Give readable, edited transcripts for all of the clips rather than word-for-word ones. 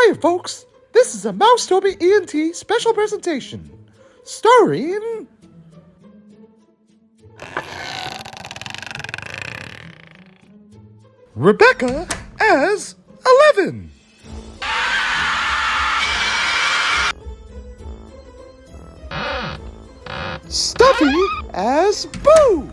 Hiya, folks. This is a Mousetopia ENT special presentation, starring Rebecca as 11, Stuffy as Boo,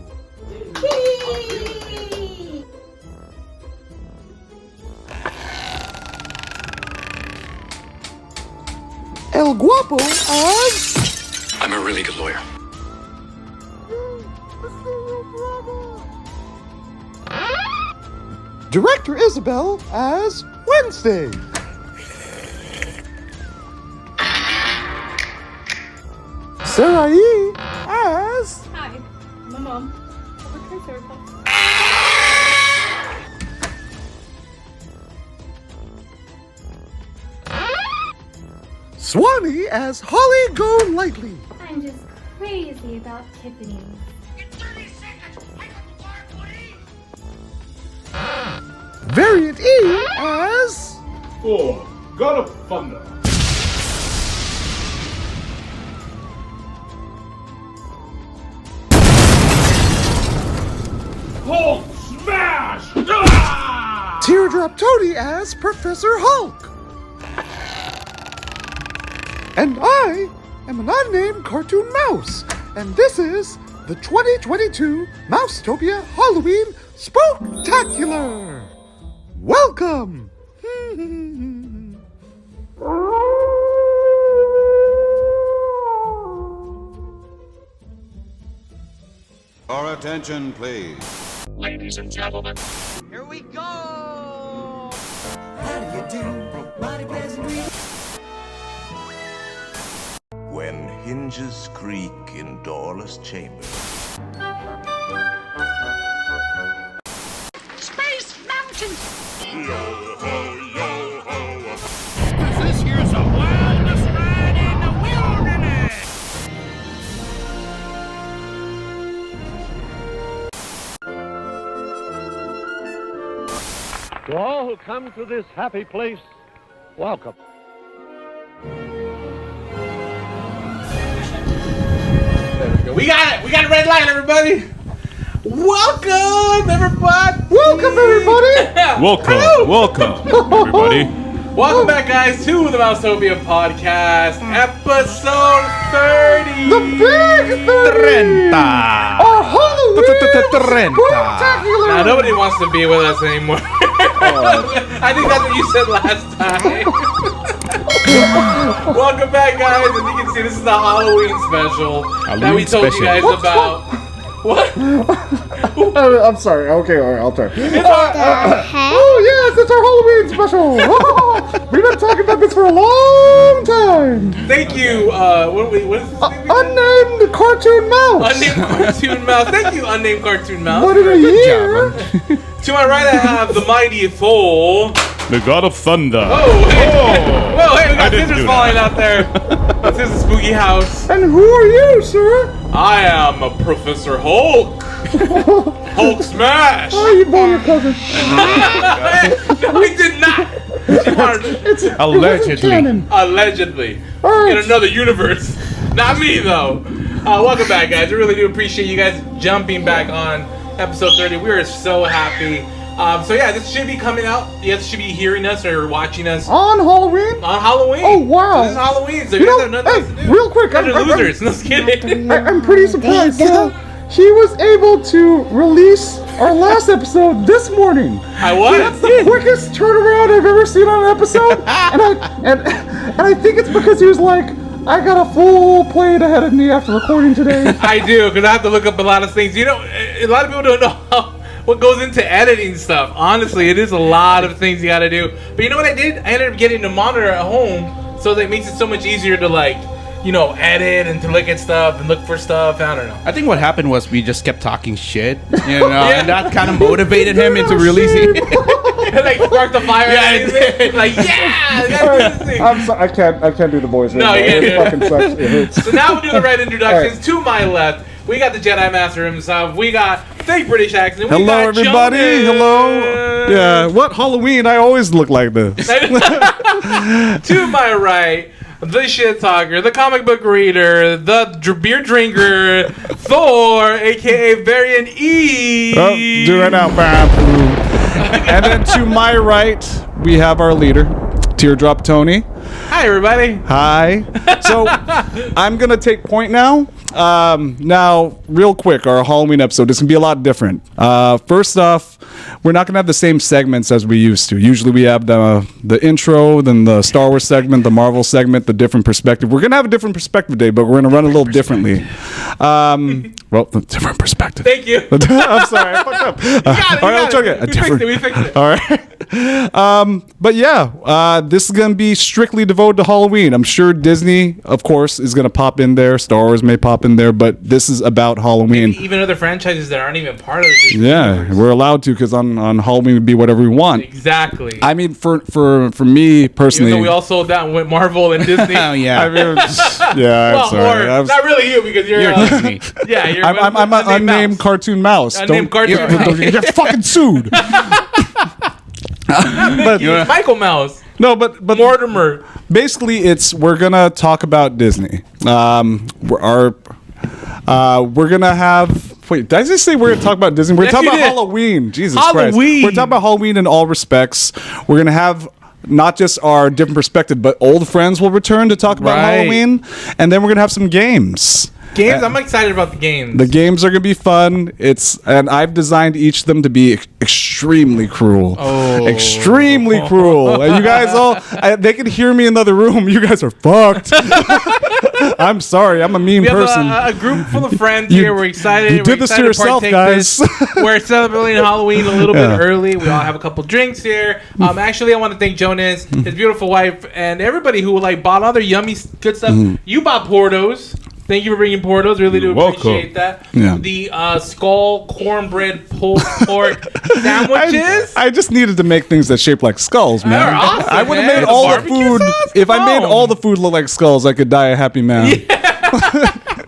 El Guapo as... I'm a really good lawyer. Director Isabel as Wednesday. Sarah E. as... Hi, I'm a mom. Public Triceratops. Swanee as Holly Golightly. I'm just crazy about Tiffany. In 30 seconds, I got the bar, please. Variant E as... 4. God of Thunder. Hulk smash! Ah! Teardrop Toady as Professor Hulk. And I am an unnamed cartoon mouse, and this is the 2022 Mousetopia Halloween Spooktacular. Welcome! Your attention, please. Ladies and gentlemen, Here we go. When hinges creak in doorless chambers, Space Mountain. This here's a wildest ride in the wilderness! To all who come to this happy place, welcome. We got it! We got a red light, everybody! Welcome, everybody! Welcome, everybody! Welcome, everybody. Welcome back, guys, to the Mousetopia Podcast, episode 30! The Big 30! Our Halloween Spooktacular! Now, nobody wants to be with us anymore. I think that's what you said last time. Welcome back, guys. As you can see, this is the Halloween special that we told you guys about. What? I'm sorry. Okay, all right, I'll try. Oh, yes, it's our Halloween special. We've been talking about this for a long time. Thank you. What is this thing we did? Unnamed cartoon mouse. Unnamed cartoon mouse. Thank you, unnamed cartoon mouse. What in a year? To my right, I have the mighty Thor. The God of Thunder. Oh, hey. Whoa, hey, we I got didn't scissors do falling that. out there. This is a spooky house. And who are you, sir? I am a Professor Hulk. Hulk smash. Oh, you bore your cousin. No, we did not. She wanted Allegedly. Allegedly. Alright. In another universe. Not me, though. Welcome back, guys. I really do appreciate you guys jumping back on episode 30. We are so happy. So yeah, this should be coming out. You guys should be hearing us or watching us On Halloween? on Halloween. Oh, wow. So this is Halloween, so You you guys know, have nothing else to hey, do. real quick, You guys are losers. No, just kidding. I'm pretty surprised. He was able to release our last episode this morning. I was. That's the quickest turnaround I've ever seen on an episode, and I think it's because he was like, I got a full plate ahead of me after recording today. I do, because I have to look up a lot of things. You know, a lot of people don't know what goes into editing stuff. Honestly, it is a lot of things you got to do. But you know what I did? I ended up getting a monitor at home, so that makes it so much easier to edit and to look at stuff and look for stuff. I don't know. I think what happened was we just kept talking shit, and that kind of motivated him into releasing. Like spark the fire. Yeah, and everything. Like I gotta do this thing. I'm sorry, I can't do the voice. No, right you now. can't do It fucking sucks. It hurts. So now we'll do the right introductions. To my left, We got the Jedi Master himself. We got fake British accent. We Hello, got everybody. Jonas. Hello. Yeah. What Halloween? I always look like this. To my right, the shit talker, the comic book reader, the beer drinker, Thor, aka Variant E. Oh, do it now, bam. And then to my right, we have our leader, Teardrop Tony. Hi, everybody. Hi. So I'm gonna take point now. Now, real quick, our Halloween episode is gonna be a lot different. First off, we're not gonna have the same segments as we used to. Usually, we have the intro, then the Star Wars segment, the Marvel segment, the different perspective. We're gonna have a different perspective today, but we're gonna run a little differently. Well, the different perspective. Thank you. I'm sorry, I fucked up. All right, I'll check it. We fixed it. All right. But yeah, this is going to be strictly devoted to Halloween. I'm sure Disney, of course, is going to pop in there. Star Wars may pop in there, but this is about Halloween. Even other franchises that aren't even part of it. Yeah, we're allowed to because on Halloween would be whatever we want. Exactly. I mean, for me personally, Even though we all sold down with Marvel and Disney. Oh yeah. I mean, yeah, well, I'm sorry. or not really you because you're Disney. Yeah, you're. I'm an unnamed cartoon mouse. Unnamed cartoon don't get fucking sued. But Michael Mouse. no, but Mortimer. basically, we're gonna talk about Disney. We're gonna have. Wait, did I just say we're gonna talk about Disney? We're Yes, talking you about did. Halloween. Jesus Christ. Halloween. We're talking about Halloween in all respects. We're gonna have not just our different perspective, but old friends will return to talk about Right. Halloween, and then we're gonna have some games. Games. I'm excited about the games. The games are gonna be fun. And I've designed each of them to be extremely cruel. Oh. Extremely cruel. And you guys they can hear me in the other room. You guys are fucked. I'm sorry. I'm a mean We have person. a group full of friends You- here. We're excited. you We're did this to excited yourself, partake guys. this. We're celebrating Halloween a little Yeah. bit early. We all have a couple drinks here. Actually, I want to thank Jonas, his beautiful wife, and everybody who bought all their yummy good stuff. You bought Portos. Thank you for bringing Portos. Really do appreciate that. Yeah. The skull cornbread pulled pork sandwiches. I just needed to make things that shape like skulls, man. They're awesome, I would have man. made The all the barbecue food. sauce? If I Come made on. all the food look like skulls, I could die a happy man.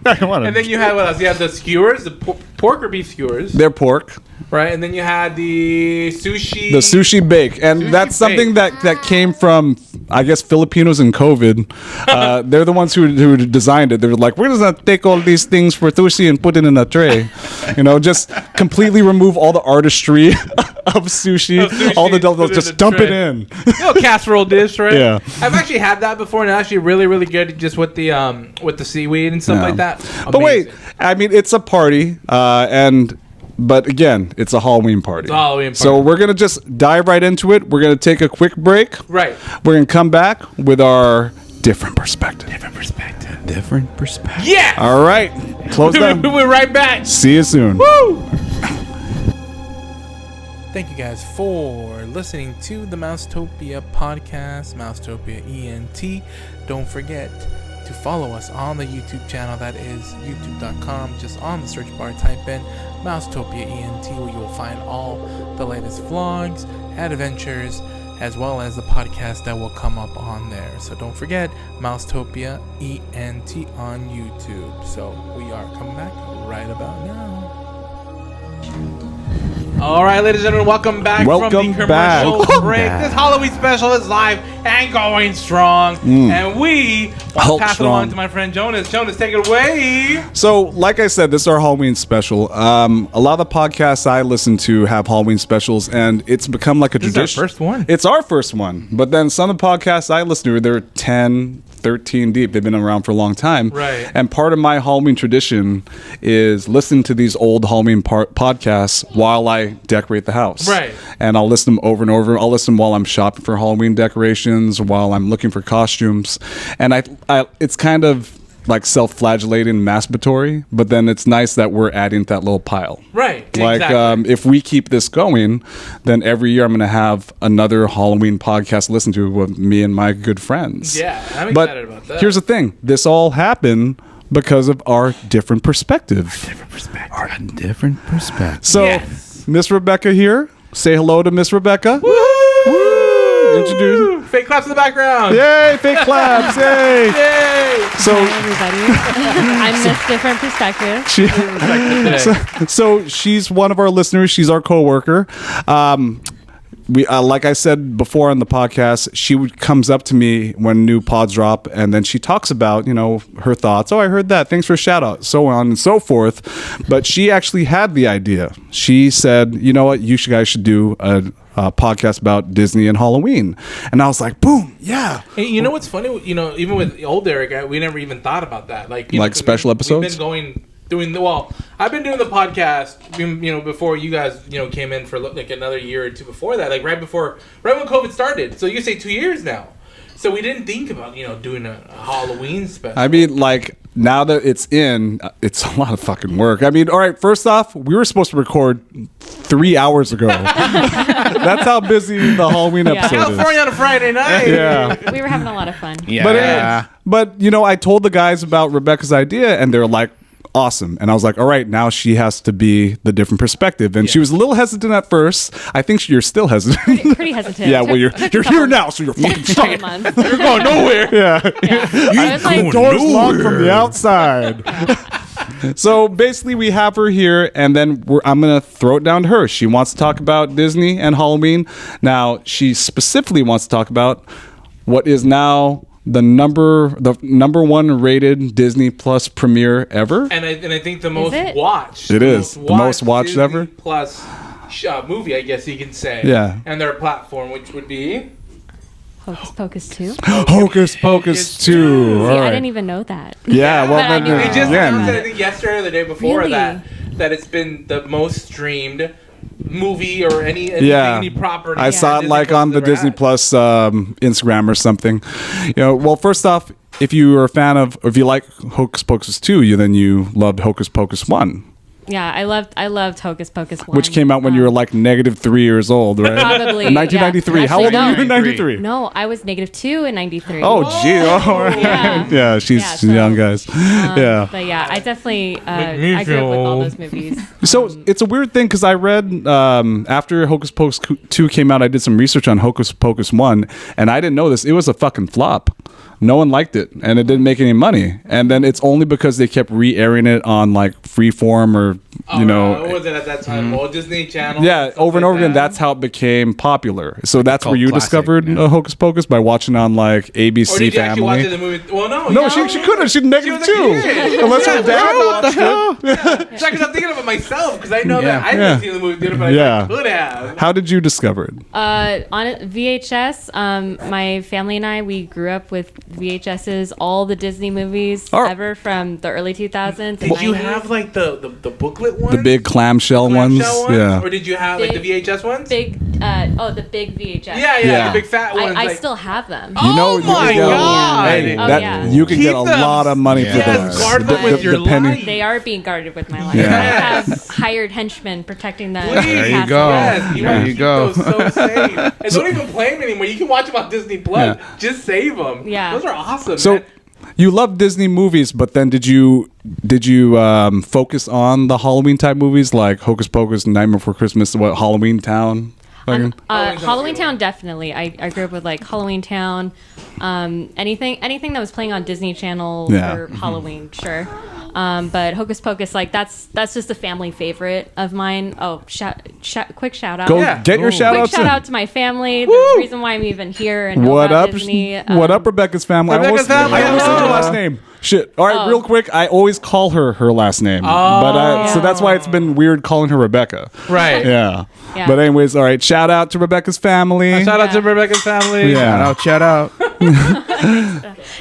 And then you had what else? You had the skewers, the pork or beef skewers, They're pork. right? And then you had the sushi. The sushi bake, and Sushi that's something bake. that came from, I guess, Filipinos in COVID. They're the ones who designed it. They were like, we're just gonna take all these things for sushi and put it in a tray, just completely remove all the artistry of sushi, all the put it in just a dump tray. it in. little casserole dish, right? Yeah. I've actually had that before, and actually really, really good, just with the seaweed and stuff Yeah. like that. But wait, Amazing. I mean, it's a party, but again, it's a Halloween party. It's a Halloween So party. we're gonna just dive right into it. We're gonna take a quick break. Right. We're gonna come back with our different perspective. Different perspective. Yeah. All right, close that. We're right back. See you soon. Woo! Thank you guys for listening to the Mousetopia podcast, Mousetopia ENT. Don't forget to follow us on the YouTube channel. That is youtube.com. Just on the search bar, type in Mousetopia ENT, where you will find all the latest vlogs and adventures, as well as the podcast that will come up on there. So don't forget Mousetopia ENT on YouTube. So we are coming back right about now. All right, ladies and gentlemen, welcome back from Welcome the back. commercial Welcome break. back. This Halloween special is live and going strong. And we want to Hulk pass it strong. along to my friend Jonas. Jonas, take it away. So, like I said, this is our Halloween special. A lot of the podcasts I listen to have Halloween specials, and it's become like a This is our tradition. first one. It's our first one. But then some of the podcasts I listen to, they're 10, 13 deep. They've been around for a long time. Right. And part of my Halloween tradition is listen to these old Halloween podcasts while I decorate the house. Right. And I'll listen to them over and over. I'll listen while I'm shopping for Halloween decorations, while I'm looking for costumes. And I it's kind of like self-flagellating, masturbatory, but then it's nice that we're adding to that little pile. Right. Like, exactly. if we keep this going, then every year I'm going to have another Halloween podcast to listen to with me and my good friends. Yeah, I'm But excited about that. here's the thing. This all happened because of our different perspective. Our different perspective. So, Yes. Miss Rebecca here. Say hello to Miss Rebecca. Woo! Introduce. Fake claps in the background. Yay, fake claps. Yay. Yay! So everybody. I'm Miss Different Perspective. so she's one of our listeners. She's our coworker. We like I said before on the podcast, comes up to me when new pods drop, and then she talks about her thoughts. Oh, I heard that. Thanks for a shout out. So on and so forth. But she actually had the idea. She said, "You know what? You guys should do a podcast about Disney and Halloween." And I was like, "Boom, yeah." Hey, you know what's funny? Even with old Eric, we never even thought about that. Like Special episodes. We've been I've been doing the podcast, before you guys, came in for like another year or two before that, like right when COVID started. So you can say 2 years now. So we didn't think about, doing a Halloween special. I mean, like, now that it's a lot of fucking work. I mean, all right, first off, we were supposed to record 3 hours ago. That's how busy the Halloween episode is. California on a Friday night. Yeah. We were having a lot of fun. Yeah. But I told the guys about Rebecca's idea, and they're like, awesome. And I was like, all right, now she has to be the different perspective. And she was a little hesitant at first. I think you're still hesitant. Pretty hesitant. Yeah, well, you're here now, so you're fucking stuck. You're going nowhere. Yeah. I was like, The door's locked from the outside. So basically, we have her here, and then I'm going to throw it down to her. She wants to talk about Disney and Halloween. Now, she specifically wants to talk about what is now the number one rated Disney Plus premiere ever. And I think the most watched. It is. The most watched Disney ever. Plus movie, I guess you can say. Yeah. And their platform, which would be Hocus Pocus 2. Hocus Pocus 2. See, I didn't even know that. Yeah, well, But I knew They just it. announced it, I think yesterday or the day before Really? that it's been the most streamed movie or any property. I saw it Disney like Plus on the has ever Disney had. Plus Instagram or something. Well, first off, if you are a fan of, if you like Hocus Pocus 2, then you loved Hocus Pocus 1. Yeah, I loved Hocus Pocus 1. Which came out when you were like -3 years old, right? Probably. In 1993. Yeah. How old Actually, were you in no. 93? No, I was -2 in 93. Oh, gee. Oh, right. Yeah, she's so, young, guys. Yeah. But yeah, I definitely I grew up with all those movies. So it's a weird thing because I read after Hocus Pocus 2 came out, I did some research on Hocus Pocus 1, and I didn't know this. It was a fucking flop. No one liked it, and it didn't make any money. And then it's only because they kept re-airing it on like Freeform or what was it at that time? Walt Disney Channel. Yeah, over and over again. That's how it became popular. So that's where you classic, discovered Hocus Pocus, by watching on like ABC Or did you actually watch Family. the movie? Well, no. No, she couldn't. She's negative was a too. kid. Unless her Yeah, dad bro, watched it. Because I'm thinking of it myself because I know that I Yeah. didn't see the movie theater, but Yeah. I could have. How did you discover it? On VHS, my family and I, we grew up with VHSs, all the Disney movies ever from the early 2000s. Did you have like the booklet ones? The big clamshell ones? Yeah. Or did you have like the VHS ones? The big VHS. Yeah, the big fat ones. I like- still have them. You know, you my can get God. Hey, Oh, that, yeah. you can Keep get a them. lot of money for Yes, those. guard them with your life. They are being guarded with my life. Yeah. I have hired henchmen protecting the Please. There you castle. go. Yes, you There want to you keep go. those so safe. And don't even play them anymore. You can watch them on Disney Plus. Yeah. Just save them. Yeah. Those are awesome. So man. you love Disney movies, but then did you focus on the Halloween type movies like Hocus Pocus, Nightmare Before Christmas, Halloween Town? Halloween Town, definitely. I grew up with like Halloween Town, anything that was playing on Disney Channel for Halloween, sure. But Hocus Pocus, like that's just a family favorite of mine. Oh, quick shout out! Go get your shout Quick outs. shout out to my family. The reason why I'm even here and know What about up? Disney. What up, Rebecca's family? Rebecca's family, I almost said her hello. last name. Shit. All right, real quick. I always call her last name, so that's why it's been weird calling her Rebecca. Right. Yeah. Yeah. But anyways, all right. Shout out to Rebecca's family. Shout out to Rebecca's family. Yeah. Shout out.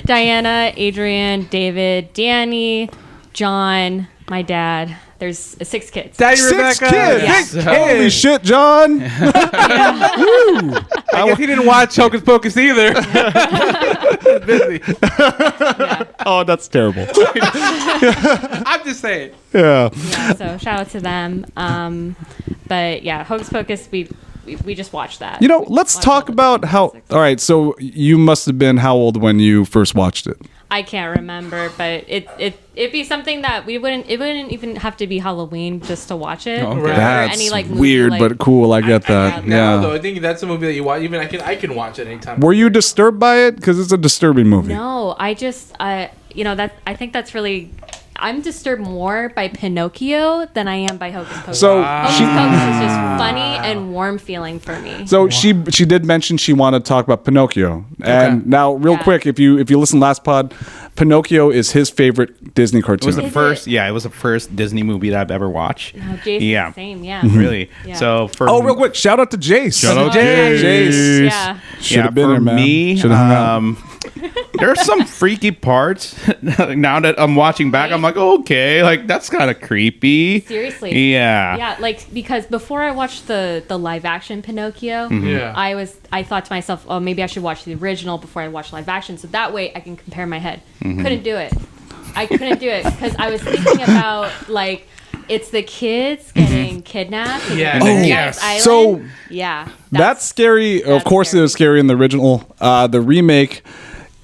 Diana, Adrian, David, Danny, John, my dad. There's 6 kids. Daddy 6 Rebecca. kids. Yeah. Six Holy kids. shit, John. I guess he didn't watch Hocus Pocus either. He's busy. Oh, that's terrible. I'm just saying. Yeah. Yeah, so shout out to them. But yeah, Hocus Pocus, we just watched that. You know, let's Watched talk all the about Disney how. classics. All right, so you must have been how old when you first watched it? I can't remember, but it'd be something that it wouldn't even have to be Halloween just to watch it. Okay. Or That's any like movie, weird, like, but cool. I get that. Now, though, Yeah. I think that's a movie that you watch. Even I can watch it anytime. Were you disturbed by it? Because it's a disturbing movie. No, I just that I think that's really. I'm disturbed more by Pinocchio than I am by Hocus Pocus. So Hocus Pocus is just funny and warm feeling for me. So she did mention she wanted to talk about Pinocchio, and now real quick, if you listen last pod, Pinocchio is his favorite Disney cartoon. It was the first. Yeah, it was the first Disney movie that I've ever watched. No, Jason's the same. Yeah. Really. Yeah. So for real quick, shout out to Jace. Shout out to Jace. Yeah. Should have been for there, man. me. Should've hung out. There's some freaky parts. Now that I'm watching back, I'm like, okay, like that's kind of creepy. Seriously. Yeah. Yeah, like because before I watched the live action Pinocchio, I thought to myself, oh, maybe I should watch the original before I watch live action, so that way I can compare my head. Couldn't do it. I couldn't do it because I was thinking about like it's the kids getting kidnapped. Yeah. Island. So yeah, that's scary. Of course, scary. it was scary in the original. The remake,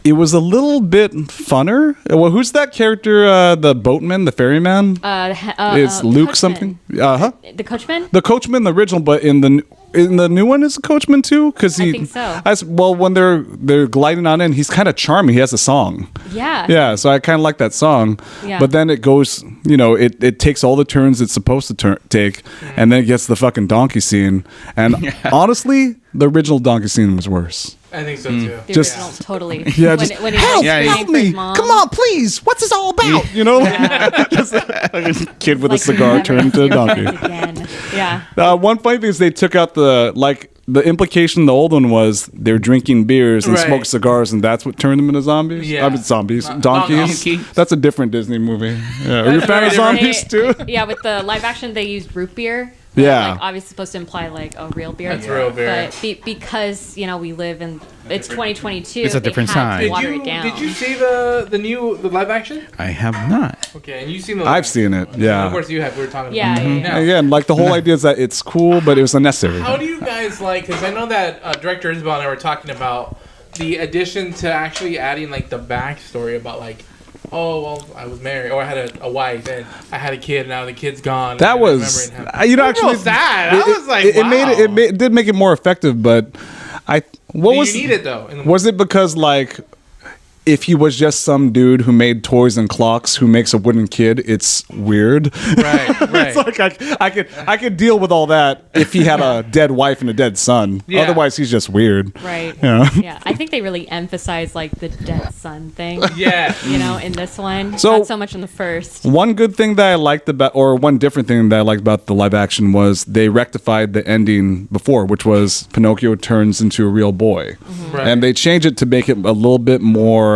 it was a little bit funner. Well, who's that character? The boatman, the ferryman. It's Luke Coachman. something. The coachman. The coachman, the original, but in the new one is the coachman too, because I think so. Well, when they're gliding on in, he's kind of charming. He has a song. Yeah. Yeah, so I kind of like that song. Yeah. But then it goes, it takes all the turns it's supposed to take, and then it gets the fucking donkey scene. And honestly, the original donkey scene was worse. I think so too. The Just- original, totally. Yeah, when, just when he's help, like, help screaming for me! his mom. Come on, please! What's this all about? Just like a kid with a Like, cigar never turned into a see your donkey. friends again. Yeah. One funny thing is they took out the implication. The old one was they're drinking beers and Right. smoke cigars, and that's what turned them into zombies. Yeah. I mean, zombies, donkeys. Donkey. That's a different Disney movie. Yeah. Are you a fan very of different. zombies too? Yeah, with the live action, they used root beer. Yeah. Like, obviously supposed to imply like a real beer. That's real beer. But because we live in it's 2022. It's a different they had time. to water it down. Did you see the live action? I have not. Okay, and you've seen the. I've seen it. Yeah. Of course you have. We were talking Yeah, about. yeah, it. yeah. Now, Again, like the whole idea is that it's cool, but it was unnecessary. how do you guys like? Because I know that director Isabel and I were talking about the addition to actually adding like the backstory about like, oh well, I was married or I had a wife and I had a kid and now the kid's gone. That and was, remembering him. It was actually real sad. I was like, it did make it more effective, but you need it though. In the was it because like if he was just some dude who made toys and clocks who makes a wooden kid, it's weird. Right, right. It's like I could deal with all that if he had a dead wife and a dead son. Yeah. Otherwise, he's just weird. Right. Yeah. Yeah. I think they really emphasize like the dead son thing. Yeah. In this one. So- Not so much in the first. One good thing that I liked about, or one different thing that I liked about the live action was they rectified the ending before, which was Pinocchio turns into a real boy, Right. and they changed it to make it a little bit more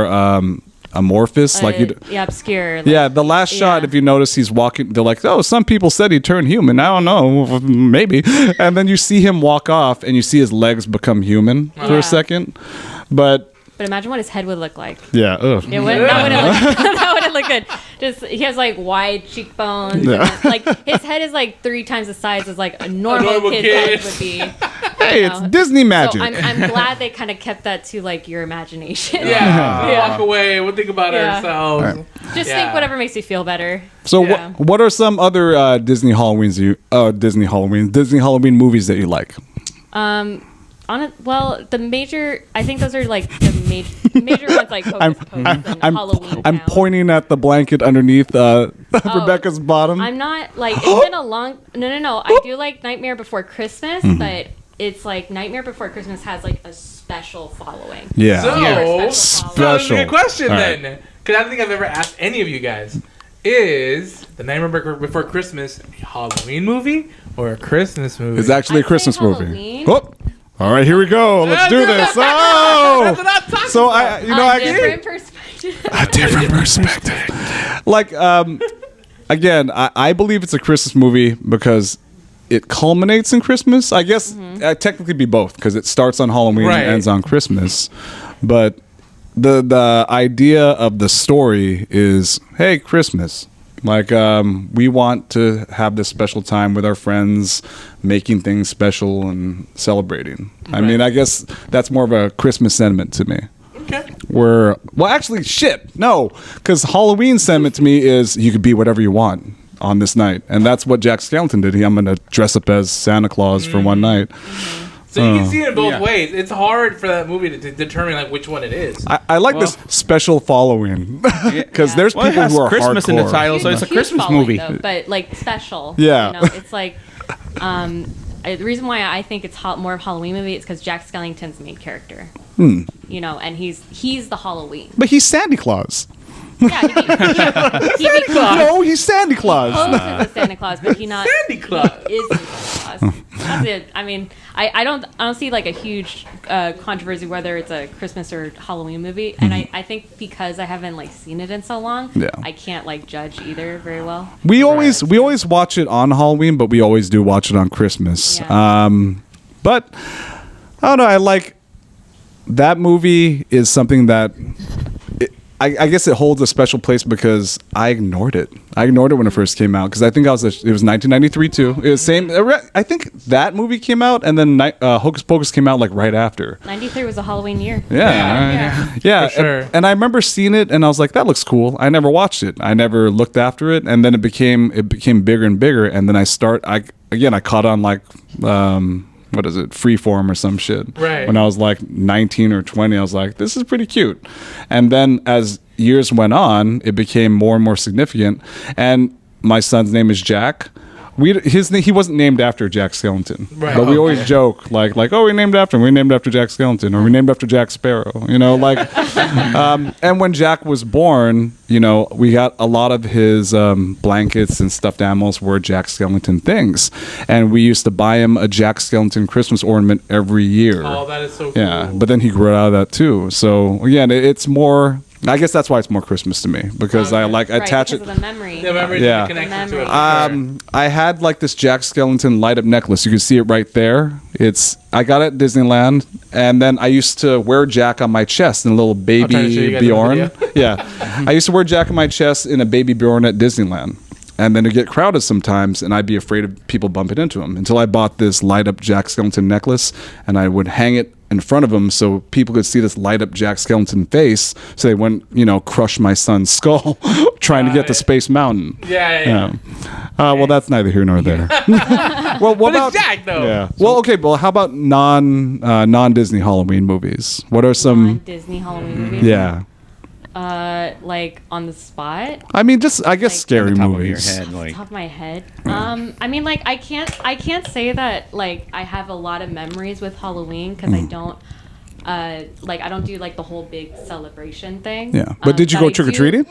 amorphous. Obscure. Yeah, the last shot, if you notice, he's walking. They're like, "Oh, some people said he turned human. I don't know, maybe." And then you see him walk off, and you see his legs become human for Yeah. a second. But imagine what his head would look like. yeah, ugh. That wouldn't look good. Just he has like wide cheekbones. Yeah. And, like his head is like 3 times the size as like a normal kid's kid. head would be. Hey, it's Disney magic. So I'm glad they kind of kept that to like your imagination. Yeah. Yeah. Walk away. We'll think about Yeah. ourselves. Just Yeah. think whatever makes you feel better. So Yeah. what are some other Disney Halloween movies that you like? The major, I think those are like the major ones like Hocus Pocus and Halloween I'm Town. pointing at the blanket underneath Rebecca's bottom. I'm not like it's been a long. No. I do like Nightmare Before Christmas, but it's like Nightmare Before Christmas has like a special following. Yeah. So, Special that's a good Special. question All then. Because I don't think I've ever asked any of you guys. Is The Nightmare Before Christmas a Halloween movie or a Christmas movie? It's actually a I'd say Christmas movie. Halloween. Oh, all right, here we go. Let's do this. That's what I'm talking So about. Different perspective. a different perspective. Like, again, I believe it's a Christmas movie because it culminates in Christmas. I guess technically be both because it starts on Halloween Right. and ends on Christmas. But the idea of the story is, hey, Christmas. Like, we want to have this special time with our friends, making things special and celebrating. I mean, I guess that's more of a Christmas sentiment to me. Okay. No, because Halloween sentiment to me is you could be whatever you want on this night, and that's what Jack Skellington did. I'm going to dress up as Santa Claus for one night. So you can see it in both ways. It's hard for that movie to determine like which one it is. I like this special following because there's people who are Christmas hardcore. in the title, so it's a Huge Christmas following, movie. though, but like special. Yeah. You know, it's like the reason why I think it's more of a Halloween movie is because Jack Skellington's the main character. You know, and he's the Halloween. But he's Santa Claus. Yeah, he'd be Claus. No, he's Santa Claus. Close to Santa Claus, but he's not. Santa Claus is Santa Claus. That's it. I mean, I don't see like a huge controversy whether it's a Christmas or Halloween movie, and I think because I haven't like seen it in so long, I can't like judge either very well. We always watch it on Halloween, but we always do watch it on Christmas. Yeah. But I don't know. I like that movie is something that. I guess it holds a special place because I ignored it. I ignored it when it first came out because I think it was 1993 too. It was same. I think that movie came out and then Hocus Pocus came out like right after. 93 was a Halloween year. Yeah. For sure. And I remember seeing it and I was like, that looks cool. I never watched it. I never looked after it, and then it became bigger and bigger. And then I caught on like. What is it, Freeform or some shit. Right. When I was like 19 or 20, I was like, this is pretty cute. And then as years went on, it became more and more significant. And my son's name is Jack. He wasn't named after Jack Skellington, but we always joke like, oh, we named after him. We named after Jack Skellington, or we named after Jack Sparrow. You know, like. And when Jack was born, you know, we got a lot of his blankets and stuffed animals were Jack Skellington things, and we used to buy him a Jack Skellington Christmas ornament every year. Oh, that is so cool. Yeah, but then he grew out of that too. So again, it's more. I guess that's why it's more Christmas to me because I attach it. Because of the memory. The memory, Yeah. the connection to it. I had like this Jack Skellington light up necklace. You can see it right there. I got it at Disneyland, and then I used to wear Jack on my chest in a little baby Bjorn. Yeah, I used to wear Jack on my chest in a baby Bjorn at Disneyland. And then it'd get crowded sometimes, and I'd be afraid of people bumping into him until I bought this light up Jack Skellington necklace, and I would hang it in front of him so people could see this light up Jack Skellington face, so they wouldn't, crush my son's skull trying to get to Space Mountain. Yeah. Well, that's neither here nor there. Well, what about it's Jack though? Yeah. Well, okay. Well, how about non Disney Halloween movies? What are some Disney Halloween movies? Yeah. Like on the spot. I mean, just I guess scary movies. Off the top of my head. I mean, like I can't say that like I have a lot of memories with Halloween because I don't I don't do like the whole big celebration thing. Yeah. But did you go trick or treating?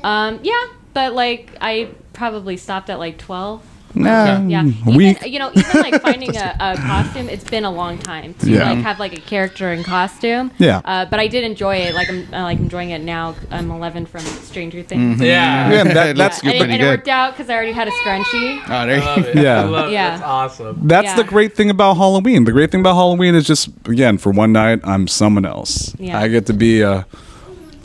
Yeah, but like I probably stopped at like 12. Nah, Yeah. weak. Even like finding a costume, it's been a long time to like have like a character in costume. Yeah. But I did enjoy it. Like I'm like enjoying it now. I'm 11 from Stranger Things. Yeah. Yeah, that's and pretty it good. worked out because I already had a scrunchie. Oh, there I love it. Yeah. I love it. Yeah. That's awesome. That's the great thing about Halloween. The great thing about Halloween is just, again, for one night, I'm someone else. Yeah. I get to be a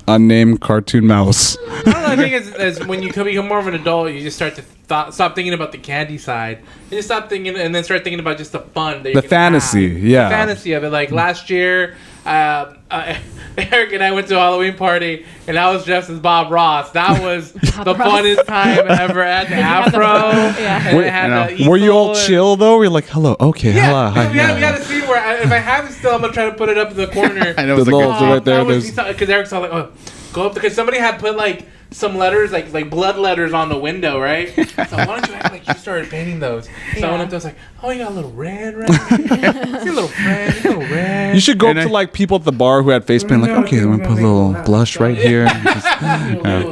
unnamed cartoon mouse. I don't know. I think as when you become more of an adult, you just start to stop thinking about the candy side. You just stop thinking, and then start thinking about just the fun. That you The can fantasy, have. yeah. The fantasy of it. Like last year, Eric and I went to a Halloween party, and I was dressed as Bob Ross. That was the funnest time ever. I had the afro. And I had the Were you all easel and- chill, though? We're like, hello, okay, hello. Yeah, Hi, we had a scene where if I have it still, I'm gonna try to put it up in the corner. I know The it's a little- good right there, Because Eric saw like, oh, go up because somebody had put like some letters, like blood letters on the window, right? So why don't you act like you started painting those? So I went up there, I was like, oh, you got a little red right here. See a little red, You should go up to like people at the bar who had face paint, like, okay, I'm gonna put a little blush right here. It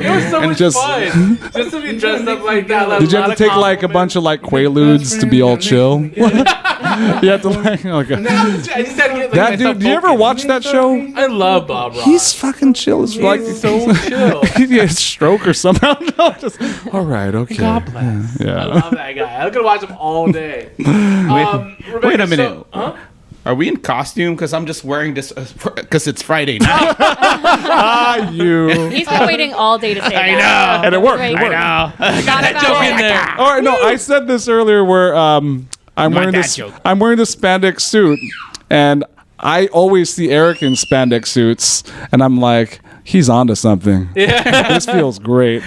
was so much fun. Just to be dressed up like that. Did you have to take like a bunch of like Quaaludes to be all chill? You have to like, okay. I just had to get like That dude, do you ever watch that show? I love Bob Ross. He's fucking chill. It's like so chill. he had a stroke or somehow. No, just all right, okay. God bless. Yeah. I love that guy. I could watch him all day. Rebecca, Wait a minute. so- huh? Are we in costume? Because I'm just wearing this because it's Friday night. You. He's been waiting all day to say I that. know. And it worked. Great. It worked. Not about Jump it. in there. All right, no, I said this earlier where I'm wearing dad this joke. I'm wearing this spandex suit, and I always see Eric in spandex suits, and I'm like, He's onto something. Yeah. This feels great.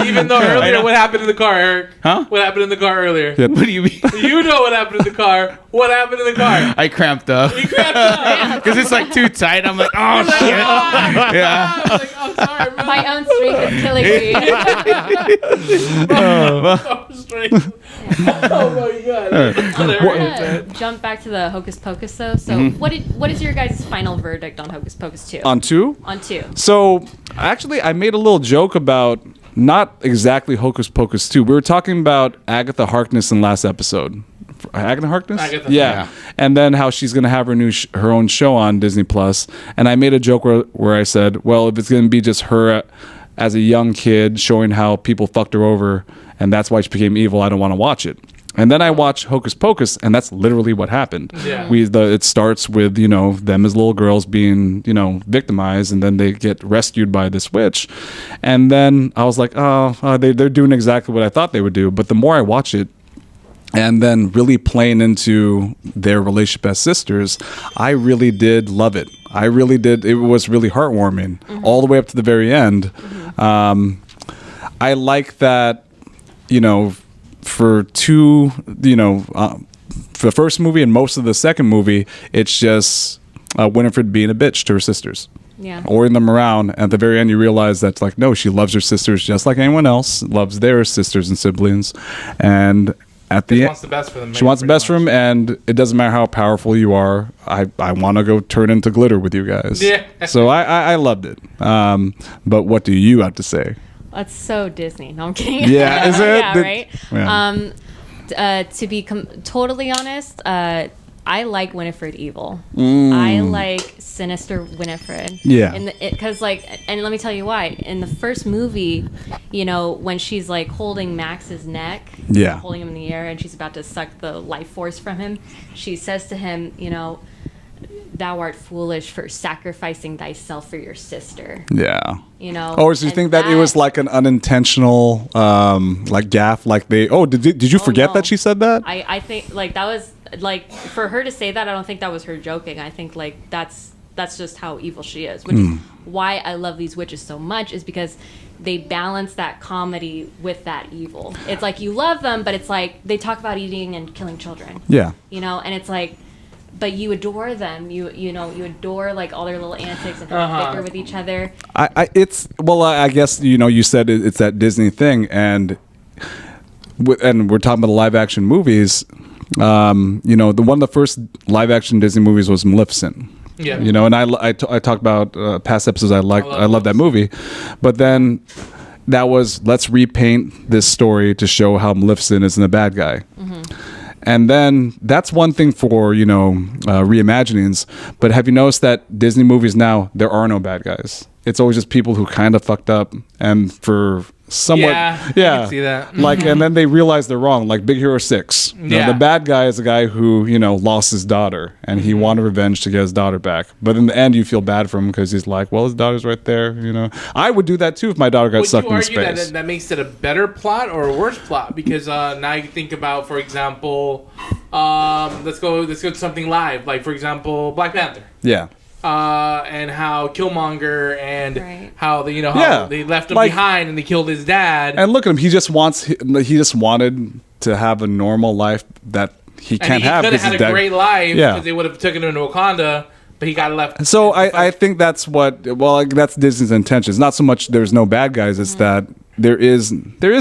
Even though earlier, what happened in the car, Eric? Huh? What happened in the car earlier? Yeah. What do you mean? You know what happened in the car. What happened in the car? I cramped up. You cramped up. Because it's like too tight. I'm like, oh, shit. Yeah. I was like, oh, sorry, bro. My own streak is killing me. Oh my god. I wanna jump back to the Hocus Pocus though. So what is your guys' final verdict on Hocus Pocus 2? On 2? On 2. So, actually, I made a little joke about not exactly Hocus Pocus 2. We were talking about Agatha Harkness in last episode. Agatha Harkness? Agatha. Yeah. And then how she's going to have her her own show on Disney Plus. And I made a joke where I said, well, if it's going to be just her as a young kid showing how people fucked her over and that's why she became evil, I don't want to watch it. And then I watched Hocus Pocus, and that's literally what happened. Yeah. It starts with, them as little girls being, victimized, and then they get rescued by this witch. And then I was like, they're doing exactly what I thought they would do. But the more I watch it, and then really playing into their relationship as sisters, I really did love it. I really did. It was really heartwarming all the way up to the very end. I like that, for the first movie and most of the second movie, it's just Winifred being a bitch to her sisters. Yeah. Ordering them around. At the very end, you realize that's like, no, she loves her sisters just like anyone else loves their sisters and siblings. And at the She end, wants the best for them. she wants the best for them, and it doesn't matter how powerful you are. I want to go turn into glitter with you guys. Yeah. So I loved it. But what do you have to say? That's so Disney. No, I'm kidding. Yeah, is it? Yeah, right? Yeah. To be totally honest, I like Winifred evil. I like sinister Winifred. Yeah. Because and let me tell you why. In the first movie, when she's like holding Max's neck, Yeah. holding him in the air, and she's about to suck the life force from him, she says to him, thou art foolish for sacrificing thyself for your sister. Yeah. Oh, so you think that it was like an unintentional gaffe? Did you forget no. that she said that? I think that was for her to say that. I don't think that was her joking. I think that's just how evil she is, which is why I love these witches so much, is because they balance that comedy with that evil. It's like you love them, but it's like they talk about eating and killing children. Yeah. And it's like, but you adore them. You adore all their little antics and how they bicker with each other. I guess you said it's that Disney thing, and we're talking about the live action movies. One of the first live action Disney movies was Maleficent. Yeah. And I talked about past episodes. I love that movie, but then that was, let's repaint this story to show how Maleficent isn't a bad guy. And then that's one thing for, reimaginings. But have you noticed that Disney movies now, there are no bad guys? It's always just people who kind of fucked up, and for somewhat, I can see that. And then they realize they're wrong. Like Big Hero 6. Yeah. The bad guy is a guy who, lost his daughter, and he wanted revenge to get his daughter back. But in the end, you feel bad for him because he's like, well, his daughter's right there. I would do that too if my daughter got sucked into space. Would you argue that makes it a better plot or a worse plot? Because now you think about, for example, let's go to something live, like for example, Black Panther. Yeah. And how Killmonger and how they left him behind and they killed his dad. And look at him; he just wanted to have a normal life that he can't have. He could have had a great life Yeah. because they would have taken him to Wakanda, but he got left. So I think that's that's Disney's intention. It's not so much there's no bad guys; it's that there is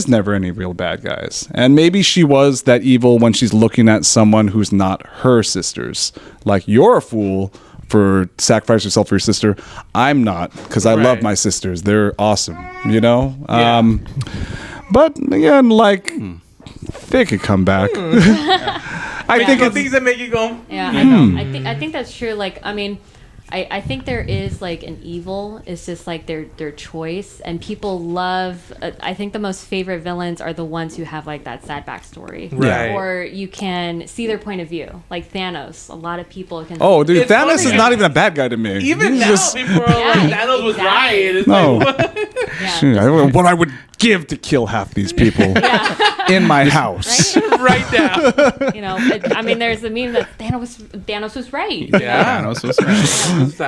never any real bad guys. And maybe she was that evil when she's looking at someone who's not her sisters. Like, you're a fool for sacrificing yourself for your sister. I'm not, because I love my sisters. They're awesome, Yeah. But again, they could come back. I think it's things that make you go. Yeah, I think that's true. I think there is an evil. It's just their choice, and people love. I think the most favorite villains are the ones who have that sad backstory, right? Or you can see their point of view, like Thanos. A lot of people can. Oh, dude, Thanos is not even a bad guy to me. Even now, people are Thanos was right. It's no, what I would give to kill half these people in my house. Right now. You know, I mean, there's the meme that Thanos was right. Yeah. Thanos was right.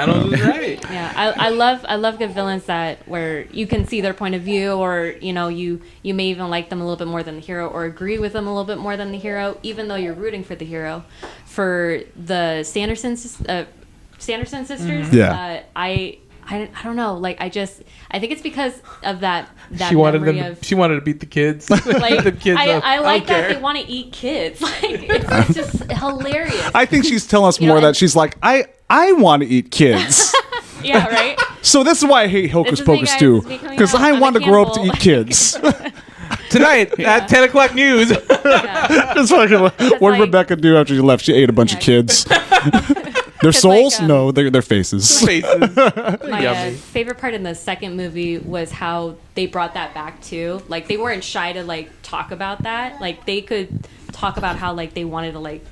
Thanos was right. Yeah, I love good villains that where you can see their point of view, or you know, you may even like them a little bit more than the hero, or agree with them a little bit more than the hero, even though you're rooting for the hero. For the Sanderson sisters, I don't know. Like I think it's because of that She wanted memory them. of She wanted to beat the kids. like the kids I like that care. they want to eat kids. Like it's just hilarious. I think she's telling us You know, more that and- she's like, I want to eat kids. Yeah, right. So this is why I hate Hocus This is me, Pocus guys. too, This is me coming because out I on want the to grow up to cannibal. eat kids. Tonight at 10 o'clock news. That's fucking, what did like- Rebecca do after she left? She ate a bunch of kids. Their 'Cause, souls? like, No, their faces. Faces. My Yummy. favorite part in the second movie was how they brought that back too. Like they weren't shy to like talk about that. Like they could talk about how like they wanted to like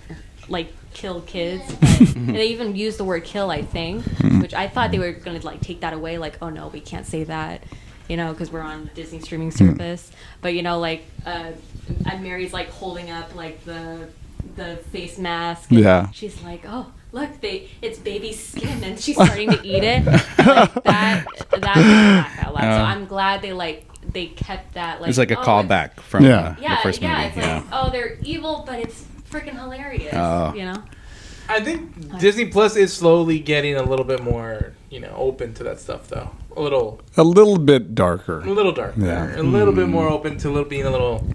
kill kids. And they even used the word kill, I think, which I thought they were going to like take that away. Like, oh no, we can't say that, you know, because we're on Disney streaming service. But you know, like and Mary's like holding up like the face mask. And Yeah. she's like, oh. Look, it's baby skin, and she's starting to eat it. Like that made me laugh out loud. So I'm glad they kept that. Like, It's like a oh, callback from Yeah. the first movie. It's like, oh, they're evil, but it's freaking hilarious. Oh. You know? I think Disney Plus is slowly getting a little bit more, you know, open to that stuff, though. A little bit darker. darker. Yeah. A little bit more open to being a little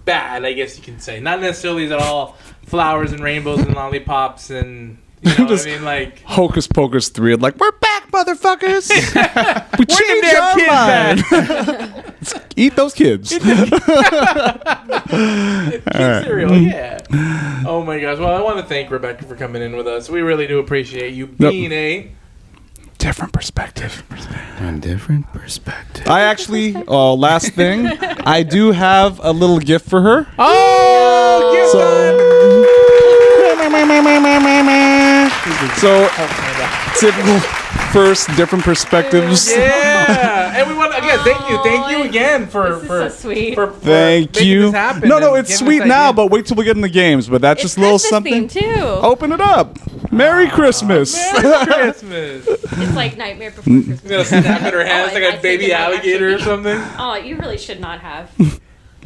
bad, I guess you can say. Not necessarily at all flowers and rainbows and lollipops and, you know Just- what I mean? Like, Hocus Pocus 3, like, we're back, motherfuckers! We changed damn our kids mind! Eat those kids. kid cereal, yeah. Oh my gosh. Well, I want to thank Rebecca for coming in with us. We really do appreciate you being a Different perspective. A different perspective. I actually, last thing, I do have a little gift for her. So, typical first different perspectives. Yeah, and we want to again thank you again for This is so sweet. for Thank making you. this happen No, and it's giving sweet us now, ideas. but wait till we get in the games. But that's just a little Christmas something. theme, too. Open it up. Merry Christmas. Merry Christmas. It's like Nightmare Before Christmas. You got a snap in her hands Oh, like I a baby think it might alligator or actually something. Oh, you really should not have.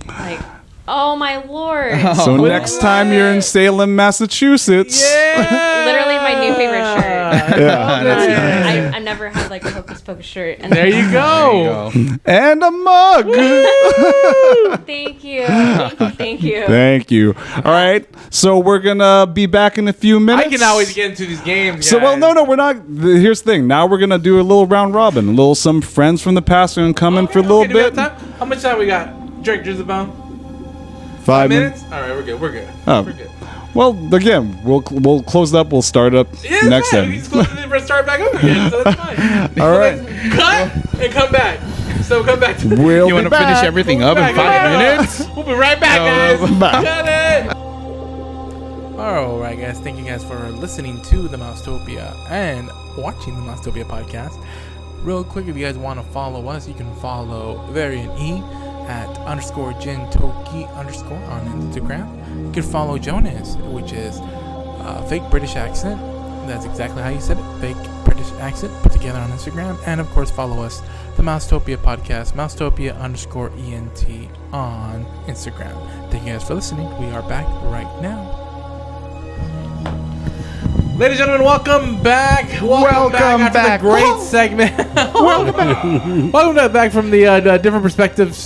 Like, oh my lord. So next time you're in Salem, Massachusetts. Yeah, Literally my new favorite shirt. Yeah. I've never had like a Hocus Pocus shirt. And There you go. And a mug. Thank you. Thank you. Thank you. All right. So we're going to be back in a few minutes. I can always get into these games. So, well, guys. no, we're not. Here's the thing. Now we're going to do a little round robin. Some friends from the past are going to come in for a little Okay, do we have bit. time? How much time we got? Drake, just about 5 minutes. All right, we're good. We're good. Oh. We're good. Well, again, we'll close up. We'll start up Yeah, next fine. time. We can just close it and start back up again, so that's fine. All right. Cut and come back. So come back to We'll You want be to finish back. everything up in Back 5 minutes? We'll be right back, guys. Bye. Cut it. All right, guys. Thank you guys for listening to the Mousetopia and watching the Mousetopia podcast. Real quick, if you guys want to follow us, you can follow Variant E at _Jintoki_ on Instagram. You can follow Jonas, which is fake British accent. That's exactly how you said it. Fake British accent put together on Instagram. And of course, follow us, the Mousetopia podcast, Mousetopia _ENT on Instagram. Thank you guys for listening. We are back right now. Ladies and gentlemen, welcome back. Welcome back after the great segment. Welcome back from the different perspectives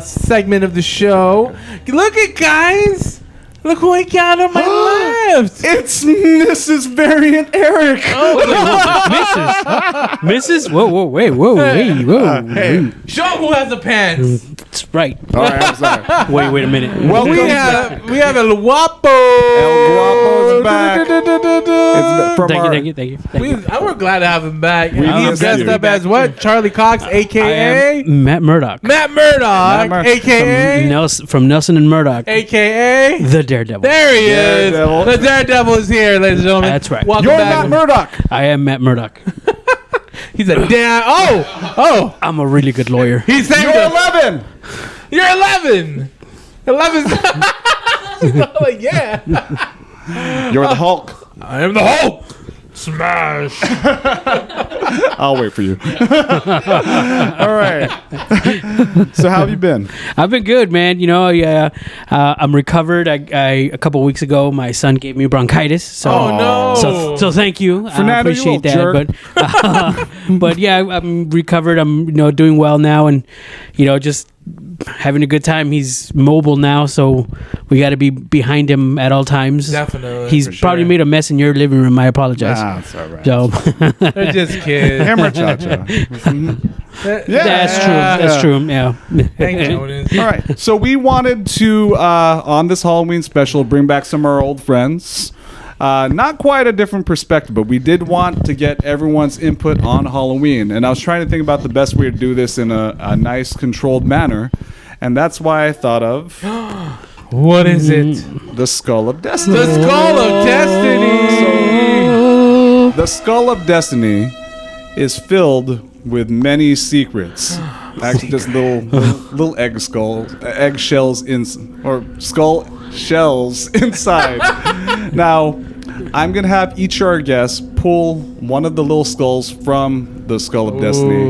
segment of the show. Look at guys. Look who I got on my left. It's Mrs. Variant Eric. Mrs. Whoa, wait, whoa. Show 'em who has the pants. That's right. All right, I'm sorry. Wait a minute. Welcome We have El Guapo. El Guapo's back. It's from our, Thank you. We're glad to have him back. We He's missed dressed you. up as what? Charlie Cox, I a.k.a. am Matt Murdock. Matt Murdock, a.k.a. From Nelson and Murdoch. a.k.a. The Daredevil. There he Daredevil. is. The Daredevil is here, ladies and gentlemen. That's right. Welcome You're back. Matt Murdock. I am Matt Murdock. He's a damn. Oh. I'm a really good lawyer. He saved You're us. 11. You're 11. 11's like, yeah. You're the Hulk. I am the Hulk. Smash. I'll wait for you. All right. So how have you been? I've been good, man. You know, yeah, I'm recovered. I a couple weeks ago, my son gave me bronchitis. So, Oh, no. So thank you. I Fernando, you appreciate little that. jerk. But yeah, I'm recovered. I'm doing well now, and just having a good time. He's mobile now, so we got to be behind him at all times. Definitely. He's For probably sure. made a mess in your living room. I apologize. Nah, it's all right. So They're just kids. Hammer cha-cha. that's true. That's true. Yeah. Thank Jonas. All right. So we wanted to, on this Halloween special, bring back some of our old friends. Not quite a different perspective, but we did want to get everyone's input on Halloween. And I was trying to think about the best way to do this in a nice, controlled manner. And that's why I thought of What is it? the Skull of Destiny. The Skull of Destiny. The Skull of Destiny is filled with many secrets. Actually, just little eggshells or skull shells inside. Now, I'm gonna have each of our guests pull one of the little skulls from the Skull of Destiny,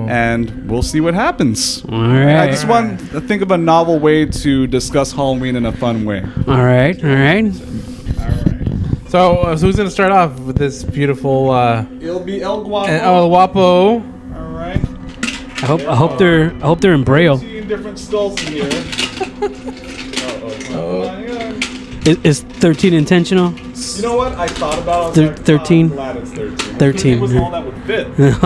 and we'll see what happens. All right. I just want to think of a novel way to discuss Halloween in a fun way. All right. So who's gonna start off with this beautiful It'll be El Guapo. El Guapo? All right. I hope they're in Braille. 13 different skulls in here. Is 13 intentional? You know what? I thought about it. 13? I'm glad it's 13. 13. It was all that would fit. It's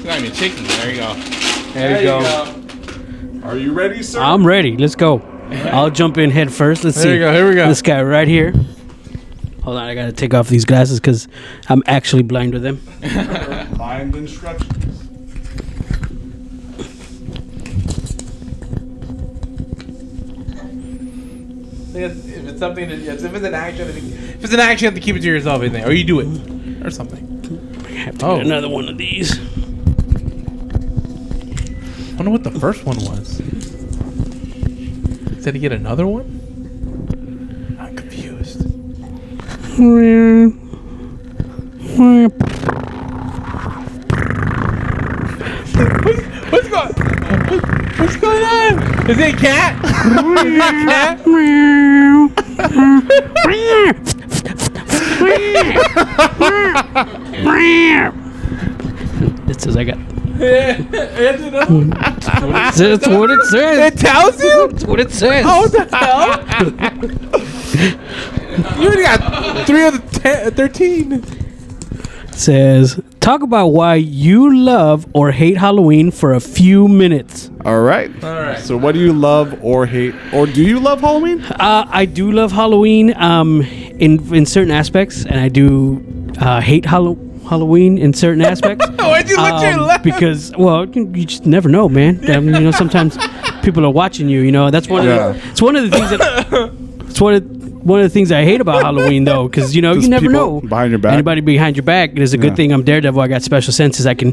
not even shaking. There you go. There you go. Are you ready, sir? I'm ready. Let's go. I'll jump in head first. Let's see. Here we go, here we go. This guy right here. Hold on, I gotta take off these glasses because I'm actually blind with them. Mind instructions. If it's something, if it's an action, you have to keep it to yourself, isn't it? Or you do it, or something. I have to get another one of these. I wonder what the first one was. Said to get another one? I'm confused. What's going on? Is it a cat? Is it a cat? It says I got. That's That's what it says. It tells you? That's what it says. Oh, what the hell? You already got 3 of the 13. It says, talk about why you love or hate Halloween for a few minutes. All right. So, what do you love or hate, or do you love Halloween? I do love Halloween in certain aspects, and I do hate Halloween in certain aspects. Why'd you look to your left? Because, well, you just never know, man. Sometimes people are watching you. That's one. It's one of the things that. It's one of the things I hate about Halloween, though, because you never know behind your back. Anybody behind your back. It is a good thing I'm Daredevil. I got special senses. I can.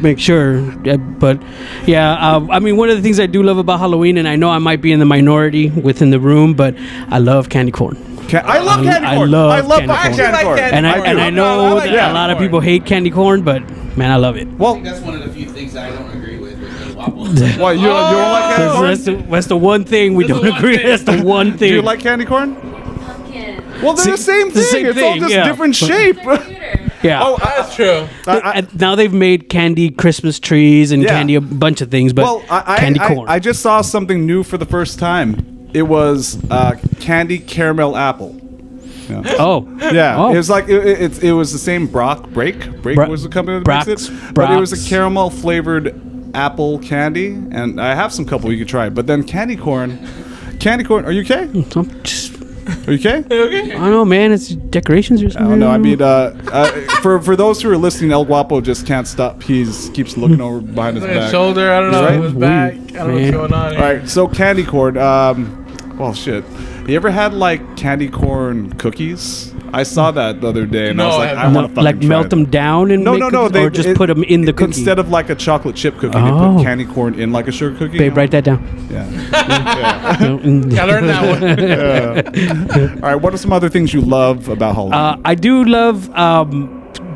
Make sure. But yeah, one of the things I do love about Halloween, and I know I might be in the minority within the room, but I love candy corn. I love candy corn. I love candy corn. And I know that a lot of people hate candy corn, but man, I love it. Well, That's one of the few things I don't agree with El Guapo. what you don't like candy corn? That's the one thing we don't agree. That's the one Do thing. you like candy corn? Pumpkin. Well, they're the same thing. the same It's all thing, just yeah. different shape. Yeah. Oh, That's true. Now they've made candy Christmas trees and Yeah. candy a bunch of things, but candy corn. I just saw something new for the first time. It was candy caramel apple. Yeah. Oh. Yeah, it was like it was the same break was the company that makes it, but it was a caramel flavored apple candy, and I have some couple you could try. But then candy corn. Are you okay? Are you okay? I don't know, man. It's decorations or something. I don't know. I mean, for those who are listening, El Guapo just can't stop. He keeps looking over behind his back. Shoulder, I don't know. Right? His back. I don't know what's going on here. All right, so candy corn. Well, shit. You ever had like candy corn cookies? I saw that the other day, and I No, was like, I I haven't. want to fucking Like try melt that. them down and make cookies, or just put them in the cookie? Instead of like a chocolate chip cookie, they Oh. put candy corn in like a sugar cookie. Babe, write that down. Yeah. I learned that one. All right. What are some other things you love about Halloween? I do love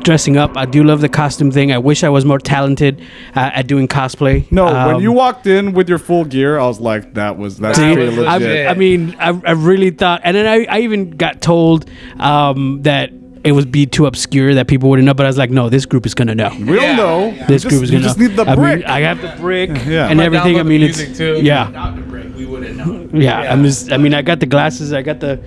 dressing up. I do love the costume thing. I wish I was more talented at doing cosplay. No, when you walked in with your full gear, I was like, that's See, pretty legit. I mean, I really thought, and then I even got told that it would be too obscure that people wouldn't know, but I was like, no, this group is gonna know. We'll know. This group is you gonna just know. need the I brick. mean, I have the brick Yeah. and everything. I Download mean, the it's music, too. yeah. Without the break, we wouldn't know. Yeah, I mean, I got the glasses, I got the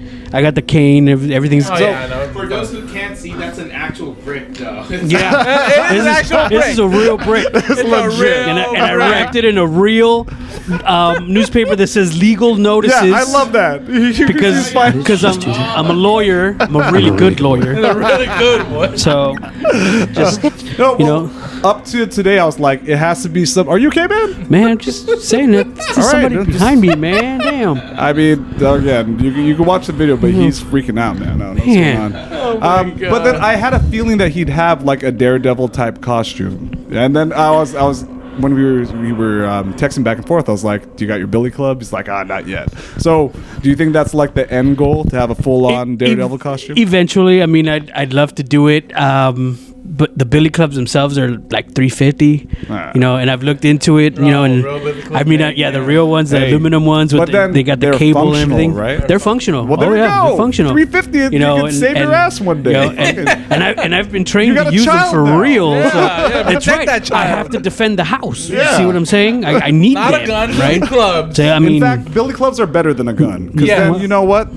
cane, everything's Oh, yeah, I know. For those who can't see, that's an actual brick, though. yeah. It is an actual This is a real brick. It's a real And I brick. wrapped it in a real newspaper that says legal notices. Yeah, I love that. because I'm a lawyer. I'm a really good lawyer. It's a really good one. So just No, you well, know, up to today, I was like, it has to be some. Are you okay, man? man, I'm just saying that there's All right, somebody then. behind me, man. Damn. I mean, again, you can watch the video, but he's freaking out, man. I don't know what's Man. going on. But then I had a feeling that he'd have like a Daredevil type costume, and then I was when we were texting back and forth. I was like, "Do you got your billy club?" He's like, not yet." So, do you think that's like the end goal to have a full on Daredevil costume? Eventually, I mean, I'd love to do it. But the billy clubs themselves are like $350, you know, and I've looked into it, you know, and real billy clubs, I mean, the real ones, the aluminum ones, with but then they got the they're cable and functional, everything. right? They're functional. Well, there oh we yeah, go. they're functional. $350, you can save your ass one day. You know, and I've been trained You got to a use them child for now. real. Yeah, so yeah, that's protect right. that child. I have to defend the house. Yeah. You see what I'm saying? I need Not that, a gun, right? billy clubs. So, I mean, In fact, billy clubs are better than a gun because Yeah. then you know what?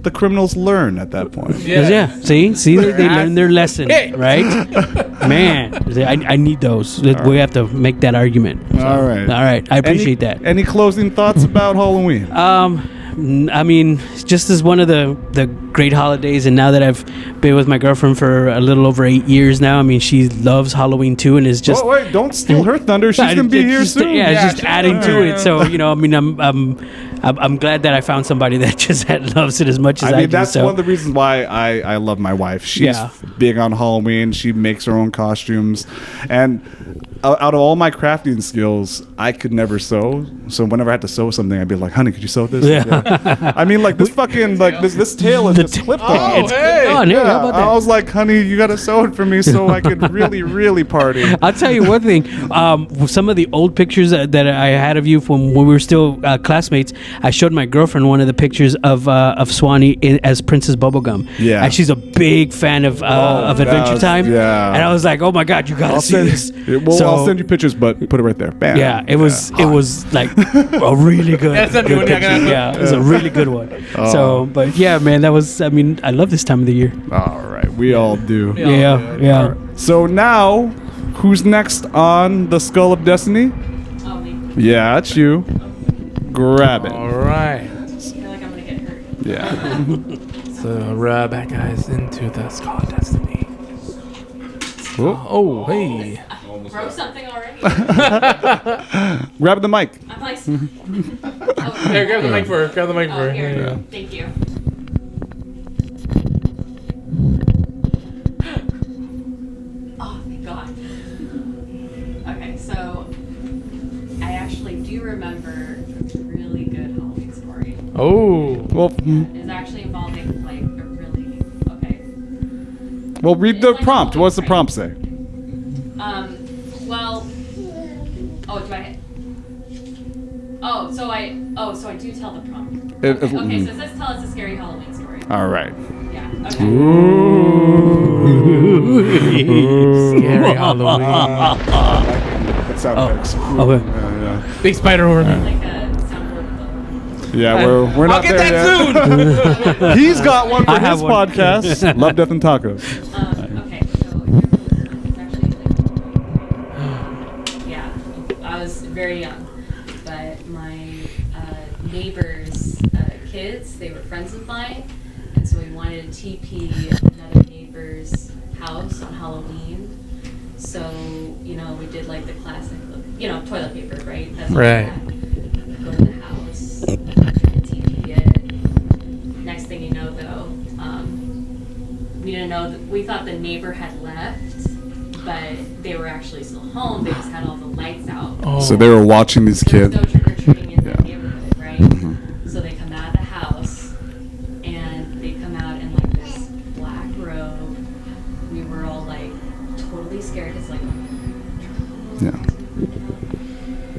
The criminals learn at that point. yeah. See, they learn their lesson, Hey. right? Man, I need those. We have to make that argument. So, All right. all right. I appreciate that. Any closing thoughts about Halloween? I mean, just as one of the great holidays, and now that I've been with my girlfriend for a little over 8 years now, I mean, she loves Halloween too, and is just. Oh wait! Don't steal her thunder. She's gonna be it's here just, soon. Yeah, it's just she's adding to gonna- it. So you know, I mean, I'm glad that I found somebody that just loves it as much as I I mean, do. that's So one of the reasons why I love my wife. She's Yeah. big on Halloween. She makes her own costumes, and out of all my crafting skills, I could never sew. So whenever I had to sew something, I'd be like, "Honey, could you sew this?" Yeah. I mean, like this fucking like this tail is just clipped on. it's on. Hey, how about that? I was like, "Honey, you gotta sew it for me so I could really party." I'll tell you one thing. Some of the old pictures that I had of you from when we were still classmates, I showed my girlfriend one of the pictures of Swanee as Princess Bubblegum. Yeah. And she's a big fan of Adventure that's- Time. yeah. And I was like, oh my God, you gotta see this. I'll send you pictures, but put it right there. Bam. Yeah, it was like a really good. That's not good doing that picture. kind of- Yeah, it was a really good one. Oh. So, but yeah, man, that was. I mean, I love this time of the year. All right, we all do. Yeah. So now, who's next on the Skull of Destiny? Oh, me. Yeah, it's you. Grab it. All right. I feel like I'm gonna get hurt. Yeah. So rub back guys into the Skull of Destiny. Oh, hey. Broke something already. Grab the mic. I'm like. Here, grab the mic for her. Grab the mic for Oh, her. here. There you go. Thank you. Oh, thank God. Okay, so I actually do remember a really good Halloween story. Oh. Well, It's actually involving like a really read the prompt. What's the prompt say? Well, oh, do I? So I do tell the prompt. Okay, so it says tell us a scary Halloween story. All right. Yeah. Okay. Scary Halloween. That sound effects. Okay. Yeah, Big spider over me. Like a soundboard. yeah. We're not I'll get there that yet. soon. He's got one for I have his one. podcast. Love, Death, and Tacos. Okay, so it's actually like, yeah, I was very young, but my neighbors' kids, they were friends of mine, and so we wanted to TP another neighbor's house on Halloween. So, you know, we did like the classic, you know, toilet paper, right? That's what we Right. had. Go to the house, TP it. Next thing you know, though, we thought the neighbor had left, but they were actually still home. They just had all the lights out. So they were watching these There was kids. no trick-or-treating in the neighborhood, right? So they come out of the house, and they come out in like this black robe. We were all like totally scared. It's like, Yeah.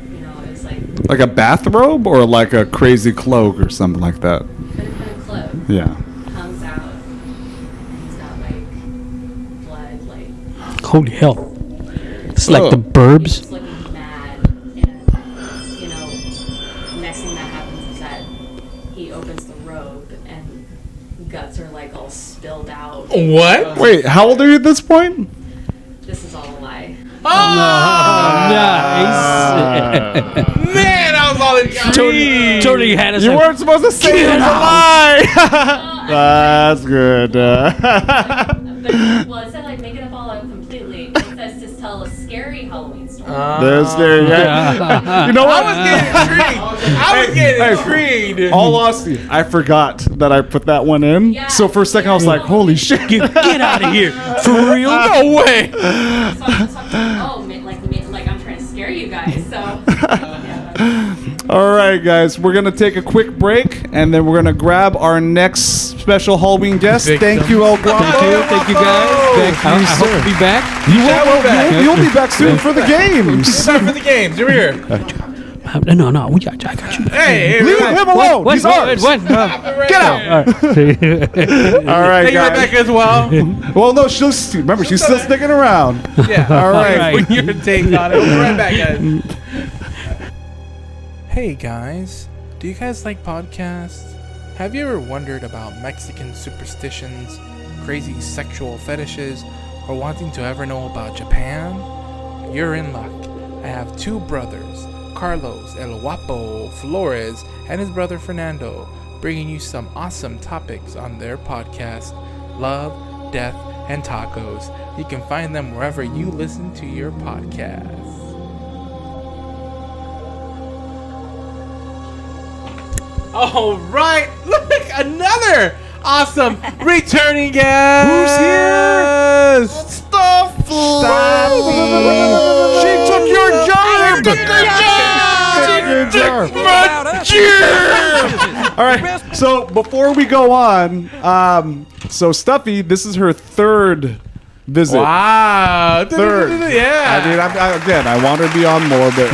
you know, it was like Like a bathrobe or like a crazy cloak or something like that. kind of clothes. Yeah. Comes out, and he's got like blood, like Holy hell. It's like the he's Burbs. just looking mad. And you know, next thing that happens is that he opens the robe and guts are like all spilled out. What? Wait, how old are you at this point? This is all a lie. Man, I was all intrigued. Totally had us. You like, weren't supposed to say it was a lie. That's good. But well, instead of like making up all out completely, it says to tell a scary Halloween story. There's scary. You know what? I was getting intrigued. All honesty, I forgot that I put that one in. Yeah. So for a second, I was like, "Holy shit!" Get out of here. For real? No way. So I'm like I'm trying to scare you guys. So All right, guys, we're gonna take a quick break, and then we're gonna grab our next special Halloween guest. Thank you, El Guapo. Thank you guys. Thank you, I hope sir. to be back. You'll be back soon for the games. Time for the games. You're here. No, I got you. Hey, Leave him alone. What? He's ours. What? Get out. All right, Thank you, guys. Rebecca, as well. Well, no, she's still sticking around. Yeah. All right. When your take on it. We'll be right back, guys. Hey guys, do you guys like podcasts? Have you ever wondered about Mexican superstitions, crazy sexual fetishes, or wanting to ever know about Japan? You're in luck. I have two brothers, Carlos El Guapo Flores and his brother Fernando, bringing you some awesome topics on their podcast, Love, Death, and Tacos. You can find them wherever you listen to your podcasts. All right, look, another awesome returning guest. Who's here? Stuffy. She took your job. All right. So before we go on, so Stuffy, this is her third visit. Wow. Third. Yeah. I mean, I want her to be on more, but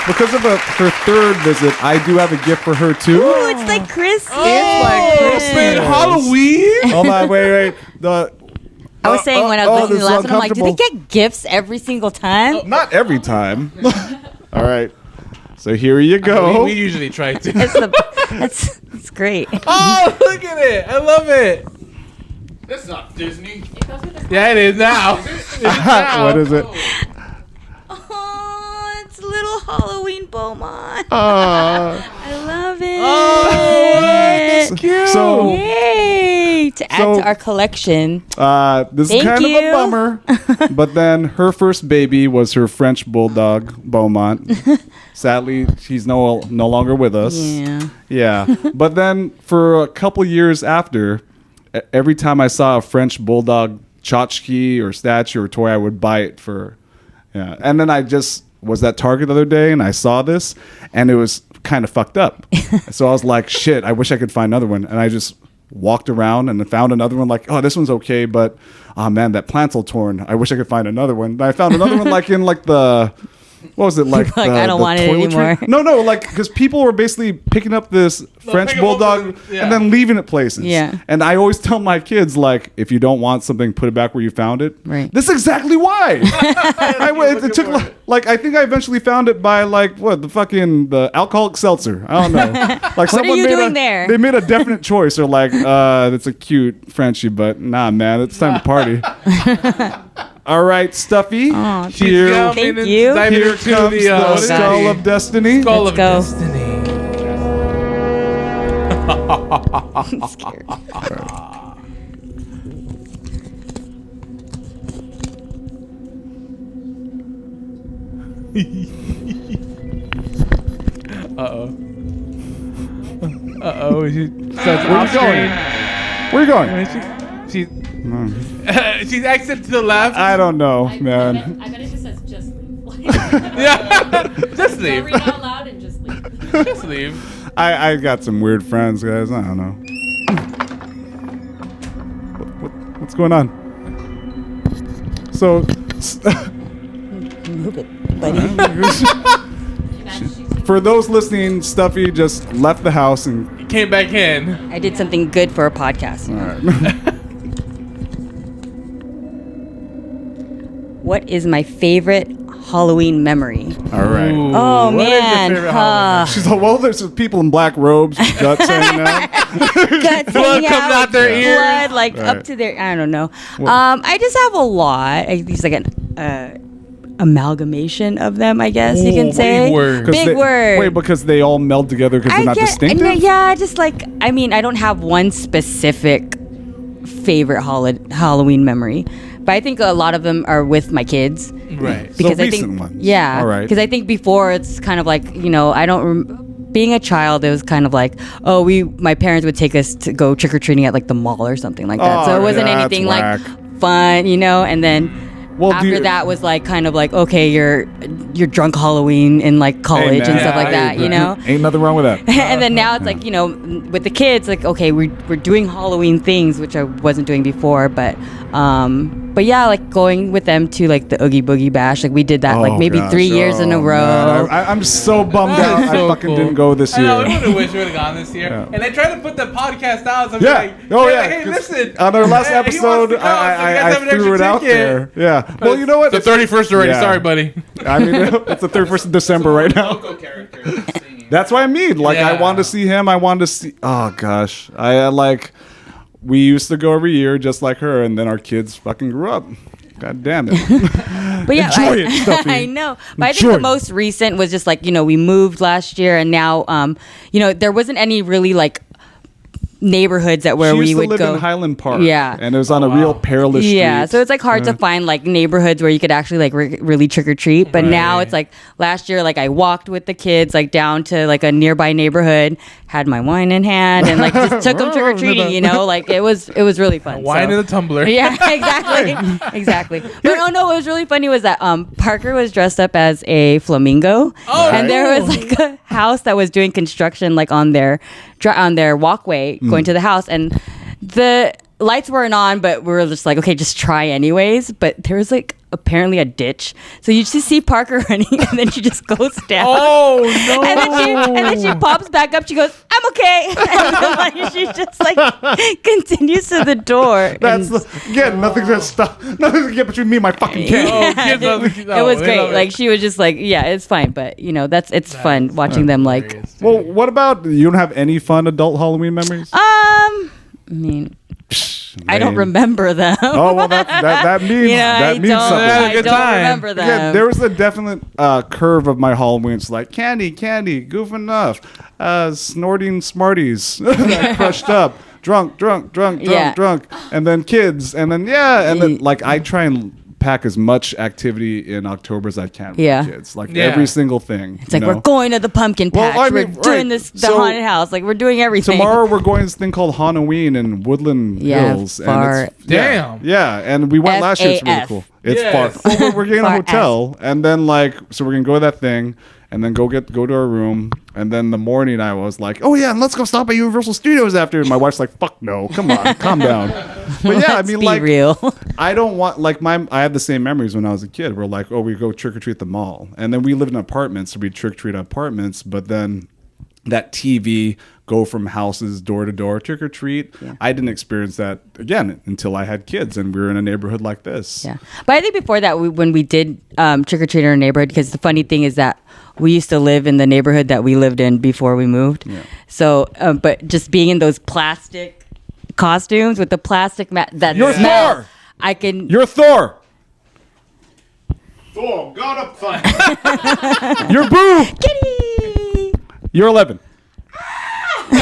because of her third visit, I do have a gift for her too. Ooh, it's like Christmas. It's like Christmas, Halloween. Oh my, wait. I was saying when I was listening to the this is last one, I'm like, do they uncomfortable. get gifts every single time? Not every time. All right. So here you go. We usually try to. It's great. Oh, look at it. I love it. That's not Disney. Yeah, it is now. What is it? Oh, it's little Halloween Beaumont. Uh, I love it. Oh, that's cute. So- Yay! To add to our collection. This Thank is kind of you. a bummer, but then her first baby was her French bulldog Beaumont. Sadly, she's no longer with us. Yeah. But then for a couple years after, every time I saw a French bulldog tchotchke or statue or toy, I would buy it for. Yeah. And then I just was at Target the other day and I saw this, and it was kind of fucked up. So I was like, shit, I wish I could find another one. And I just walked around and found another one, like, oh, this one's okay, but oh man, that plant's all torn. I wish I could find another one. And I found another one like in like the, what was it, like Like, I don't want it toiletry? anymore. No, like, because people were basically picking up this French pick 'em up bulldog and- and then leaving it places. Yeah. And I always tell my kids, like, if you don't want something, put it back where you found it. Right. That's exactly why. It took like I think I eventually found it by like the alcoholic seltzer. I don't know. Like What are you doing there? They made a definite choice. They're like, that's a cute Frenchie, but nah, man, it's time to party. All right, Stuffy. Aw, Here, Thank you. Diving here into comes the, the what is Skull it? of Destiny. Skull Let's of go. Destiny. I'm scared. Uh-oh. Uh-oh. She starts Where you off going? screen. Where you going? She's she's exit to the left. I don't know, man. I bet it just says just leave. Yeah, just leave. Read out loud and just leave. Just leave. I got some weird friends, guys. I don't know. What's going on? So, Move it, buddy. for those listening, Stuffy just left the house and came back in. I did something good for a podcast. What is my favorite Halloween memory? All right. Oh, what is your man. favorite Halloween? She's like, well, there's people in black robes, with guts hanging out. Guts Blood hanging coming out their ears. blood, like Right. up to their, I don't know. I just have a lot. It's like an amalgamation of them, I guess you can say. Big word. Big word. Wait, because they all meld together because they're not distinctive? No, yeah, just like, I mean, I don't have one specific favorite Halloween memory, but I think a lot of them are with my kids. Right. Because So I recent think, ones. yeah, All right. because I think before it's kind of like, you know, I don't. Being a child, it was kind of like, my parents would take us to go trick or treating at like the mall or something like that. So it wasn't yeah, anything that's like whack. fun, you know. And then Well, after that was like kind of like, okay, you're drunk Halloween in like college Hey, and man. stuff like that, you know. Ain't nothing wrong with that. And then now it's like, you know, with the kids, like, okay, we're doing Halloween things, which I wasn't doing before, but yeah, like going with them to like the Oogie Boogie Bash, like we did that like maybe 3 years in a row. Man, I'm so bummed That out. is I so fucking cool. didn't go this I know, year. I really wish we would have gone this year. Yeah. And they tried to put the podcast out. So I'm Yeah. like, Oh, they're yeah. like, hey, 'Cause listen. on our last he wants to episode, go, so you guys I have an threw it extra out ticket. there. Yeah. Well, you know what? The 31st already. Yeah. Sorry, buddy. I mean, it's the 31st of December right now. That's what I mean. Like, I Yeah. wanted to see him. I wanted to see. Oh gosh, we used to go every year, just like her, and then our kids fucking grew up. God damn it. But yeah, Enjoy it, Stuffy. I know. But I think Enjoy the it. most recent was just like, you know, we moved last year, and now, you know, there wasn't any really like neighborhoods that where She we used to would live go. in Highland Park. Yeah. And it was on a real perilous street. Yeah, so it's like hard to find like neighborhoods where you could actually like really trick or treat. But now it's like last year, like I walked with the kids like down to like a nearby neighborhood, had my wine in hand, and like just took them trick or treating. You know, like it was really fun. Wine in the tumbler. Yeah, exactly. But oh no, what was really funny was that Parker was dressed up as a flamingo, and there was like a house that was doing construction like on their walkway going to the house, and the lights weren't on, but we were just like, okay, just try anyways. But there was like apparently a ditch, so you just see Parker running, and then she just goes down. Oh no! And then she pops back up. She goes, "I'm okay," and then, like, she just like continues to the door. That's again nothing to stop. Nothing to get between me and my fucking kid. It was great. Like she was just like, yeah, it's fine, but you know, it's fun watching them like. Well, what about you? Don't have any fun adult Halloween memories? I mean, I don't remember them. Oh well, that means that means something. I don't remember them. Yeah, there was a definite curve of my Halloween. It's like candy, goofing off, snorting Smarties, crushed up, drunk, and then kids, and then like I try and pack as much activity in October as I can with the kids. Like every single thing. It's like we're going to the pumpkin patch. We're doing the haunted house. Like we're doing everything. Tomorrow we're going to this thing called Halloween in Woodland Hills. Far. And it's, yeah, and we went last year. It's really cool. It's far. Well, we're getting a hotel, and then so we're gonna go to that thing, and then go to our room, and then the morning I was like, oh yeah, and let's go stop at Universal Studios after. And my wife's like, fuck no, come on, calm down. But yeah, I mean, like, real. I don't want I have the same memories when I was a kid. We're like, oh, we go trick or treat at the mall, and then we lived in apartments, so we trick or treat in apartments. But then that TV go from houses door to door trick or treat. Yeah. I didn't experience that again until I had kids and we were in a neighborhood like this. Yeah, but I think before that, when we did trick or treat in our neighborhood, because the funny thing is that we used to live in the neighborhood that we lived in before we moved. Yeah. So, but just being in those plastic costumes with the plastic You're Thor. You're Thor. Thor, God of Thunder. You're Boo. Kitty. You're 11. All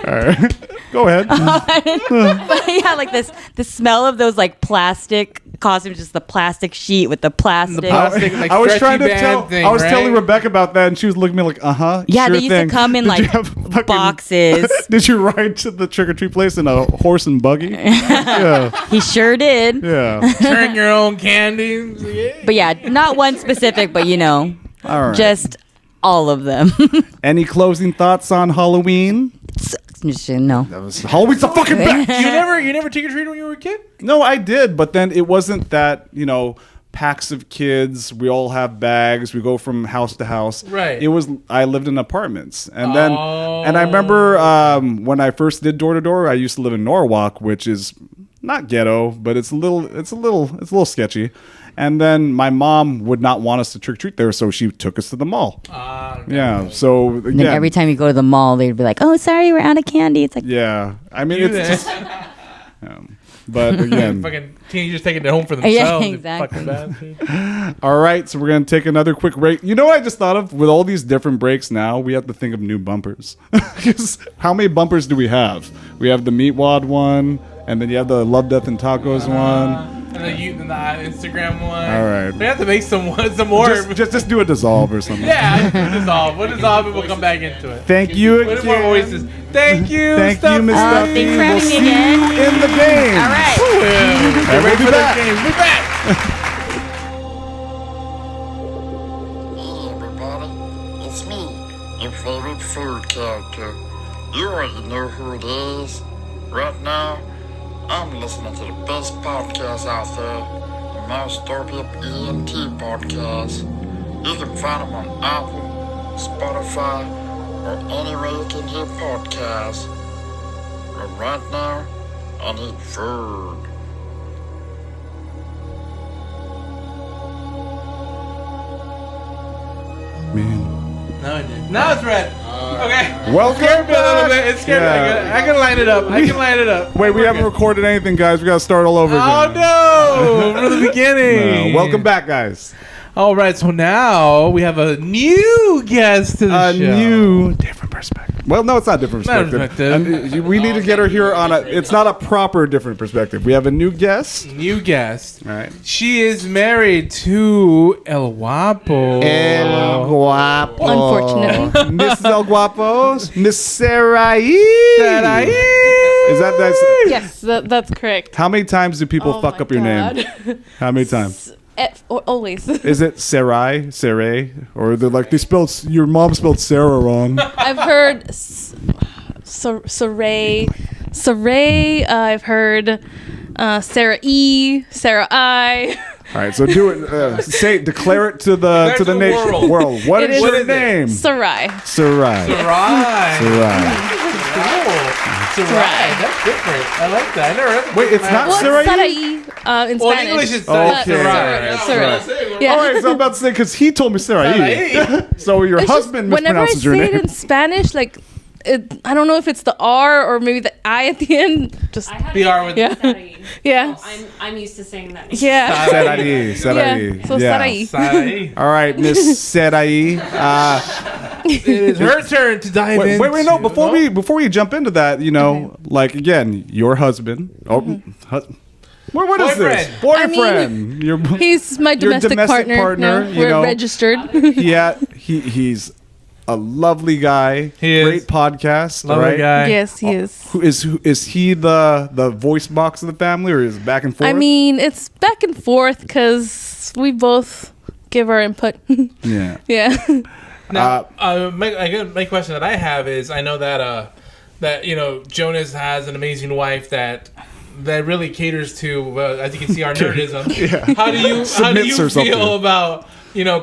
right. Go ahead. But yeah, like the smell of those like plastic costumes, just the plastic sheet with the plastic. Like I was trying to stretchy tell. band thing, I was right? telling Rebecca about that, and she was looking at me like, Yeah, sure they used thing. to come in Did you like have fucking- boxes. Did you ride to the trick or treat place in a horse and buggy? Yeah. He sure did. Yeah. Turn your own candies. Yeah. But yeah, not one specific, but All right. just all of them. Any closing thoughts on Halloween? No. Halloween's the fucking best. You never trick or treated when you were a kid? No, I did, but then it wasn't that, packs of kids, we all have bags, we go from house to house. Right. It was I lived in apartments. And I remember when I first did door to door, I used to live in Norwalk, which is not ghetto, but it's a little sketchy. And then my mom would not want us to trick or treat there, so she took us to the mall. Yeah. So again, And then every time you go to the mall, they'd be like, "Oh, sorry, we're out of candy." It's like, yeah. I mean, it's just. But again, fucking teenagers taking it home for themselves. Yeah, exactly. You fucking bastard. all right, so we're gonna take another quick break. You know what I just thought of? With all these different breaks now, we have to think of new bumpers. 'Cause how many bumpers do we have? We have the Meatwad one, and then you have the Love, Death, and Tacos one. And the Instagram one. All right. We have to make some more. Just do a dissolve or something. Yeah, dissolve. We'll dissolve and we'll come back into it. Thank you What more again. voices? Thank you. Thank you, Miss Stuffy. thanks for We'll having me see again. you in the game. all right. And we'll be back. Be back. Hey everybody, it's me, your favorite food character. You already know who it is. Right now, I'm listening to the best podcast out there, the Mousetopia ENT podcast. You can find them on Apple, Spotify, or anywhere you can hear podcasts. But right now, I need food. Now I did. Now it's red. Okay. Welcome It scared me a little back. bit. It scared me. Yeah. I can line it up. I can line it up. Wait, we haven't recorded anything, guys. We got to start all over Oh again. no! From the beginning. No. Welcome back, guys. All right, so now we have a new guest to the show. New, different perspective. Well, no, it's not different Not perspective. perspective. And we need to get her here on a. It's not a proper different perspective. We have a new guest. New guest. All right. She is married to El Guapo. El Guapo. Unfortunately. Mrs. El Guapo. Miss Sarai. Sarai. Is that nice? Yes, that's correct. How many times do people Oh fuck my up your name? God. How many times? Always. Is it Sarai, or they're like your mom spelled Sarah wrong? I've heard Saray. I've heard Sarah E. Sarah I. All right, so do it. Declare it to the nation world. What is your name? Sarai. Sarai. Sarai. Sarai. Sarai. That's different. I like that. I never heard. Wait, it's not Sarai? Sarai in Well, in Spanish. English it's Okay. Sarai. Sarai. Yeah. All right, so I'm about to say because he told me Sarai. So your It's husband just, whenever I mispronounces your say it name. in Spanish, like I don't know if it's the R or maybe the I at the end. Just The R with yeah. I'm used to saying that. Yeah. Sarai. Yeah. So Sarai. Sarai. All right, Miss Sarai. It is her turn to dive in. Wait, no. Before we jump into that, like again, your husband. What is this? Boyfriend. He's my your domestic partner. No, we're registered. He's a lovely guy. He is. Great podcast. Lovely right? guy. Yes, he is. Is he the voice box of the family, or is it back and forth? I mean, it's back and forth because we both give our input. Yeah. Yeah. Now, my question that I have is, I know that Jonas has an amazing wife that really caters to, as you can see, our nerdism. Yeah. How do you Submits or something. feel about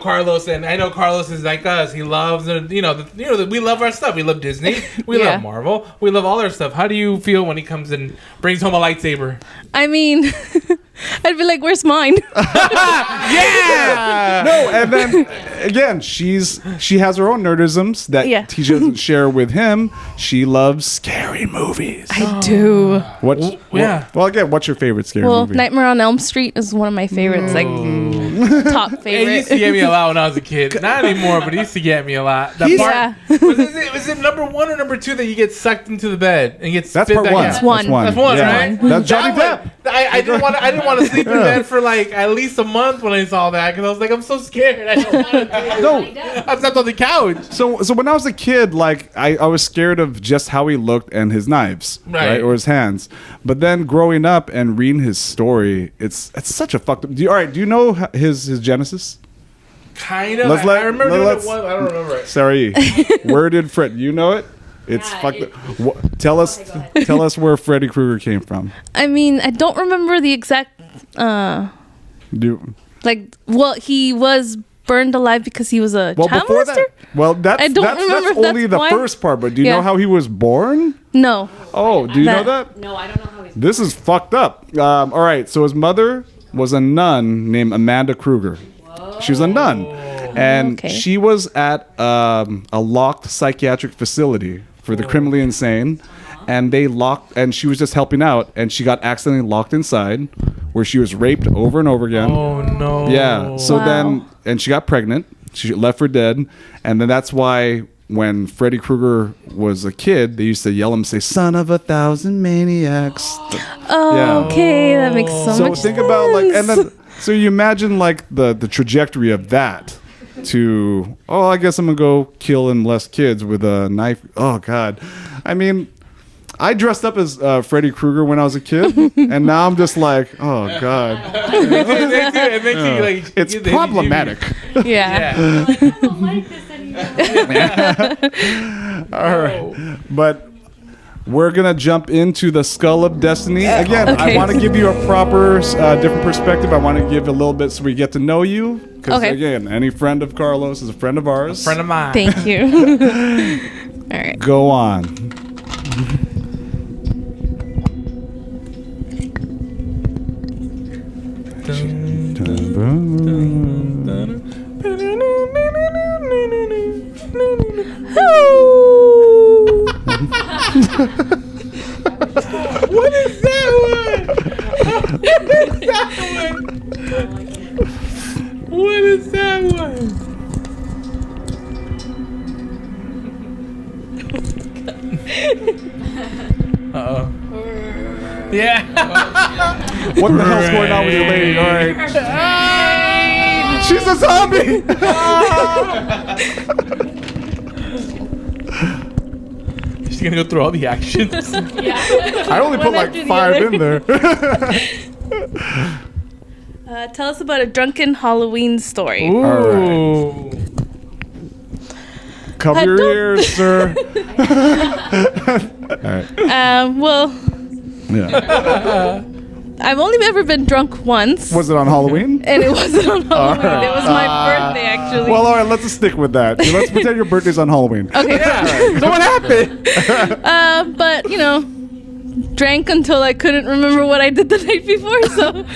Carlos? And I know Carlos is like us. He loves we love our stuff. We love Disney. We Yeah. love Marvel. We love all our stuff. How do you feel when he comes and brings home a lightsaber? I mean, I'd be like, "Where's mine?" Yeah. No, and then again, she has her own nerdisms that he doesn't share with him. She loves scary movies. I do. Well, again, what's your favorite scary Well, movie? Nightmare on Elm Street is one of my favorites. Like, top It favorite. used to get me a lot when I was a kid. Not anymore, but it used to get me a lot. That Yeah. was it number 1 or number 2 that you get sucked into the bed and get That's spit part back one. out? That's one. That's one, Yeah. right? That's Johnny That Depp. one, I didn't want to sleep in bed for like at least a month when I saw that because I was like, I'm so scared. I don't want to do it. No. I slept on the couch. So when I was a kid, like I was scared of just how he looked and his knives, right, or his hands. But then growing up and reading his story, it's such a fucked up. Do you know his Genesis? Kind of. I remember doing it once. I don't remember it. Sorry, where did Fred? You know it? It's fucked up. Tell us where Freddy Krueger came from. I mean, I don't remember the exact. He was burned alive because he was a child molester? That's only the first part. But do you know how he was born? No. Oh, do you know that? No, I don't know how he's. This is fucked up. All right, so his mother was a nun named Amanda Kruger. She was a nun, and she was at a locked psychiatric facility for the criminally insane. And and she was just helping out, and she got accidentally locked inside, where she was raped over and over again. Oh no! Yeah. So then, and she got pregnant. She left for dead, and then that's why when Freddy Krueger was a kid, they used to yell him, say, "Son of 1,000 maniacs." Okay, that makes so much sense. So think about and then so you imagine the trajectory of that. To I guess I'm gonna go kill and molest kids with a knife. Oh God, I mean. I dressed up as Freddy Krueger when I was a kid, and now I'm just like, oh God. It makes you like. It's problematic. Yeah. All right. But we're going to jump into the Skull of Destiny. Again, I want to give you a proper, different perspective. I want to give a little bit so we get to know you. Because, again, any friend of Carlos is a friend of ours. A friend of mine. Thank you. All right. Go on. What is that one? What is that one? Uh-oh. Yeah. What the hell's going on with your lady? All right. She's a zombie. She's gonna go through all the actions. I only put like 5 in there. Tell us about a drunken Halloween story. Ooh. All right. Cover your ears, sir. All right. Well. Yeah. I've only ever been drunk once. Was it on Halloween? And it wasn't on Halloween. Right. It was my birthday, actually. Well, all right, let's just stick with that. Let's pretend your birthday's on Halloween. Okay. So what happened? But, drank until I couldn't remember what I did the night before, so.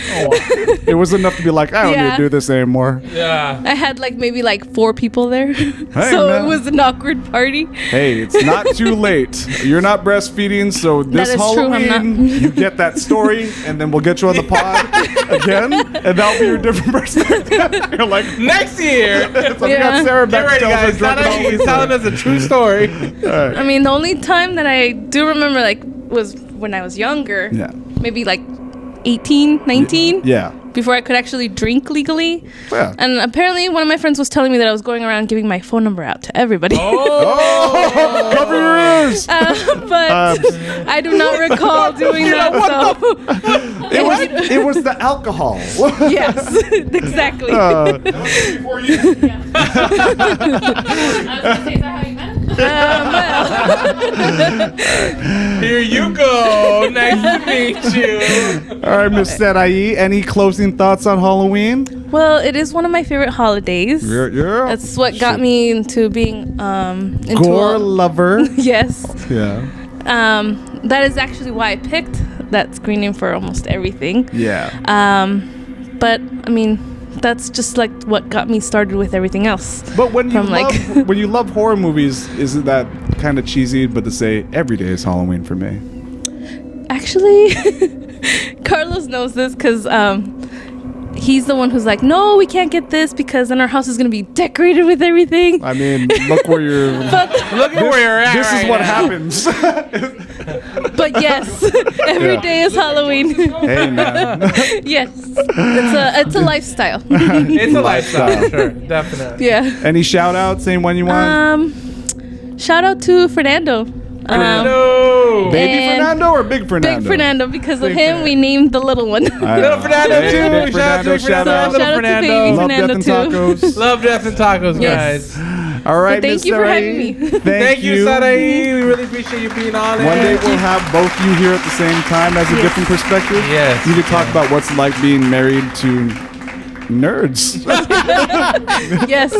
It was enough to be like, I don't need to do this anymore. Yeah. I had maybe 4 people there. Hey, so man. it was an awkward party. Hey, it's not too late. You're not breastfeeding, so this That is true, I'm Halloween, you get that story, and then we'll get you on the pod again, and that'll be your different perspective. You're like, next year. So we got Sarah Get back ready, guys. Not actually, he's telling us a true story. Right. I mean, the only time that I do remember, was when I was younger. Yeah. Maybe 18, 19. Yeah. Before I could actually drink legally. Yeah. And apparently one of my friends was telling me that I was going around giving my phone number out to everybody. Oh, cover your ears. But I do not recall doing that. It was the alcohol. Yes, exactly. I was gonna say, is that how you met him? Here you go. Nice to meet you. All right, Miss Sarai, any closing thoughts on Halloween? Well, it is one of my favorite holidays. Yeah. That's what got me into being into Gore lover. Yes. Yeah. That is actually why I picked that screening for almost everything. Yeah. But I mean, that's just what got me started with everything else. But when you when you love horror movies, isn't that kind of cheesy? But to say every day is Halloween for me. Actually, Carlos knows this because he's the one who's like, no, we can't get this because then our house is gonna be decorated with everything. I mean, look where you're. Look at where you're at. This right is what now. happens. But yes, every day is Halloween. Hey man. Yes, it's a lifestyle. It's a lifestyle, sure, definitely. Yeah. Any shout outs? Anyone you want? Shout out to Fernando. Baby and Fernando or Big Fernando? Big Fernando, because of him, we named the little one. Little Fernando Hey, too. Big Fernando, shout out. Little Fernando. Baby Love Fernando Death and too. Tacos. Love Death and Tacos, Yes. guys. All right, But thank Miss you for Sarai. having me. Thank you. Sarai. We really appreciate you being on One day it. we'll have both you here at the same time as a different perspective. Yes. You can talk about what's it like being married to nerds. Yes.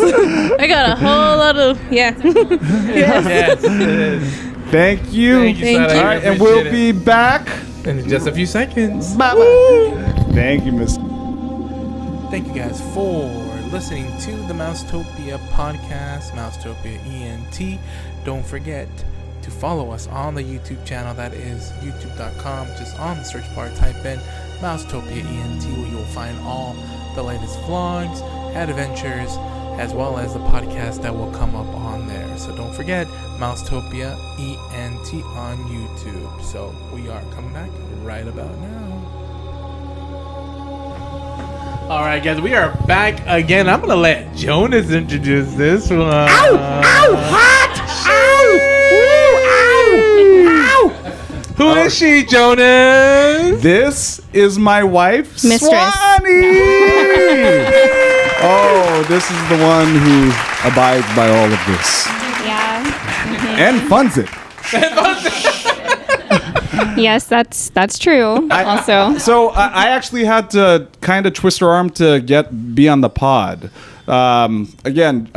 I got a whole lot of, yes. Yes, it is. Thank you. Thank you, Sarai. All right, and we'll be back in just a few seconds. Bye-bye. Thank you, Miss. Thank you guys for listening to the Mousetopia podcast, Mousetopia ENT. Don't forget to follow us on the YouTube channel. That is youtube.com. Just on the search bar, type in Mousetopia ENT, where you'll find all the latest vlogs, adventures, as well as the podcast that will come up on there. So don't forget Mousetopia ENT on YouTube. So we are coming back right about now. All right, guys, we are back again. I'm gonna let Jonas introduce this one. Ow! Hot! Ow! Who is she, Jonas? This is my wife, Mistress. Swanee. Oh, this is the one who abides by all of this Yeah. and funds it. Yes, that's true. Also, So I actually had to kind of twist her arm to be on the pod. Again,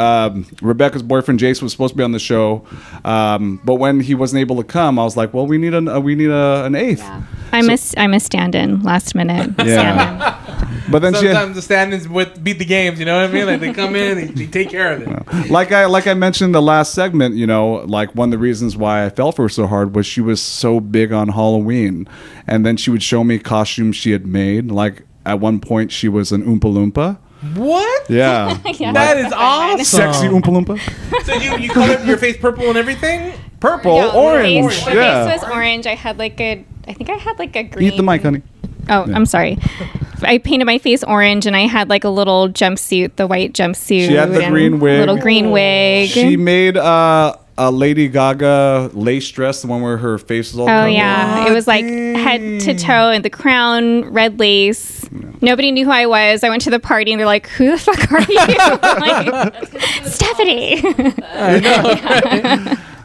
Rebecca's boyfriend Jace was supposed to be on the show, but when he wasn't able to come, I was like, "Well, we need an eighth." yeah. I'm a stand-in last minute. Yeah. But then Sometimes the stand-ins beat the games. You know what I mean? Like they come in, they take care of it. like I mentioned in the last segment, like one of the reasons why I fell for her so hard was she was so big on Halloween, and then she would show me costumes she had made. Like at one point, she was an Oompa Loompa. What? Yeah. Yeah. That is awesome. Sexy Oompa Loompa. So you colored your face purple and everything? Purple, Yeah, orange. My face was orange. I think I had like a green. Eat the mic, honey. Oh, Yeah. I'm sorry. I painted my face orange, and I had like a little jumpsuit, the white jumpsuit. She had the and green wig. Little green wig. She made a Lady Gaga lace dress, the one where her face was all Oh covered. yeah, it was like head to toe, and the crown, red lace. Nobody knew who I was. I went to the party, and they're like, "Who the fuck are you?" I'm like, Stephanie.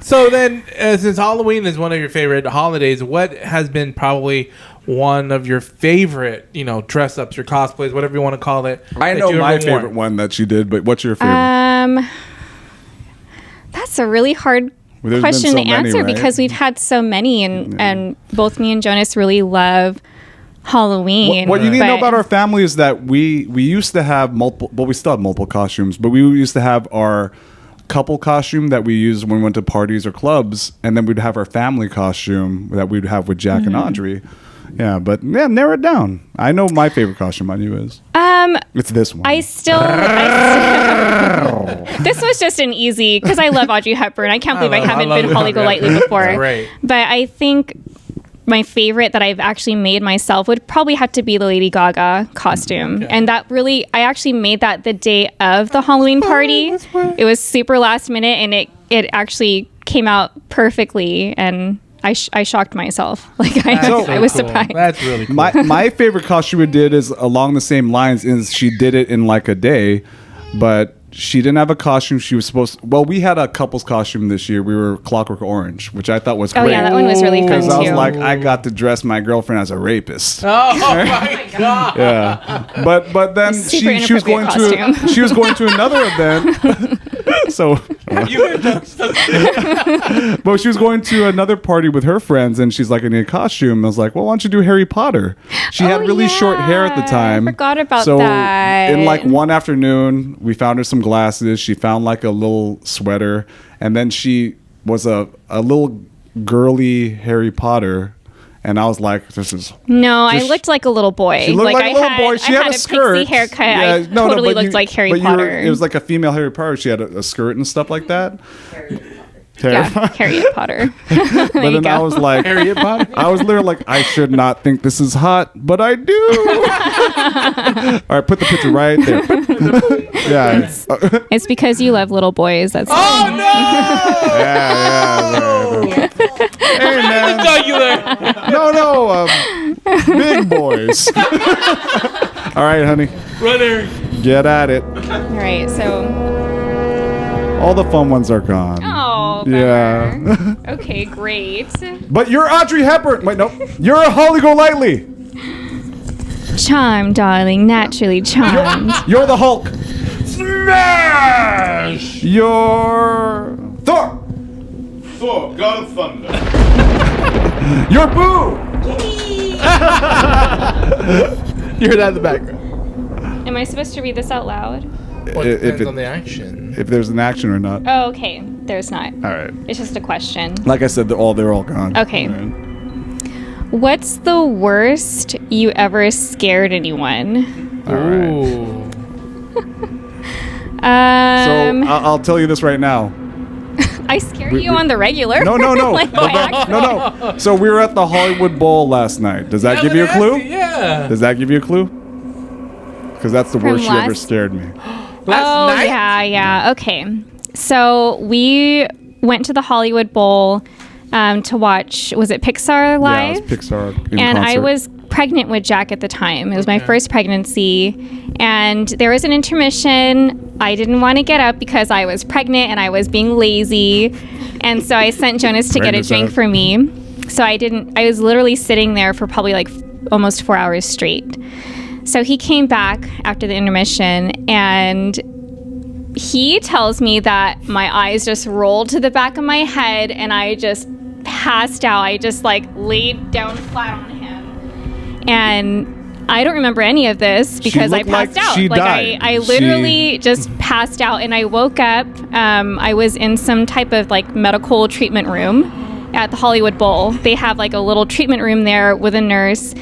So then, since Halloween is one of your favorite holidays, what has been probably one of your favorite, dress ups, your cosplays, whatever you want to call it? I that know you my ever worn? favorite one that she did, but what's your favorite? That's a really hard Well, there's question been to so many, answer right? because we've had so many, and both me and Jonas really love Halloween. What you need to know but- about our family is that we used to have multiple, well, we still have multiple costumes, but we used to have our couple costume that we used when we went to parties or clubs, and then we'd have our family costume that we'd have with Jack and Audrey. Yeah, but narrow it down. I know my favorite costume on you is. It's this one. I still this was just an easy because I love Audrey Hepburn. I can't believe I haven't been Holly Golightly before. Right. But I think my favorite that I've actually made myself would probably have to be the Lady Gaga costume. And that really, I actually made that the day of the Halloween party. It was super last minute, and it actually came out perfectly, and I shocked myself. Like I was surprised. That's really cool. My favorite costume we did is along the same lines. Is she did it in like a day, but she didn't have a costume. She was supposed to, well, we had a couple's costume this year. We were Clockwork Orange, which I thought was great. Oh yeah, that one was really fun Because I was too. like, I got to dress my girlfriend as a rapist. Oh my god! Yeah, but then Super she was going inappropriate to costume. she was going to another event. So, but she was going to another party with her friends, and she's like, I need a costume. I was like, well, why don't you do Harry Potter? She had really short hair at the time. I forgot about so that. in like one afternoon, we found her some glasses. She found like a little sweater, and then she was a little girly Harry Potter. And I was like, this is... No, I just- looked like a little boy. She looked like a little boy. She had a pixie skirt. haircut. Yeah, I totally but looked like Harry but Potter. It was like a female Harry Potter. She had a skirt and stuff like that. Yeah, Harriet Potter. But then I was like, Harriet Potter? I was literally like, I should not think this is hot, but I do. All right, put the picture right there. Yeah. It's because you love little boys. That's Oh no! Yeah. Hey man. No, big boys. All right, honey. Runner. Get at it. all right. So, All the fun ones are gone. oh, Yeah. okay, great. But you're Audrey Hepburn. Wait, no. You're a Holly Golightly. Charmed, darling, naturally charmed. You're the Hulk. Smash! You're Thor. Thor, God of Thunder. You're Boo. You're that in the background. Am I supposed to read this out loud? Well, it depends on the action. If there's an action or not. Oh, okay. There's not. All right. It's just a question. Like I said, they're all gone. Okay. All right. What's the worst you ever scared anyone? All right. So I'll tell you this right now. I scare you on the regular. No. Like, by accident. No. So we were at the Hollywood Bowl last night. Does that give you a clue? Yeah. Does that give you a clue? Because that's the From worst you ever last- scared me. Last night? Yeah. Okay. So we went to the Hollywood Bowl to watch, was it Pixar Live? Yeah, it was Pixar in And I concert. was pregnant with Jack at the time. It was my first pregnancy. And there was an intermission. I didn't want to get up because I was pregnant and I was being lazy. And so I sent Jonas to get a Pregnant drink out. for me. So I was literally sitting there for probably like almost 4 hours straight. So he came back after the intermission and he tells me that my eyes just rolled to the back of my head and I just passed out. I just like laid down flat on him. And I don't remember any of this because I looked like passed out. she Like died. I literally just passed out and I woke up. I was in some type of like medical treatment room at the Hollywood Bowl. They have like a little treatment room there with a nurse.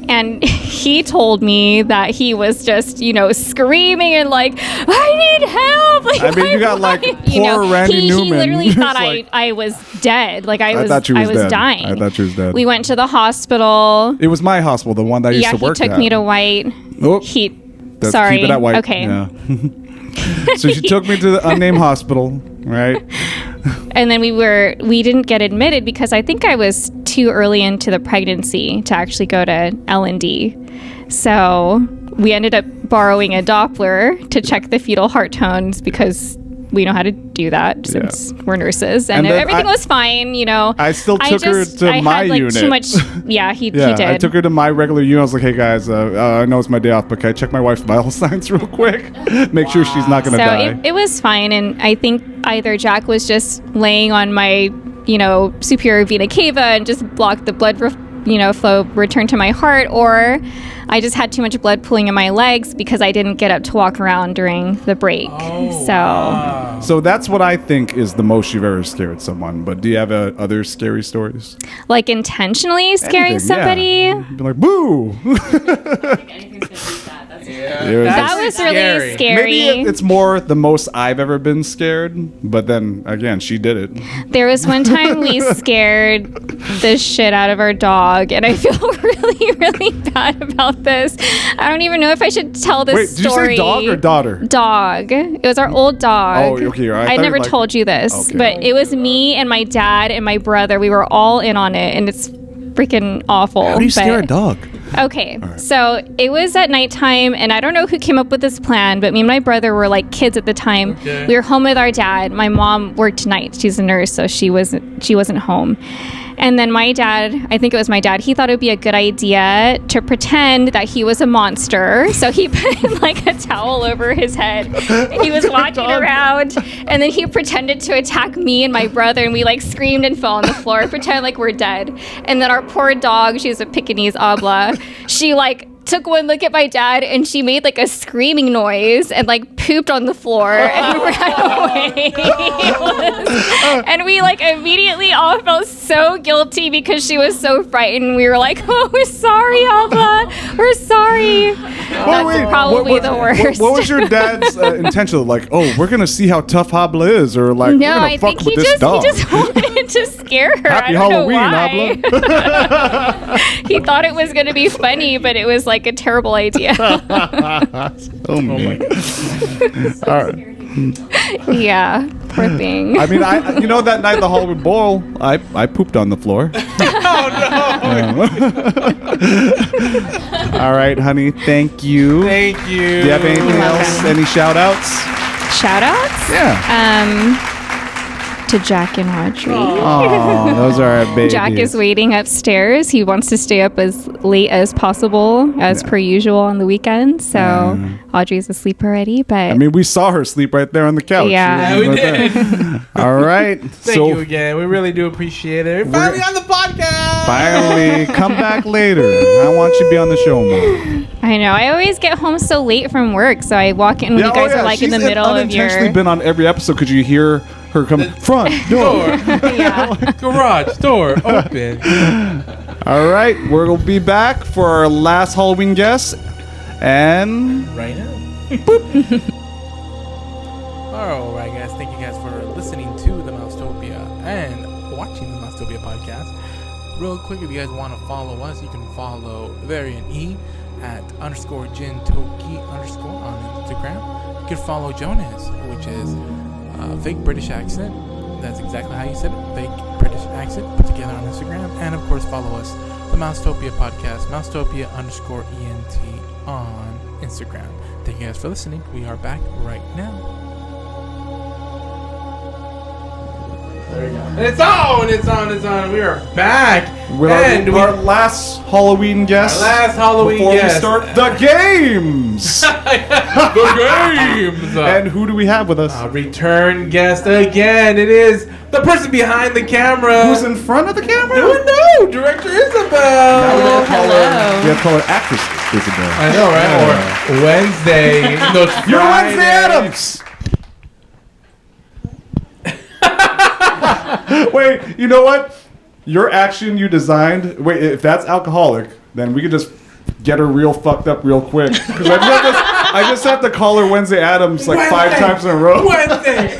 And he told me that he was just, screaming and like, I need help. Like, I mean, you got like poor Randy he Newman. literally It's thought like- I was dead. Like I thought you was dead. dying. I thought you was dead. We went to the hospital. It was my hospital, the one that I used to He work took at. me to White. Oh, Sorry. Keep it at White. Okay. Yeah. So she took me to the unnamed hospital, right? And then we didn't get admitted because I think I was too early into the pregnancy to actually go to L&D. So we ended up borrowing a Doppler to check the fetal heart tones because we know how to do that since we're nurses. And then everything was fine, I still took her to I my had, like, unit. Too much. Yeah, he did. I took her to my regular unit. I was like, hey guys, I know it's my day off, but can I check my wife's vital signs real quick? Make sure she's not going to die. So it was fine, and I think either Jack was just laying on my, superior vena cava and just blocked the blood, flow return to my heart, or I just had too much blood pooling in my legs because I didn't get up to walk around during the break. So that's what I think is the most you've ever scared someone. But do you have other scary stories? Like intentionally scaring Anything, somebody? Yeah. Be like, boo! That was really scary. Maybe it's more the most I've ever been scared. But then again, she did it. There was one time we scared the shit out of our dog, and I feel really, really bad about this. I don't even know if I should tell this Wait, did story. you say dog or daughter? Dog. It was our old dog. Oh, okay. I never told you this, Okay. but it was me and my dad and my brother. We were all in on it, and it's freaking awful. How do you scare a but- dog? Okay, so it was at nighttime, and I don't know who came up with this plan, but me and my brother were like kids at the time. Okay. We were home with our dad. My mom worked nights; she's a nurse, so she wasn't home. And then my dad, I think it was my dad, he thought it would be a good idea to pretend that he was a monster. So he put like a towel over his head. And he was walking around, and then he pretended to attack me and my brother, and we like screamed and fell on the floor, pretend like we're dead. And then our poor dog, she's a Pekingese Abla, she like took one look at my dad, and she made like a screaming noise and like pooped on the floor and ran away. And we like immediately all felt so guilty because she was so frightened. We were like, "Oh, we're sorry, Abba. We're sorry." That's probably the worst. What was your dad's intention? Like, oh, we're gonna see how tough Habla is, or like, No, we're gonna I fuck think with he this dog. just wanted to scare her. Happy I don't Halloween, know why. He thought it was going to be funny, but it was like a terrible idea. Oh my God. All right. Yeah, poor thing. I mean, you know, that night the Halloween bowl, I pooped on the floor. All right, honey. Thank you. Thank you. Do you have anything else? Any shout outs? Shout outs? Yeah. To Jack and Audrey. Oh, those are our babies. Jack is waiting upstairs. He wants to stay up as late as possible, as per usual on the weekend. So Audrey's asleep already, but I mean, we saw her sleep right there on the couch. Yeah. We did. All right. Thank you again. We really do appreciate it. We're finally on the podcast. Finally, come back later. I want you to be on the show more. I know. I always get home so late from work, so I walk in when you guys are like in the middle of your. Unintentionally been on every episode because you hear her come front door. Garage door open. All right, we'll be back for our last Halloween guest, and right now. All right, guys. Thank you guys for listening to the Mousetopia and watching the Mousetopia podcast. Real quick, if you guys want to follow us, you can follow Variant E at _Jintoki_ on Instagram. You can follow Jonas, which is fake British accent. That's exactly how you said it. Fake British accent put together on Instagram. And of course, follow us, the Mousetopia podcast, Mousetopia _ENT on Instagram. Thank you guys for listening. We are back right now. There you go. It's on. We are back. with our last Halloween guest. Before we start the games. The games. And who do we have with us? Return guest again. It is the person behind the camera. Who's in front of the camera? No, Director Isabel. We have to call her actress Isabel. I know, right? Or Wednesday. No, it's You're Friday. Wednesday Addams. Wait, you know what? Your action you designed. Wait, if that's alcoholic, then we could just get her real fucked up real quick. Because I just have to call her Wednesday Addams like 5 times in a row. Wednesday.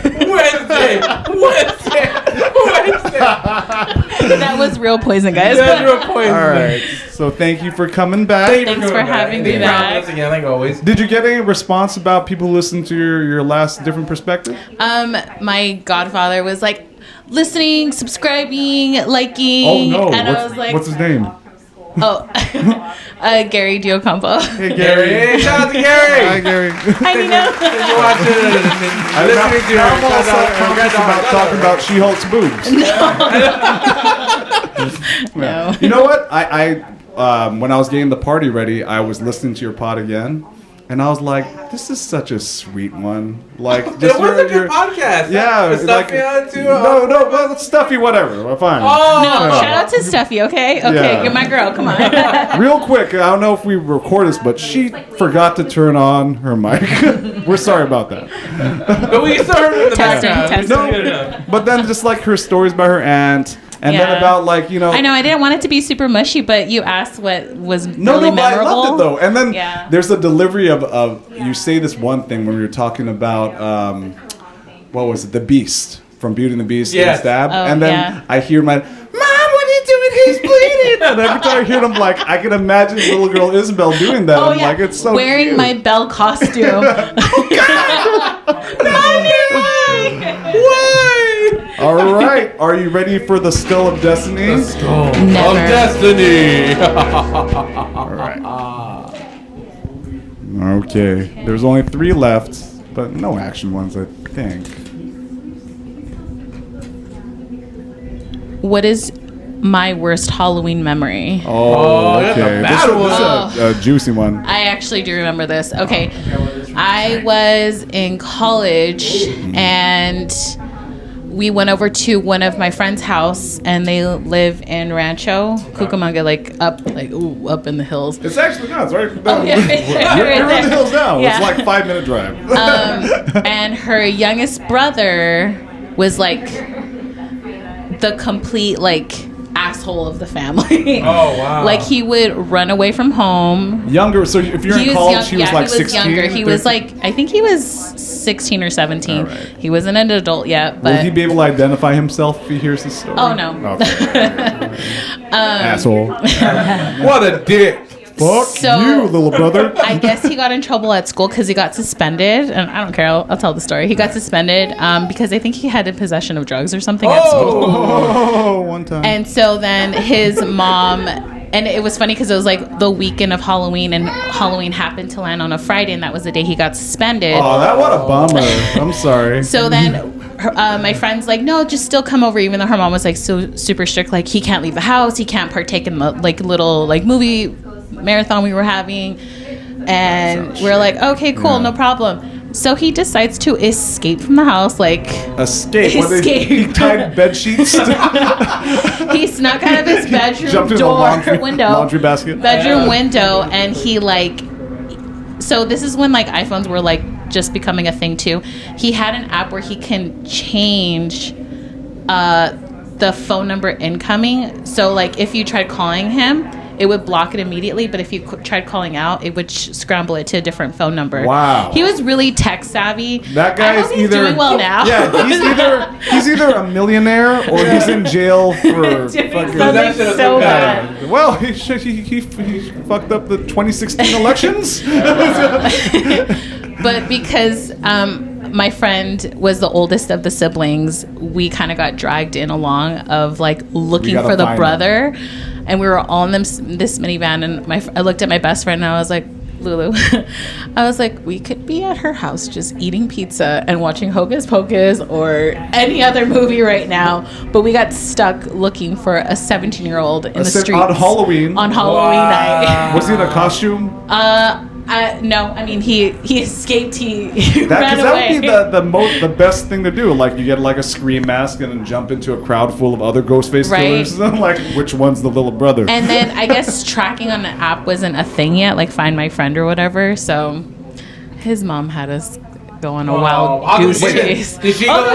That was real poison, guys. That's real poison. All right. So thank you for coming back. Thanks for having me back. Again, like always. Did you get any response about people who listened to your last different perspective? My godfather was like listening, subscribing, liking. Oh no! And I was like, what's his name? Oh, Gary Diocampo. Hey Gary! Hey, shout out to Gary! Hi Gary! Hi Nino. Thanks for watching. Listening to I'm all self-conscious about talking about She-Hulk's boobs. No. You know what? I when I was getting the party ready, I was listening to your pod again, and I was like, "This is such a sweet one." Like, It was a good podcast. Yeah, Was like Stuffy on too? no, well, it's Stuffy, whatever. We're fine. Oh, No, shout out to Stuffy, okay? Okay, Yeah. you're my girl, come on. Real quick, I don't know if we record this, but she forgot to turn on her mic. We're sorry about that. But we still heard in the Testing, background. testing. No, but then just like her stories about her aunt, and then Yeah. about like, you know. I know, I didn't want it to be super mushy, but you asked what was No, really but I memorable. loved it though. And then Yeah. there's the delivery of you say this one thing when we were talking about what was it, the Beast from Beauty and the Beast Yes. and Stab, Oh, and then yeah. I hear Mom, what are you doing? He's bleeding. And every time I hear him, like I can imagine little girl Isabel doing that. Oh, I'm yeah. like, it's so wearing cute. my Belle costume. Why? All right, are you ready for the Skull of Destiny? The Skull Never. of Destiny. All right. Okay, there's only 3 left, but no action ones, I think. What is my worst Halloween memory? Oh, that's a okay. bad one. This is a juicy one. I actually do remember this. Okay. I was in college and we went over to one of my friend's house, and they live in Rancho Cucamonga, like up in the hills. It's actually not. It's right down. Yeah, You're in the hills now. Yeah. It's like 5-minute drive. And her youngest brother was like the complete like asshole of the family. Oh wow! Like he would run away from home. Younger, so if you're in college, he was like 16. Younger. He was like, I think he was 16 or 17. Right. He wasn't an adult yet. But will he be able to identify himself if he hears the story? Oh no. Okay. Asshole. What a dick. Fuck you, little brother. I guess he got in trouble at school because he got suspended, and I don't care. I'll tell the story. He got suspended because I think he had a possession of drugs or something at school. Oh, one time. And so then his mom, and it was funny because it was like the weekend of Halloween, and Halloween happened to land on a Friday, and that was the day he got suspended. Oh, what a bummer. I'm sorry. So then my friend's like, no, just still come over, even though her mom was like so super strict, like he can't leave the house, he can't partake in the like little like movie marathon we were having, and we're like, okay, cool, no problem. So he decides to escape from the house, like escape. He tied bed sheets. He snuck out of his bedroom laundry basket, bedroom window, and he like. So this is when like iPhones were like just becoming a thing too. He had an app where he can change the phone number incoming. So like if you tried calling him, it would block it immediately, but if you tried calling out, it would scramble it to a different phone number. Wow. He was really tech savvy. That guy is he's doing well now. Yeah, he's either a millionaire or he's in jail for fucking so bad. Well, he fucked up the 2016 elections. But because my friend was the oldest of the siblings, we kind of got dragged in along of like looking for the brother. And we were all in this minivan, and I looked at my best friend, and I was like, Lulu, I was like, we could be at her house just eating pizza and watching Hocus Pocus or any other movie right now, but we got stuck looking for a 17-year-old in the streets on Halloween. On Halloween night. Was he in a costume? No, I mean he escaped. He ran that away. would be the best thing to do. Like you get like a scream mask and then jump into a crowd full of other Ghostface killers. Like which one's the little brother? And then I guess tracking on the app wasn't a thing yet, like Find My Friend or whatever. So his mom had us go on a wild goose chase.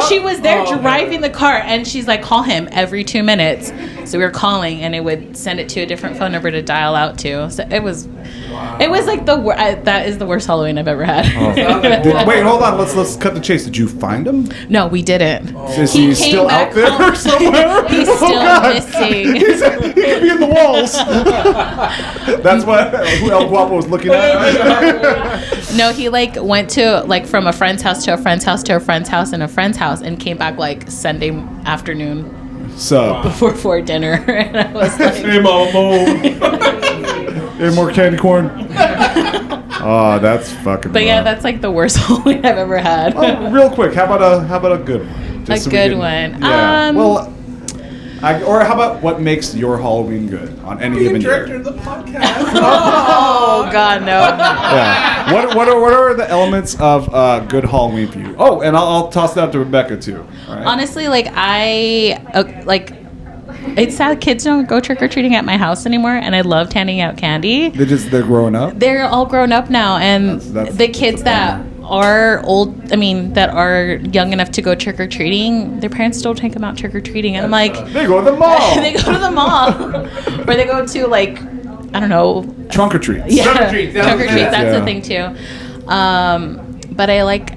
She was there driving the car, and she's like, call him every 2 minutes. So we were calling, and it would send it to a different phone number to dial out to. So it was like that is the worst Halloween I've ever had. Wait, hold on. Let's cut the chase. Did you find him? No, we didn't. Is he still out there somewhere? He's still missing. He could be in the walls. That's what El Guapo was looking at. No, he like went to like from a friend's house to a friend's house to a friend's house and a friend's house, and came back like Sunday afternoon. So before dinner, and I was like, "Hey, Mama, any more candy corn?" Oh, that's fucking. But yeah, that's like the worst Halloween I've ever had. Oh, real quick, how about a good one? Just a good one. Yeah. Well. Or how about what makes your Halloween good on any given year? Director of the podcast. Oh God, no. Yeah. What are the elements of good Halloween for you? Oh, and I'll toss that to Rebecca too. All right? Honestly, like it's sad kids don't go trick or treating at my house anymore, and I loved handing out candy. They're growing up. They're all grown up now, and the kids that are that are young enough to go trick or treating, their parents don't take them out trick or treating, and I'm like, they go to the mall. They go to the mall, or they go to like, I don't know, trunk or treats. Yeah, trunk or treats. That's the thing too. But I like,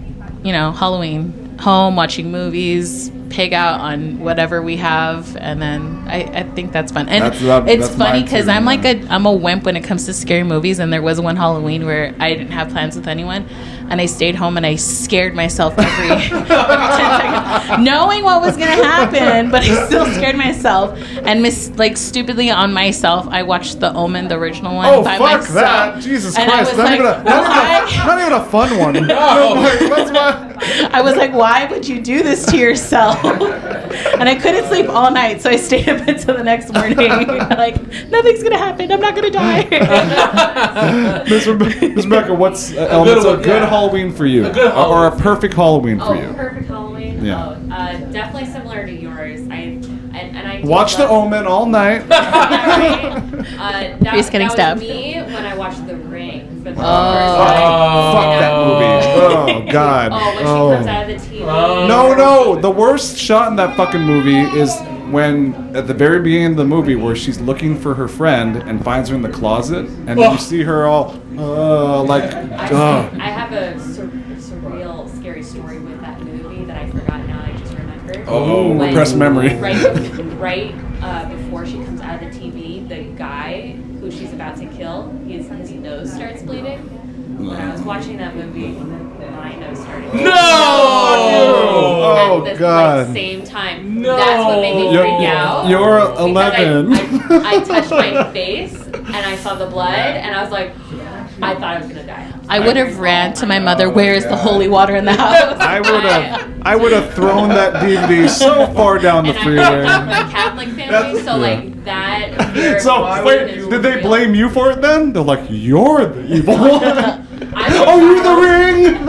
Halloween, home watching movies, pig out on whatever we have, and then I think that's fun. And it's funny because I'm like I'm a wimp when it comes to scary movies, and there was one Halloween where I didn't have plans with anyone, and I stayed home and I scared myself every 10 seconds, knowing what was gonna happen, but I still scared myself and stupidly on myself. I watched The Omen, the original one, by myself. That! Jesus and Christ! Not even a fun one. I was like, why would you do this to yourself? And I couldn't sleep all night, so I stayed up until the next morning. Like, nothing's gonna happen. I'm not gonna die. Miss Rebecca, what's elements of good Halloween for you, or a perfect Halloween for you? Perfect Halloween. Yeah. Definitely similar to yours. I Watch The Omen all night. That He's getting was stabbed. me when I watched The Ring for the first Fuck that movie. Oh God. Oh, when she comes out of the TV. No. The worst shot in that fucking movie is when at the very beginning of the movie where she's looking for her friend and finds her in the closet, and then you see her all I have a surreal, scary story with that movie that I forgot now. I just remembered. Oh, repressed memory. Right before she comes out of the TV, the guy who she's about to kill, his nose starts bleeding. When I was watching that movie, my nose started bleeding. No! Oh, at the God. Same time. No! That's what made me freak out. You're 11. I touched my face and I saw the blood and I was like, I thought I was gonna die. I would have ran to my mother. Where is the holy water in the house? I would have thrown that DVD so far down the freeway. I'm a Catholic family, so like that. So wait, did they blame you for it then? They're like, you're the evil one. Oh, you're the ring.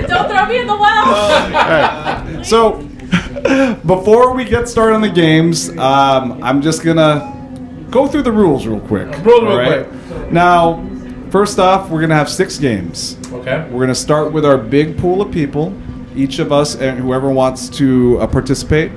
Don't throw me in the well. Alright. So before we get started on the games, I'm just gonna go through the rules real quick. Alright? Now, first off, we're gonna have 6 games. Okay. We're gonna start with our big pool of people, each of us and whoever wants to participate,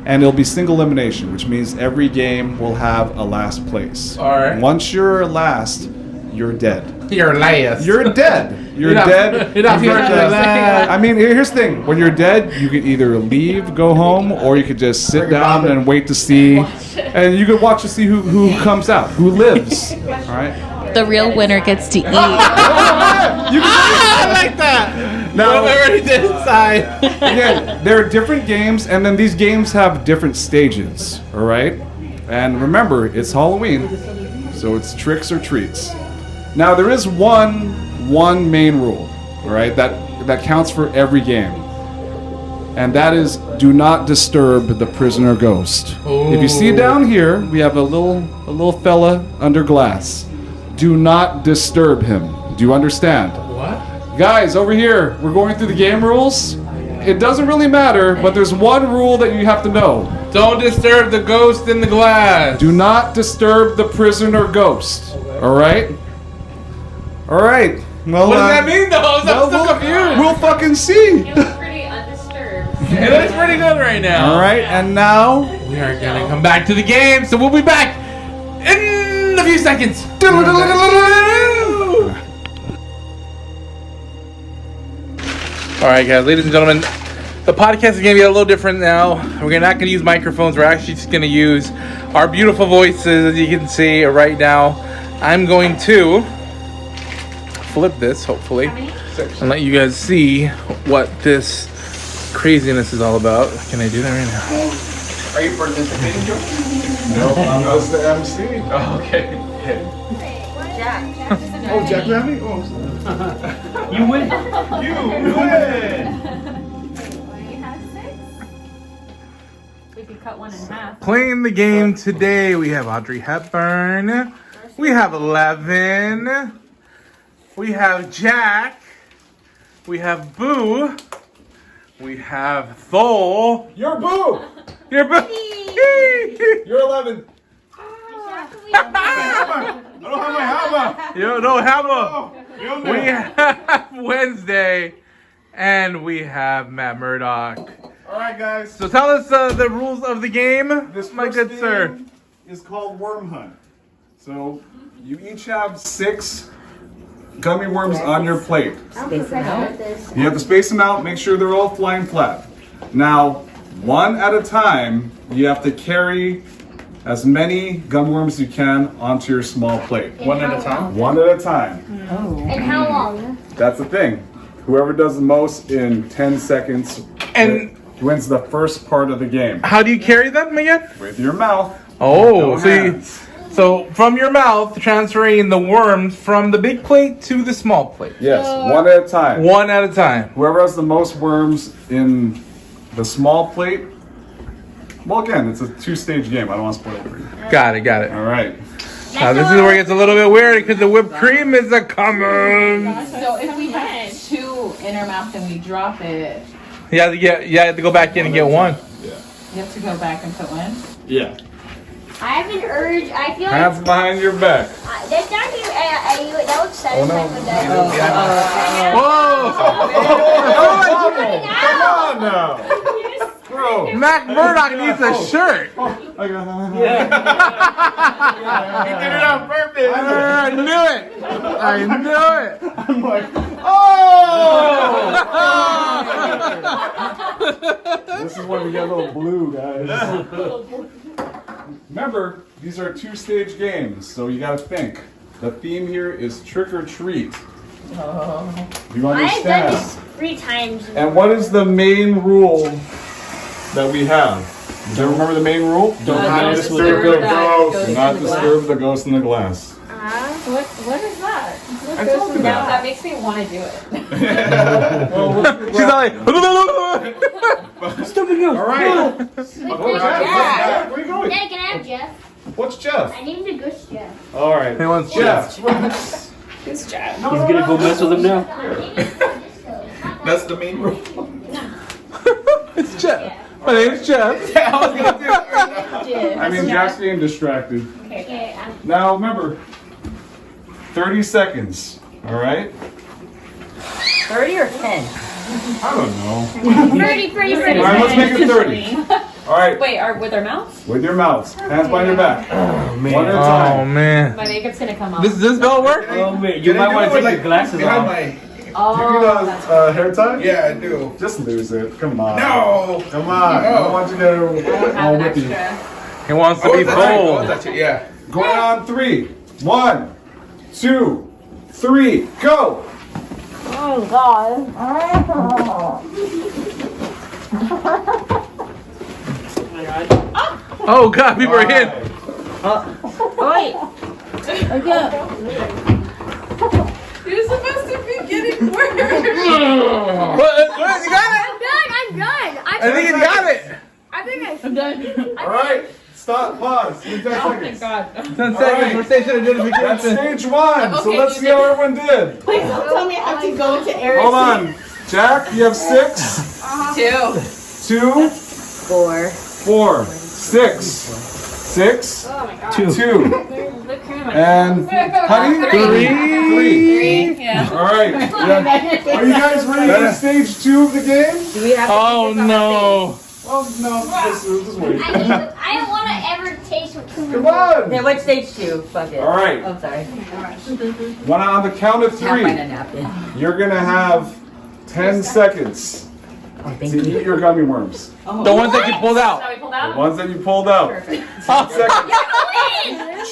and it'll be single elimination, which means every game will have a last place. All right. Once you're last, you're dead. You're last. You're dead. You're dead. You're not last. I mean, here's the thing. When you're dead, you can either leave, go home, or you could just sit down and wait to see. And you could watch to see who comes out, who lives. All right? The real winner gets to eat. I like that. Now, I already did inside. Again, there are different games, and then these games have different stages. All right? And remember, it's Halloween, so it's tricks or treats. Now, there is one main rule, all right, that counts for every game. And that is, do not disturb the prisoner ghost. Ooh. If you see down here, we have a little fella under glass. Do not disturb him. Do you understand? What? Guys, over here, we're going through the game rules. It doesn't really matter, but there's one rule that you have to know. Don't disturb the ghost in the glass. Do not disturb the prisoner ghost. All right? All right. Well, what does that mean, though? I'm still confused. We'll fucking see. It was pretty undisturbed. It looks pretty good right now. All right, and now we are gonna come back to the game, so we'll be back in a few seconds. All right, guys, ladies and gentlemen, the podcast is gonna be a little different now. We're not gonna use microphones. We're actually just gonna use our beautiful voices, as you can see right now. I'm going to flip this, hopefully, and let you guys see what this craziness is all about. Can I do that right now? Are you participating, Joe? No, I'm just the MC. Oh, okay. Jack. Oh, Jack Lammy? Oh, You win. you win. You have 6? We could cut one in half. Playing the game today, we have Audrey Hepburn. We have 11. We have Jack. We have Boo. We have Thole. You're Boo. You're Boo. You're 11. I don't have my hammer. You don't have a. We have Wednesday. And we have Matt Murdock. All right, guys. So tell us the rules of the game, This my first good game sir. is called Worm Hunt. So you each have 6 gummy worms on your plate. You have to space them out, make sure they're all flying flat. Now, one at a time, you have to carry as many gummy worms as you can onto your small plate. One at a time? One at a time. And how long? That's the thing. Whoever does the most in 10 seconds And wins the first part of the game. how do you carry them again? With your mouth. Oh, No so hands. so from your mouth, transferring the worms from the big plate to the small plate. Yes, one at a time. One at a time. Whoever has the most worms in the small plate. Well, again, it's a 2-stage game. I don't want to spoil it for you. Got it, got it. All right. Now this is where it gets a little bit weird because the whipped cream is a coming. So if we have 2 in our mouth and we drop it, You have to go back in and get one. You have to go back and put one. Yeah. I have an urge. I feel Hands like behind your back. that's not you. That would satisfy my Come on now. Bro. Mac Murdock needs a shirt. He did it on purpose. I knew it. I knew it. I'm like, this is when we get a little blue, guys. Remember, these are 2-stage games, so you gotta think. The theme here is trick or treat. You I've done understand? this 3 times. And what is the main rule that we have? Do you remember the main rule? Do not disturb the ghost. Do not disturb the ghost in the glass. What is that? I told you that. That makes me want to do it. She's like, all right. Dad, Where are you going? Dad, can I have Jeff? What's Jeff? I named the ghost Jeff. All right. He wants Jeff. Who's Jeff? He's gonna go mess with him now. That's the main rule. it's Jeff. My name's Jeff. Yeah, I was gonna do it. I mean, Jeff's getting distracted. Okay. Now, remember, 30 seconds. All right? 30 or 10? I don't know. 30. All right, let's make it 30. All right. Wait, with our mouths? With your mouths. Hands behind your back. man. One at a Oh time. man. My makeup's gonna come off. Does this bell work? Oh man, you might want to take your glasses off. Do you need a hair tie? Yeah, I do. Just lose it. Come on. No. Come on. I don't want you to all with you. He wants to be bold. Yeah. Going on 3. 1, 2, 3, go. Oh God. Oh God, people are in. Wait. Okay. You're supposed to be getting worse. What? You got it? I'm done. I think you got it. I think I'm done. All right. Stop. Pause. Give me 10 Oh my seconds. God. 10 seconds for station That's identification. stage 1. So Okay, let's see how everyone did. Please don't tell me I have to go to Eric. Hold on. Jack, you have 6. 2. 2, 4. 4, 6, 6, Oh my God. 2, The cream. and honey, 3. Yeah. All right. Yeah. Are you guys ready for stage 2 of the game? Do we have to Oh no. Well, no. Just wait. I don't want to ever taste what food. Come on. Yeah, what's stage 2? Fuck it. All right. Oh, sorry. One on the count of Can't 3. find a napkin. You're gonna have 10 seconds Oh, thank to you. eat your gummy worms. The ones that you pulled out. So we pulled The out? ones that you pulled out. 10 seconds.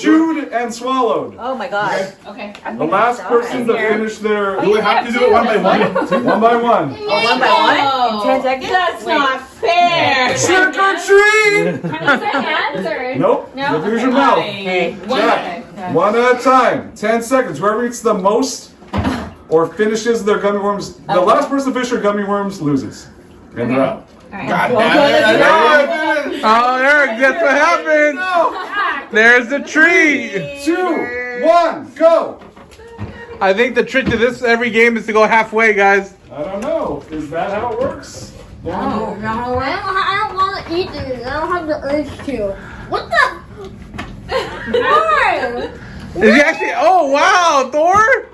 Chewed and swallowed. Oh my God. Okay. The last person to finish their. Do we have to do it one by one? One by one. Oh, 1 by 1? 10 seconds? That's not fair. Trick or treat! Can we say hands or? Nope. No? You use your mouth. Okay. Jack, one at a time. 10 seconds. Whoever eats the most or finishes their gummy worms, the last person to finish their gummy worms loses. And they're out. God damn it. Oh, Eric, that's what happens. There's the treat. 2, 1, go! I think the trick to this every game is to go halfway, guys. I don't know. Is that how it works? I don't want to eat this. I don't have the urge to. What the? Why? Is he actually? Oh wow, Thor!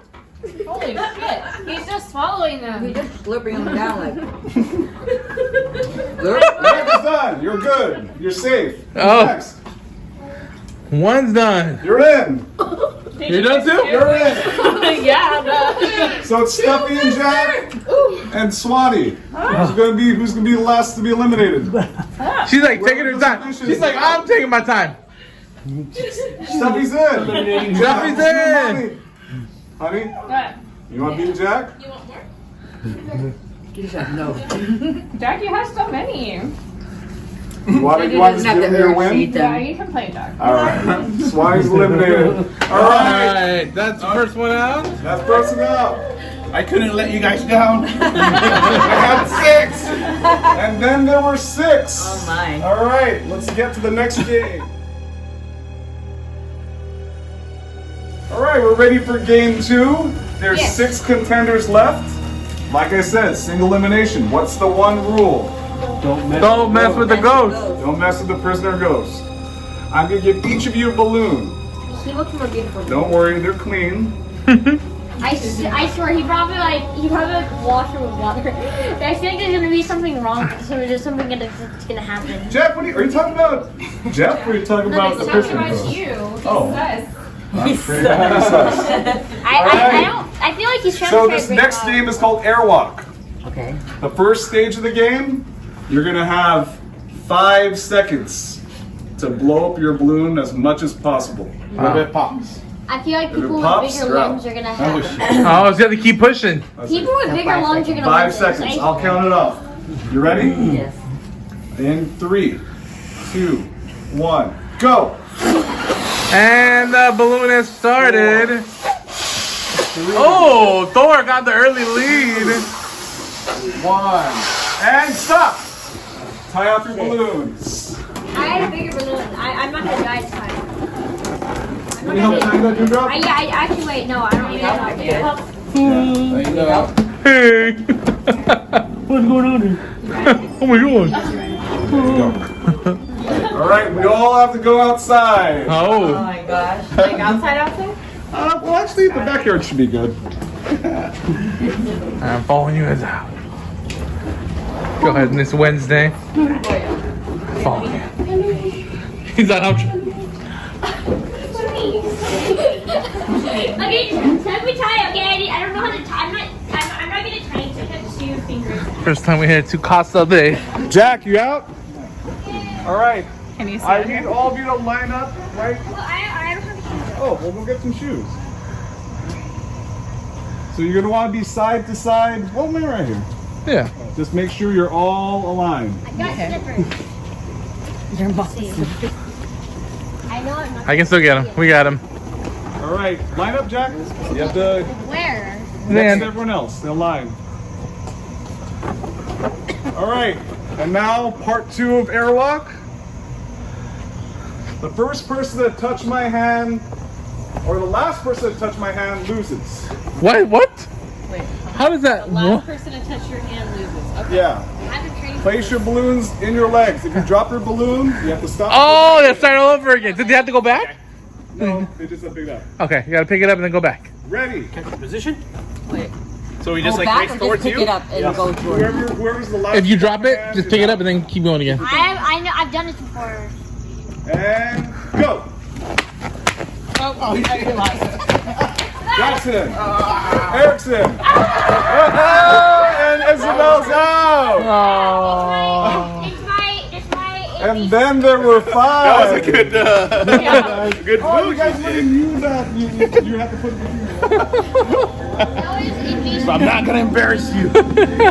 Holy shit. He's just swallowing them. You're just slurping them down like. It's done. You're good. You're safe. Who's Oh. next? One's done. You're in. You're done too? You're in. Yeah, no. So it's Stuffy and Jack and Swati. Who's gonna be the last to be eliminated? She's like taking her time. She's like, I'm taking my time. Stuffy's in. Stuffy's in. Honey, What? you want to beat Jack? You want more? No. Jack, you have so many. You want to doesn't have give the me a urge to win? eat them. Yeah, you can play Jack. All right. Swati's eliminated. All right. Alright, that's the first one out. That's person out. I couldn't let you guys down. I had 6. And then there were 6. Oh my. All right. Let's get to the next game. All right, we're ready for game 2. There's 6 contenders left. Like I said, single elimination. What's the one rule? Don't mess with the ghost. Don't mess with the prisoner ghost. I'm gonna give each of you a balloon. He looks more beautiful. Don't worry, they're clean. I swear he probably washed her with water. I feel like there's gonna be something wrong. So there's something that's gonna happen. Jeff, are you talking about Jeff? Or are you talking about the prisoner ghost? Oh. I'm pretty sus. I feel like he's trying So to this next game is called Airwalk. Okay. The first stage of the game, you're gonna have 5 seconds to blow up your balloon as much as possible. If it pops. I feel like If it people pops, with bigger they're out. lungs are gonna Oh, have. it's gonna keep pushing. People with bigger lungs are gonna 5 win seconds. this. I'll count it off. You ready? Yes. In 3, 2, 1, go! And the balloon has started. Oh, Thor got the early lead. 1, and stop! Tie off your balloons. I had a bigger balloon. I'm not gonna die this time. Can you help time that you drop? Actually, wait, no, I don't need help. There you go. Hey. What's going on here? Oh my god. All right, we all have to go outside. Oh. my gosh. Like outside? Well, actually, the backyard should be good. I'm following you guys out. Go ahead, and it's Wednesday. Follow me. He's not out. Okay, let me try. Okay, I don't know how to tie. I'm not gonna tie it. I have 2 fingers. First time we had 2 Costa Day. Jack, you out? All right. Can you see I need all of you to line up, right? Well, I don't have shoes. Oh, well, go get some shoes. So you're gonna want to be side to side. Well, me right here. Yeah. Just make sure you're all aligned. I got slippers. Your mom. I know I'm not. I can still get him. We got him. All right, line up, Jack. You have to Where? next to everyone else. They'll line. All right, and now part 2 of Airwalk. The first person to touch my hand, or the last person to touch my hand, loses. What? What? Wait. How does that? Last person to touch your hand loses. Okay. Yeah. Place your balloons in your legs. If you drop your balloon, you have to stop. Oh, let's start all over again. Did they have to go back? No, they just have to pick it up. Okay, you gotta pick it up and then go back. Ready? Position? Wait. So we just Go like back race or towards just pick you? it up and go towards Whoever's the last. If you drop it, just pick it up and then keep going again. I know. I've done this before. And go. Oh, I realized. Jackson. Erickson. And Isabel's out. And then there were 5. That was a good, good Oh, move. you guys didn't use that. You have to put it in. I'm not gonna embarrass you.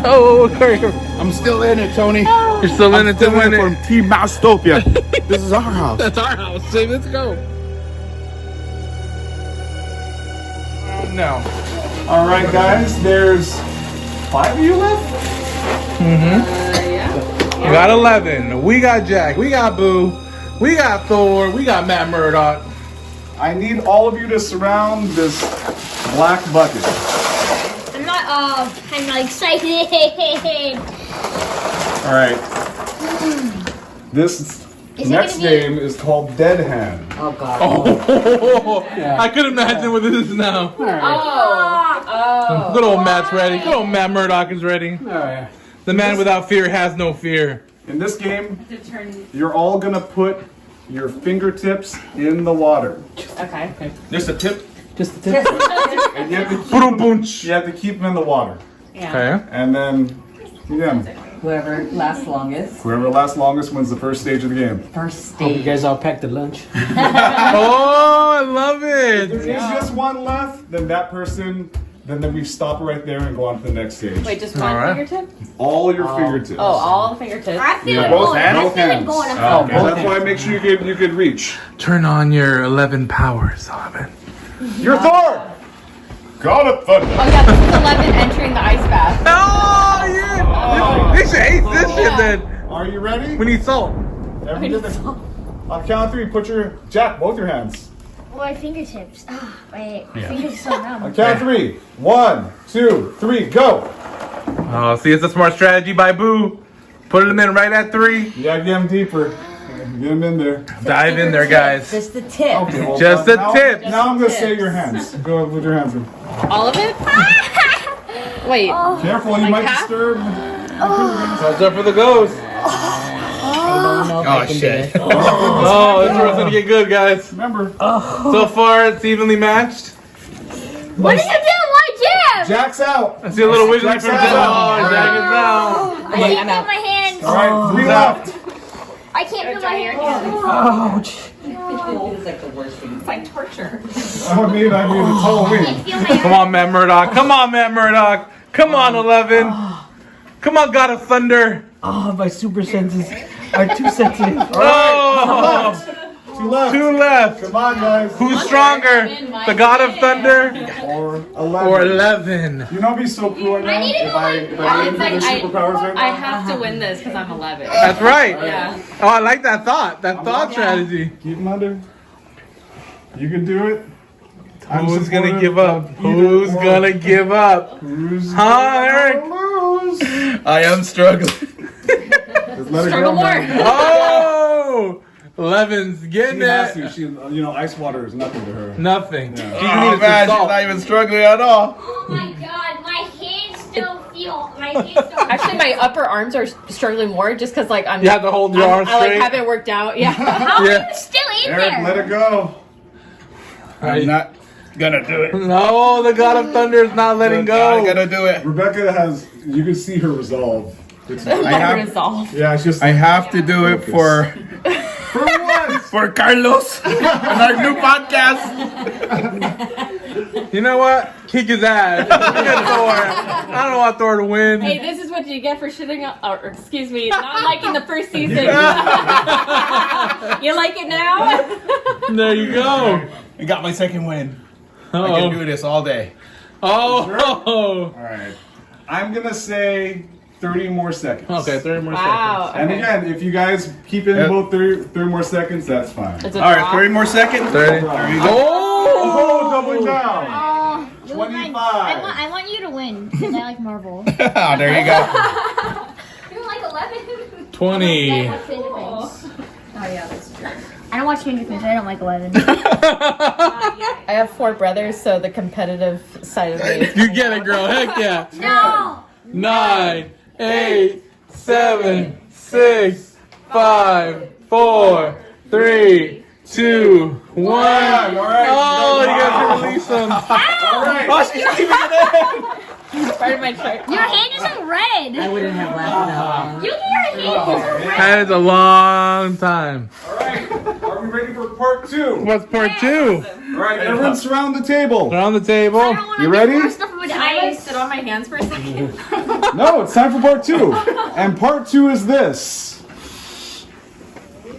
Oh, okay. I'm still in it, Tony. You're still in it to win it. From Team Mousetopia. This is our house. That's our house. So let's go. No. All right, guys. There's 5 of you left. We got 11. We got Jack. We got Boo. We got Thor. We got Matt Murdock. I need all of you to surround this black bucket. I'm not excited. All right. This next game is called Dead Hand. Oh god. Oh, I could imagine what this is now. Oh. Good old Matt's ready. Good old Matt Murdock is ready. The man without fear has no fear. In this game, you're all gonna put your fingertips in the water. Okay. Just a tip. Just the tip. And you have to keep them in the water. Yeah. Okay. And then, yeah. Whoever lasts longest. Whoever lasts longest wins the first stage of the game. First Hope you stage. guys all packed the lunch. Oh, I love If it. there's just one left, then that person, then we stop right there and go on to the next stage. Wait, just one All right. fingertip? All your fingertips. Oh, all the fingertips. I feel Yeah. it Both going. hands? I Both feel it hands. going. Okay. That's why I make sure you could reach. Turn on your 11 powers, 11. You're Thor! God of Thunder! Oh yeah, this is 11 entering the ice bath. Oh, yeah. They should hate this shit then. Are you ready? We need salt. I'll count 3. Put your both your hands. My fingertips. Ah, wait. My fingers are so numb. I'll count 3. 1, 2, 3, go! Oh, see, it's a smart strategy by Boo. Put him in right at 3. Yeah, get him deeper. Get him in there. Dive in there, guys. Just the tip. Okay, well, Just the now, tip. Now I'm going to say your hands. Go with your hands in. All of it? Wait. Careful, you Like might half? disturb. Watch out for the ghost. Oh shit. Oh, this one's gonna get good, guys. Remember. So far, it's evenly matched. What did you do? Why, Jim? Jack's out. I see a little wiggly from Jack. out. Oh, Jack is out. I can't feel my hands. All right, 3 left. I can't feel my hands. Ouch. It's like torture. I mean, it's Halloween. Come on, Matt Murdock. Come on, Matt Murdock. Come on, 11. Come on, God of Thunder. Oh, my super senses are too sensitive. Oh, 2 left. 2 left. Come on, guys. Who's stronger, the God of Thunder Or 11. or 11? You know what'd be so cool right now? need to If I It's didn't like do their superpowers right I now. have to win this because I'm 11. That's right. Yeah. Oh, I like that thought. That thought strategy. Keep him under. You can do it. I'm Who's gonna supportive give up? of either Who's one. gonna give up? Who's Huh, Eric? gonna lose? I am struggling. Just let it Struggle go, more. man. Oh, 11's She getting has it. to. She, ice water is nothing to her. Nothing. Yeah. She Oh needs man, some she's salt. not even struggling at all. Oh my god, my hands still feel. My hands still. Actually, my upper arms are struggling more just because like I'm. You have to hold your arms I like straight. haven't worked out. Yeah. How are Yeah. you still in Eric, there? let it go. I'm not gonna do it. No, the God of Thunder is not letting I'm go. gonna do it. Rebecca has. You can see her resolve. It's, I have, Resolve. yeah, it's just. I have to do it for what? for Carlos and our new podcast. You know what? Kick his ass. Get Thor. I don't want Thor to win. Hey, this is what you get for shitting on, or excuse me, not liking the first season. You like it now? There you go. I got my second win. I Uh-oh. can do this all day. Oh. All right. I'm gonna say 30 more seconds. Okay, 30 more Wow. And Okay. again, if you guys keep it in both 30 more seconds, that's fine. It's a All right, draw. 30 more seconds. 30. There you go. Oh, doubling down. Oh, you want 25. I want you to win because I like Marvel. Oh, there you go. You don't like 11? 20. I watch Stranger Things. Oh yeah, that's true. I don't watch Stranger Things. So I don't like 11. I have 4 brothers, so the competitive side of me. Is You get it, girl. Heck yeah. No. 9, 8, 7, 6, 5, 4, 3, 2, 1. All right. Oh, you got to release them. All right. Oh, she's keeping it part of my chart. Your hand isn't red. I wouldn't have laughed at that. Your hand isn't in. red. That is a long time. All right. Are we ready for part 2? What's part 2? All right, everyone surround the table. Around the table. You ready? Can I sit on my hands for a second? No, it's time for part 2. And part 2 is this.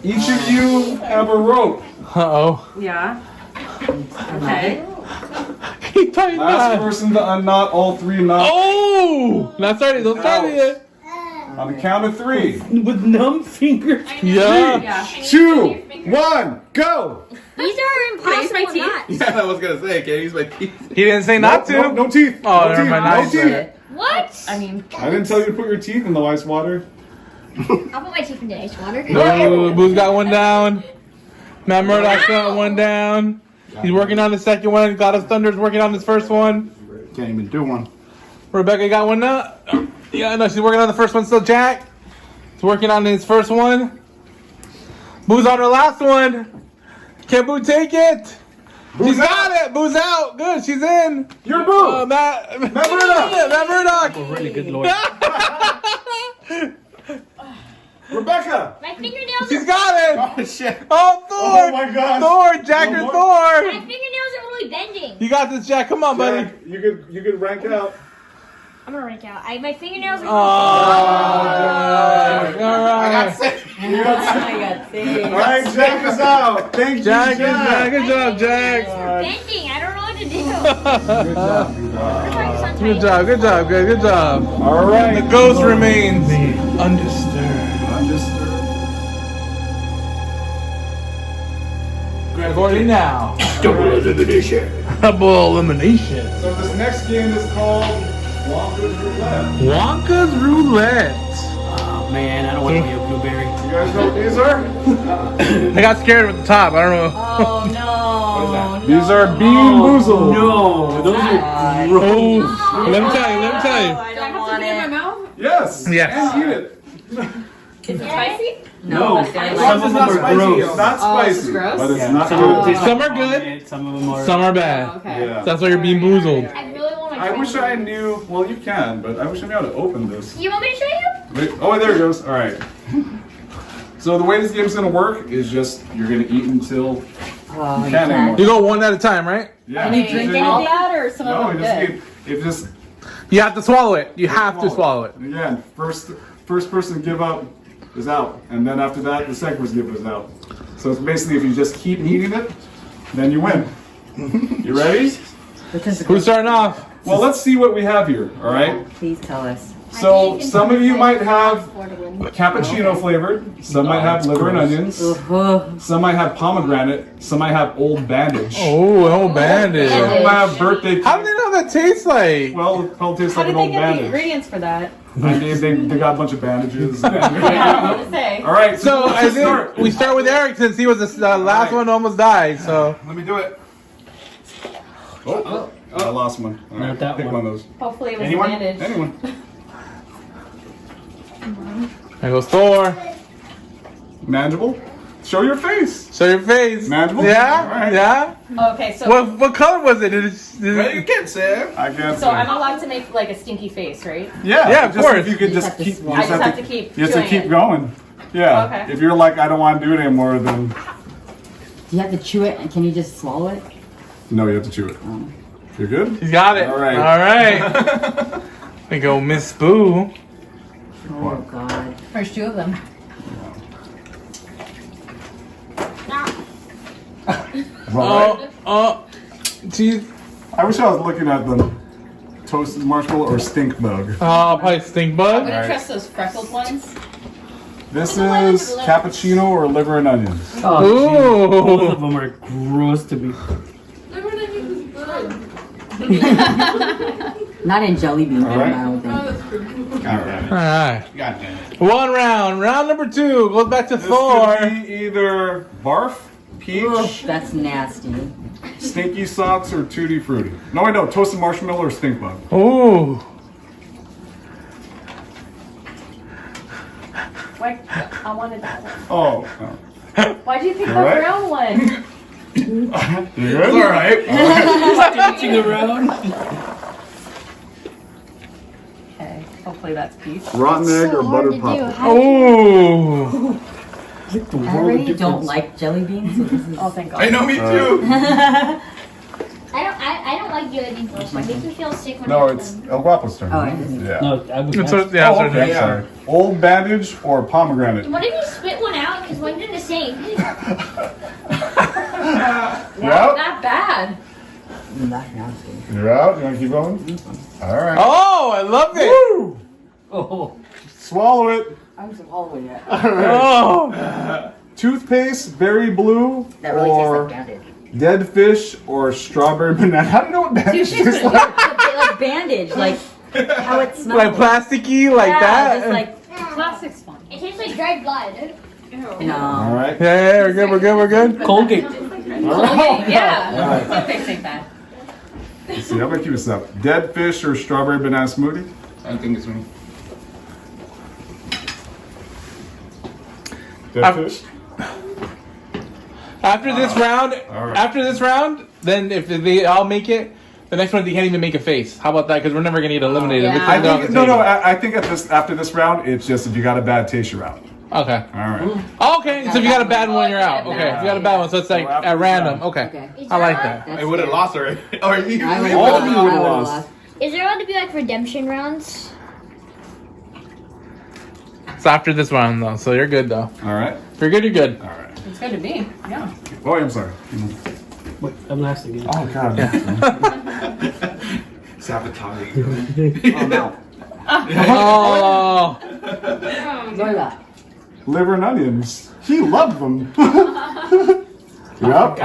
Each of you have a rope. Uh-oh. Yeah. Okay. He tightened Last that. person to unknot all 3 knots. Oh! Don't start it yet. On the count of 3. With numb fingers. Yeah. 2, 1, go! These are impossible my teeth? knots. Yeah, I was gonna say, can't use my teeth. He didn't say not to. No teeth. Oh, no never teeth. mind. No Nice. teeth. What? I mean, I didn't tell you to put your teeth in the ice water. I'll put my teeth in the ice water. No, Boo's got one down. Matt Murdock's got one down. He's working on the second one. God of Thunder's working on his first one. Can't even do one. Rebecca got one up. Yeah, no, she's working on the first one still. Jack is working on his first one. Boo's on her last one. Can Boo take it? She's got it. Boo's out. Good. She's in. You're Boo. Matt Murdock. Matt Murdock. Really good lord. Rebecca. My fingernails She's are got it. Oh shit. Oh, Thor. Oh my gosh. Thor. Jack or One more. Thor. my fingernails are really bending. You got this, Jack. Come on, buddy. Jack, you could rank out. I'm gonna rank out. My fingernails are Oh, Jack. All right. You got All right, Jack is out. Thank you, Jack, Jack. good job, Jack. bending. I don't know what to do. Good job, you guys. Good job, good job, good job. All right. The ghost remains undisturbed. Undisturbed. Gregory now. Double elimination. Double elimination. So this next game is called Wonka's Roulette. Oh man, I don't want to be a blueberry. You guys know what these are? I got scared with the top. I don't know. Oh no. These are Bean Boozled. No, those are gross. Let me tell you. I don't want it. Yes. Yes. And eat it. Is it spicy? No, it's some not of them are gross. It's not spicy, gross? but it's Yeah. not Some good. Some are good. Some of them are. Some are bad. Okay. Yeah. That's why you're being boozled. I really want to. I wish I knew. Well, you can, but I wish I knew how to open this. You want me to show you? Wait, oh, there it goes. All right. So the way this game's gonna work is just you're gonna eat until you can't anymore. You go one at a time, right? Yeah. Can you drink any of that or some No, of you them just good? it just You have to swallow it. You have to swallow it. again. First person to give up is out, and then after that, the second person to give is out. So it's basically if you just keep eating it, then you win. You ready? Who's starting off? Well, let's see what we have here. All right. Please tell us. So some of you might have cappuccino flavored. Some might have liver and onions. Some might have pomegranate. Some might have Old Bandage. Oh, Old Bandage. Some might have birthday. How do they know that tastes like? Well, it probably tastes How like did an they Old get the Bandage. ingredients for that? They got a bunch of bandages. Yeah, I was gonna say. All right. So I let's think we start with Eric since he was the last one almost died. So Let me do it. Oh, I lost one. All right, Not that pick one. one of those. Hopefully it was Anyone? bandaged. Anyone? there goes Thor. Manageable? Show your face. Show your face. Manageable? Yeah. All right. Yeah. Okay, so What color was it? You can't say. I guess. so I'm allowed to make like a stinky face, right? Yeah, of just course. If you could You just have to keep. swallow. I just have to keep You have to chewing keep it. going. Yeah. Okay. If you're like, I don't want to do it anymore, then Do you have to chew it and can you just swallow it? no, you have to chew it. You're good. He's got it. All right. All right. We go Miss Boo. Oh god. There's two of them. Geez. I wish I was looking at the toasted marshmallow or stink bug. Probably stink I'm bug. gonna Alright. trust those freckled ones. This is cappuccino or liver and onions. Oh, geez. Both of them are gross to me. Not in jelly bean form, right. I don't think. All right. All right. God damn it. One round. Round number 2 goes back to This Thor. could be either barf, peach, That's nasty. stinky socks, or tutti frutti. No, wait, no. Toasted marshmallow or stink bug. Ooh. Why? I wanted that one. Oh. Why'd you pick the Alright. brown one? You good? It's all right. Dancing around. Okay, hopefully that's peach. Rotten egg or buttered popper. Ooh. I already don't like jelly beans, so this is. Oh, thank God. I know, me too. I don't like jelly beans. It makes me feel sick when No, I eat it's them. El Guapo's turn. Oh, it is. Yeah. No, I was It's not. yeah, Oh, sorry. okay, sorry. Old Bandage or pomegranate? What if you spit one out? Because one's in the same. Yep. Not bad. That's nasty. You're out. You want to keep going? All right. Oh, I love it. Woo! Oh, Swallow it. I'm swallowing it. Oh. Toothpaste, berry blue, That really tastes or like bandage. dead fish, or strawberry banana. How do you know what bandage tastes like? Like bandage, like how it smells. Like plasticky, like yeah, that. just like Plastic's fun. It tastes like dried blood. no. All right. Yeah, we're good. We're good. We're good. Colgate. All right. Yeah. Toothpicks ain't bad. Let's see. How about you this up? Dead fish or strawberry banana smoothie? I think it's me. Dead fish. After this round, then if they all make it, the next one they can't even make a face. How about that? Because we're never gonna get eliminated. Yeah. Let's I put it on think the table. I think after this round, it's just if you got a bad taste, you're out. Okay. All right. Okay. So if you got a bad one, you're out. Okay. If you got a bad one, so it's like after at this random. round. Okay. I like that. That's I would have fair. lost already. Or you. I All of you I would've would've lost. Is there allowed to be like redemption rounds? It's after this round though, so you're good though. All right. If you're good, you're good. All right. It's good to be. Yeah. Oh, I'm sorry. Wait, I'm last again. Oh God. Sabotaging. Oh no. Oh. Zoila. Liver and onions. He loved them. Yep.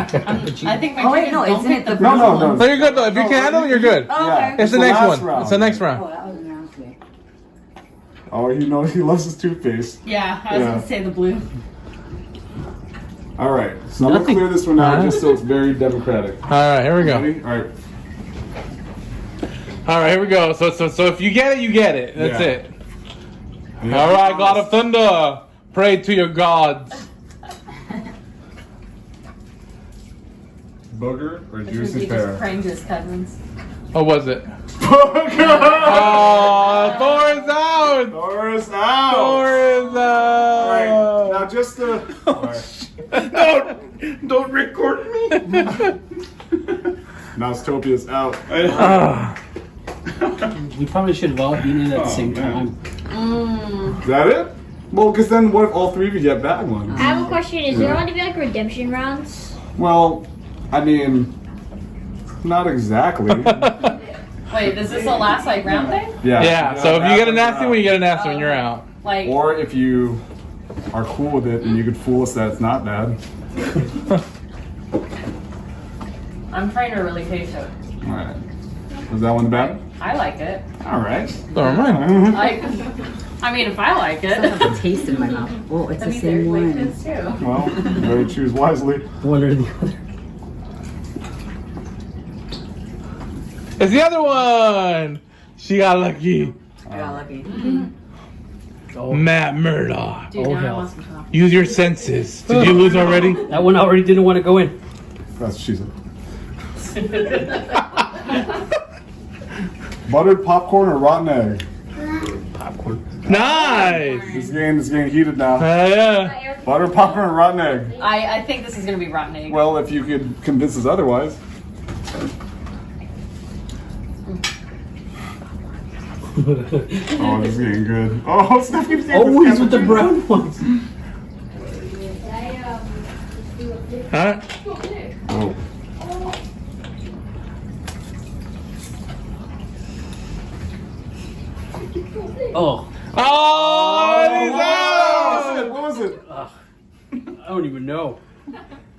I think my wait, no, isn't it the No, no, no. So you're good though. If you can handle it, you're good. Oh, okay. It's the The next last one. round. It's the next round. Oh, that was an okay. Oh, you know he loves his toothpaste. Yeah, I was Yeah. gonna say the blue. All right, so I'm gonna clear this one out just so it's very democratic. All right, here we go. Ready? All right. All right, here we go. So if you get it, you get it. That's Yeah. it. Yeah. All right, God of Thunder, pray to your gods. Booger or Which was juicy he pear? just praying to his cousins. What was it? Booger! Oh, Thor is out. Thor is out. Thor is out. All right, now just to. Don't record me. Mousetopia out. We probably should have all eaten it at the same time. Is that it? Well, because then what if all three of you get bad ones? I have a question. Is there going to be like redemption rounds? Well, I mean, not exactly. Wait, is this the last like round thing? Yeah. Yeah. So if you get a nasty one, you get a nasty one. You're out. Like, Or if you are cool with it and you could fool us that it's not bad. I'm trying to really taste it. All right. Was that one bad? I like it. All right. All right. I mean, if I like it. I have a taste in my mouth. Oh, it's the same one. Well, you better choose wisely. One or the other. It's the other one. She got lucky. I got lucky. Matt Murdock. Dude, now I want some chocolate. Use your senses. Did you lose already? That one already didn't want to go in. That's what she said. Buttered popcorn or rotten egg? Popcorn. Nice. This game is getting heated now. Yeah. Buttered popcorn or rotten egg? I think this is gonna be rotten egg. Well, if you could convince us otherwise. Oh, this is getting good. Oh, Steph keeps saying Always with the brown ones. Huh? Oh. Oh. Oh, he's out. What was it? I don't even know.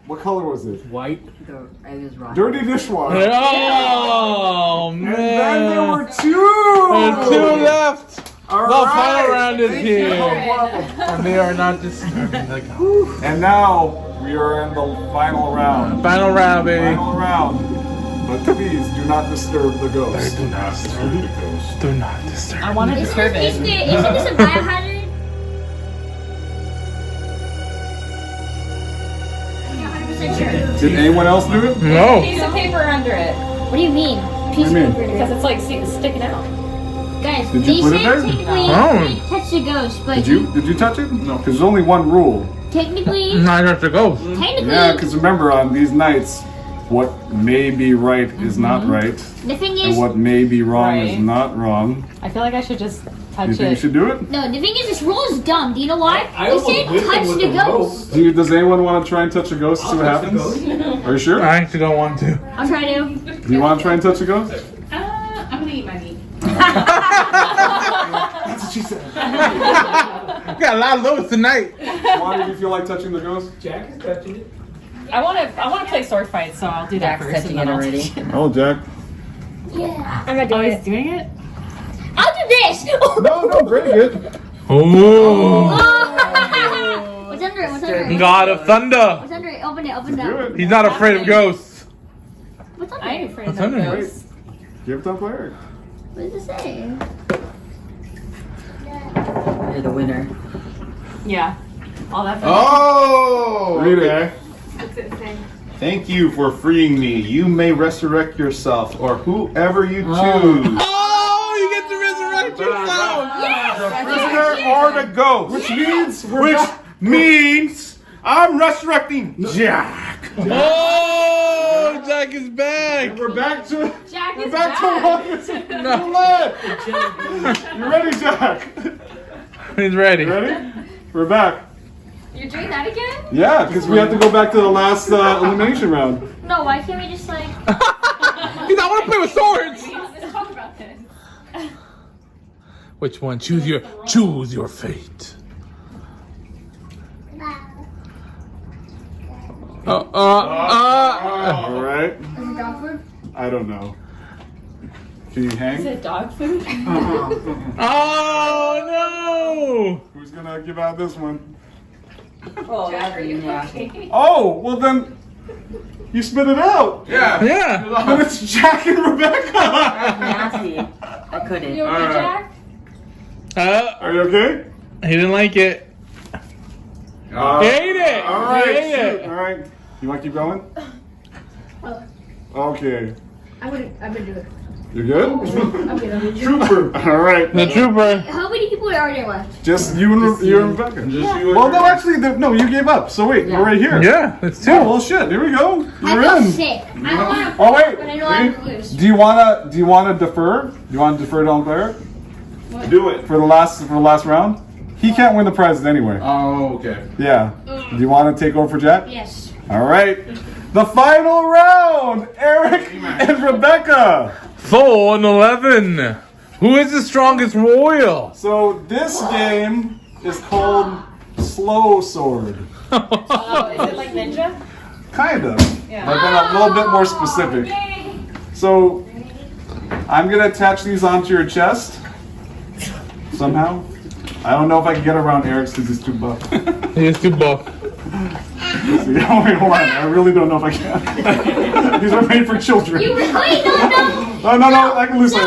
What color was it? White. The egg is rotten. Dirty dishwater. Oh, man. And then there were two. There's two left. All The right. final round is Thank here. you. And they are not disturbing. And now we are in the final round. Final round, baby. Final round. But please do not disturb the ghost. Do not disturb the ghost. Do not disturb. I want to disturb it. Isn't this a biohazard? Did anyone else do it? No. Piece of paper under it. What do you mean? Piece What do you of mean? paper. Because it's like sticking out. Guys, Did they you put it said there? technically Oh. you can't touch the ghost, but Did you touch it? No. Because there's only one rule. technically, Not just the ghost. Yeah, because remember on these nights, what may be right is not right. the thing And is, what may be wrong is Right. not wrong. I feel like I should just touch You think you it. should do it? no, the thing is, this rule is dumb. Do you know why? I They almost said whipped him touch with the the rope. ghost. Does anyone want to try and touch a ghost to see what touch the happens? Are you sure? I actually don't want to. I'll try to. Do you want to try and touch a ghost? I'm gonna eat my meat. That's what she said. Got a lot of those tonight. Why did you feel like touching the ghost? Jack is touching it. I want to play sword fight, so I'll do that Jack's first. touching and it then I'll already. touch it. Oh, Jack. Yeah. I'm not doing Oh, it. he's doing it? I'll do this. No, break it. Oh. What's under it? What's under it? God of Thunder. What's under it? Open it. Open Do it. it. He's not afraid of ghosts. What's under I ain't it? afraid What's of under it? ghosts. Give it to Eric. What does it say? You're the winner. Yeah. All that. Oh! Read it. Okay. What's it say? Thank you for freeing me. You may resurrect yourself or whoever you choose. Oh, you get to resurrect yourself. The prisoner or the ghost. Which means I'm resurrecting Jack. Oh, Jack is back. We're back to Jack we're is back to roulette. You ready, Jack? He's ready. You ready? We're back. You're doing that again? Yeah, because we have to go back to the last elimination round. No, why can't we just like? He's not want to play with swords. Let's talk about this. Which one? Choose your fate. All right. Is it dog food? I don't know. Can you hang? Is it dog food? Oh no! Who's gonna give out this one? Oh, Jack, are you yeah. okay? Oh, well then, you spit it out. Yeah. Yeah. Then it's Jack and Rebecca. Nasty. I couldn't. You okay, Jack? Are you okay? He didn't like it. He ate it. All right. He ate shoot. it. All right. You want to keep going? Oh, Okay. I'm gonna do it. You good? I'm good. Trooper. All right. The trooper. How many people are there left? Just you and Rebecca. Just you and Well, no, actually, no, you gave up. So wait, we're right here. Yeah, it's two. Oh, well, shit. Here we go. I You're feel in. sick. I don't want to Oh wait. but I know I'm gonna lose. Do you wanna defer? Do you want to defer to Claire Do it. for the last round? He can't win the prize anyway. Oh, okay. Yeah. Do you want to take over for Jack? Yes. All right. The final round, Eric and Rebecca. 4-11. Who is the strongest royal? So this game is called Slow Sword. Oh, is it like ninja? Kind of. But then a little bit more specific. So I'm going to attach these onto your chest somehow. I don't know if I can get around Eric's because he's too buff. He is too buff. Wait, hold on. I really don't know if I can. These are made for children. You really don't know? No, I can lose So it.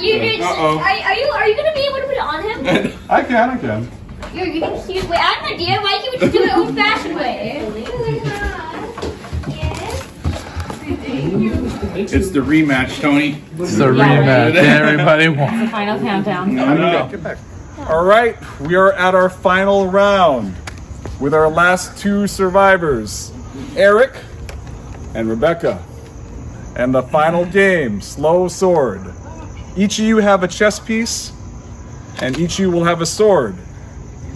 you just are you gonna be able to put it on him? I can. You're gonna wait. I have an idea. Why can't we just do it old-fashioned way? It's the rematch, Tony. It's the rematch. Everybody wants. The final countdown. Get back. All right, we are at our final round with our last two survivors, Eric and Rebecca. And the final game, Slow Sword. Each of you have a chess piece, and each of you will have a sword.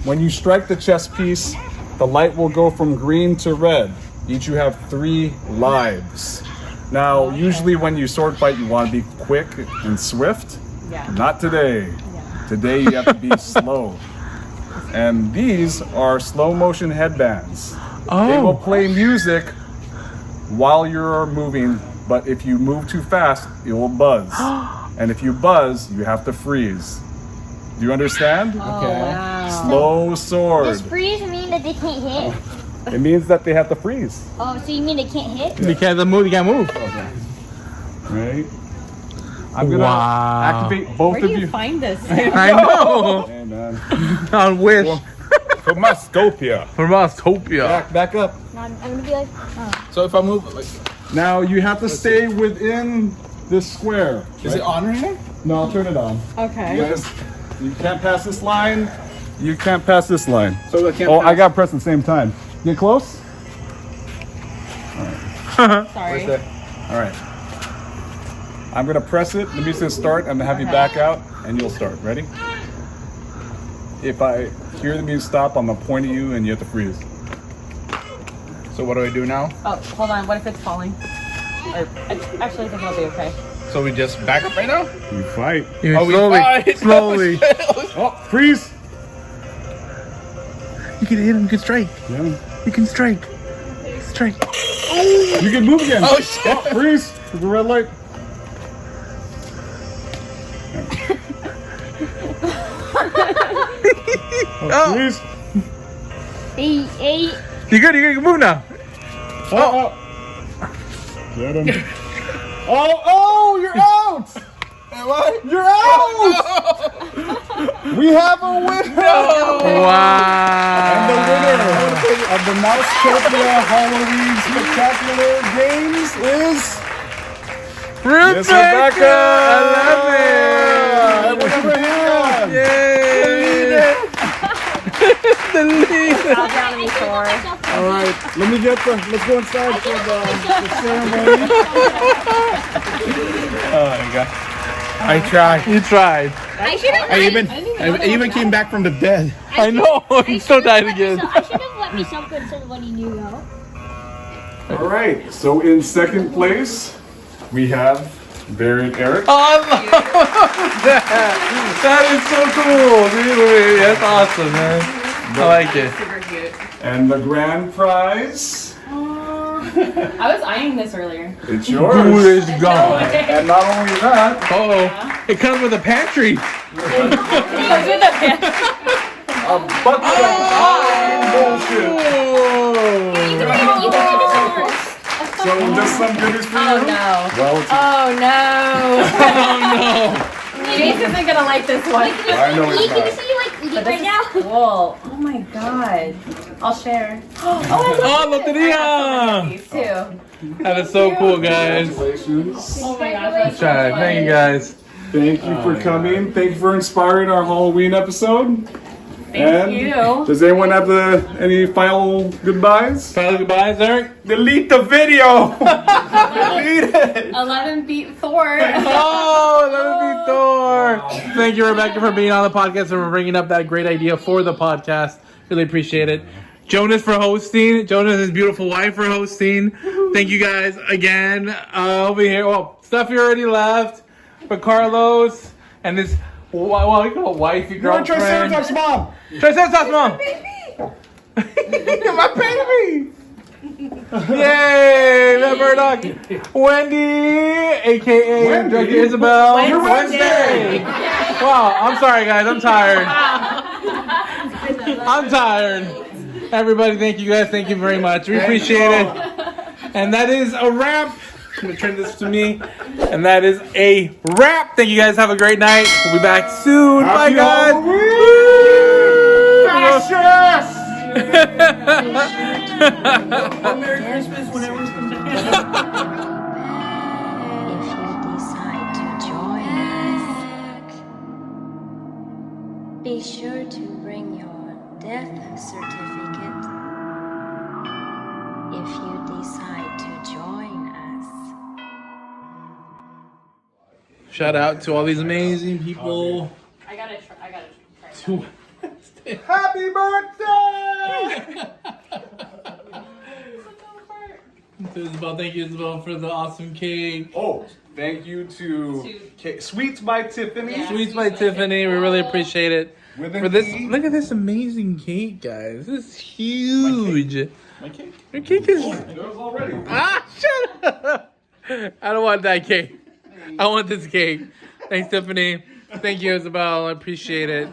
When you strike the chess piece, the light will go from green to red. Each of you have 3 lives. Now, usually when you sword fight, you want to be quick and swift. Not today. Today you have to be slow. And these are slow motion headbands. They will play music while you're moving, but if you move too fast, it will buzz. And if you buzz, you have to freeze. Do you understand? Okay. Slow sword. Does freeze mean that they can't hit? It means that they have to freeze. Oh, so you mean they can't hit? You can't move. You can't move. Right? I'm gonna activate both Where of do you you. find this? I know. Hey, man. On Wish. For Mousetopia. For Mousetopia. Back up. I'm gonna be like, So if I move, like, Now you have to stay within this square. is it on right now? No, I'll turn it on. Okay. Because you can't pass this line. You can't pass this line. So I can't. Oh, I got to press at the same time. Get close. Sorry. All right. I'm gonna press it. The music's gonna start. I'm gonna have you back out, and you'll start. Ready? If I hear the music stop, I'm gonna point at you, and you have to freeze. So what do I do now? Oh, hold on. What if it's falling? Or, actually, I think it'll be okay. So we just back up right now? You fight. You Oh, we slowly. fight. Slowly. Oh, freeze! You can hit him. You can strike. Yeah. You can strike. Strike. You can move again. Oh, shit. Oh, freeze! There's a red light. Oh. Freeze! hey. You good. You can move now. Oh. Get him. Oh, you're out! What? You're out! We have a winner! Wow. And the winner of the Mousetopia Halloween Spooktacular games is Miss Rebecca. I love it. Everyone hand. Yay. The lead. Bow down to me, Thor. All right, let's go inside for the ceremony. Oh my god. I tried. You tried. I should have. I even came back from the dead. I know. You still died again. I should have let myself go to somebody new though. All right, so in second place, we have Barry and Eric. Oh, I love that. That is so cool. Really, that's awesome, man. I like it. And the grand prize I was eyeing this earlier. It's yours. Who is gone? And not only that, It comes with a pantry. It comes with a pen. a bucket of Halloween bullshit. So this some goodies for you? Oh no. Well, it's Oh no. Oh no. Jace isn't gonna like this one. I know it's Can you not. see you like eat But right this now? is cool. Oh my god. I'll share. Oh, I love Oh, loteria! these too. That is so cool, guys. Congratulations. Oh my gosh. Try. Thank you, guys. Thank you for coming. Thank you for inspiring our Halloween episode. Thank you. Does anyone have any final goodbyes? Final goodbyes, Eric? Delete the video. Delete it. 11 beat Thor. Oh, let me be Thor. Thank you, Rebecca, for being on the podcast and for bringing up that great idea for the podcast. Really appreciate it. Jonas for hosting. Jonas, his beautiful wife, for hosting. Thank you guys again. Over here. Well, Stuffy already left. For Carlos and his wifey, girlfriend. Triceratops mom. Triceratops mom. My baby. Yay, Matt Murdoch. Wendy, a.k.a. Director Isabel. Wednesday. Wow, I'm sorry, guys. I'm tired. I'm tired. Everybody, thank you guys. Thank you very much. We appreciate it. And that is a wrap. I'm going to turn this to me. And that is a wrap. Thank you guys. Have a great night. We'll be back soon. Bye, guys. Merry Christmas when everyone's come back. If you decide to join us, be sure to bring your death certificate. If you decide to join us. Shout out to all these amazing people. I gotta try. Happy birthday! Isabel, thank you, Isabel, for the awesome cake. Oh, thank you to Sweets by Tiffany. Sweets by Tiffany. We really appreciate it. For this, look at this amazing cake, guys. This is huge. My cake? Your cake is. There's already. Ah, shut up! I don't want that cake. I want this cake. Thanks, Tiffany. Thank you, Isabel. I appreciate it.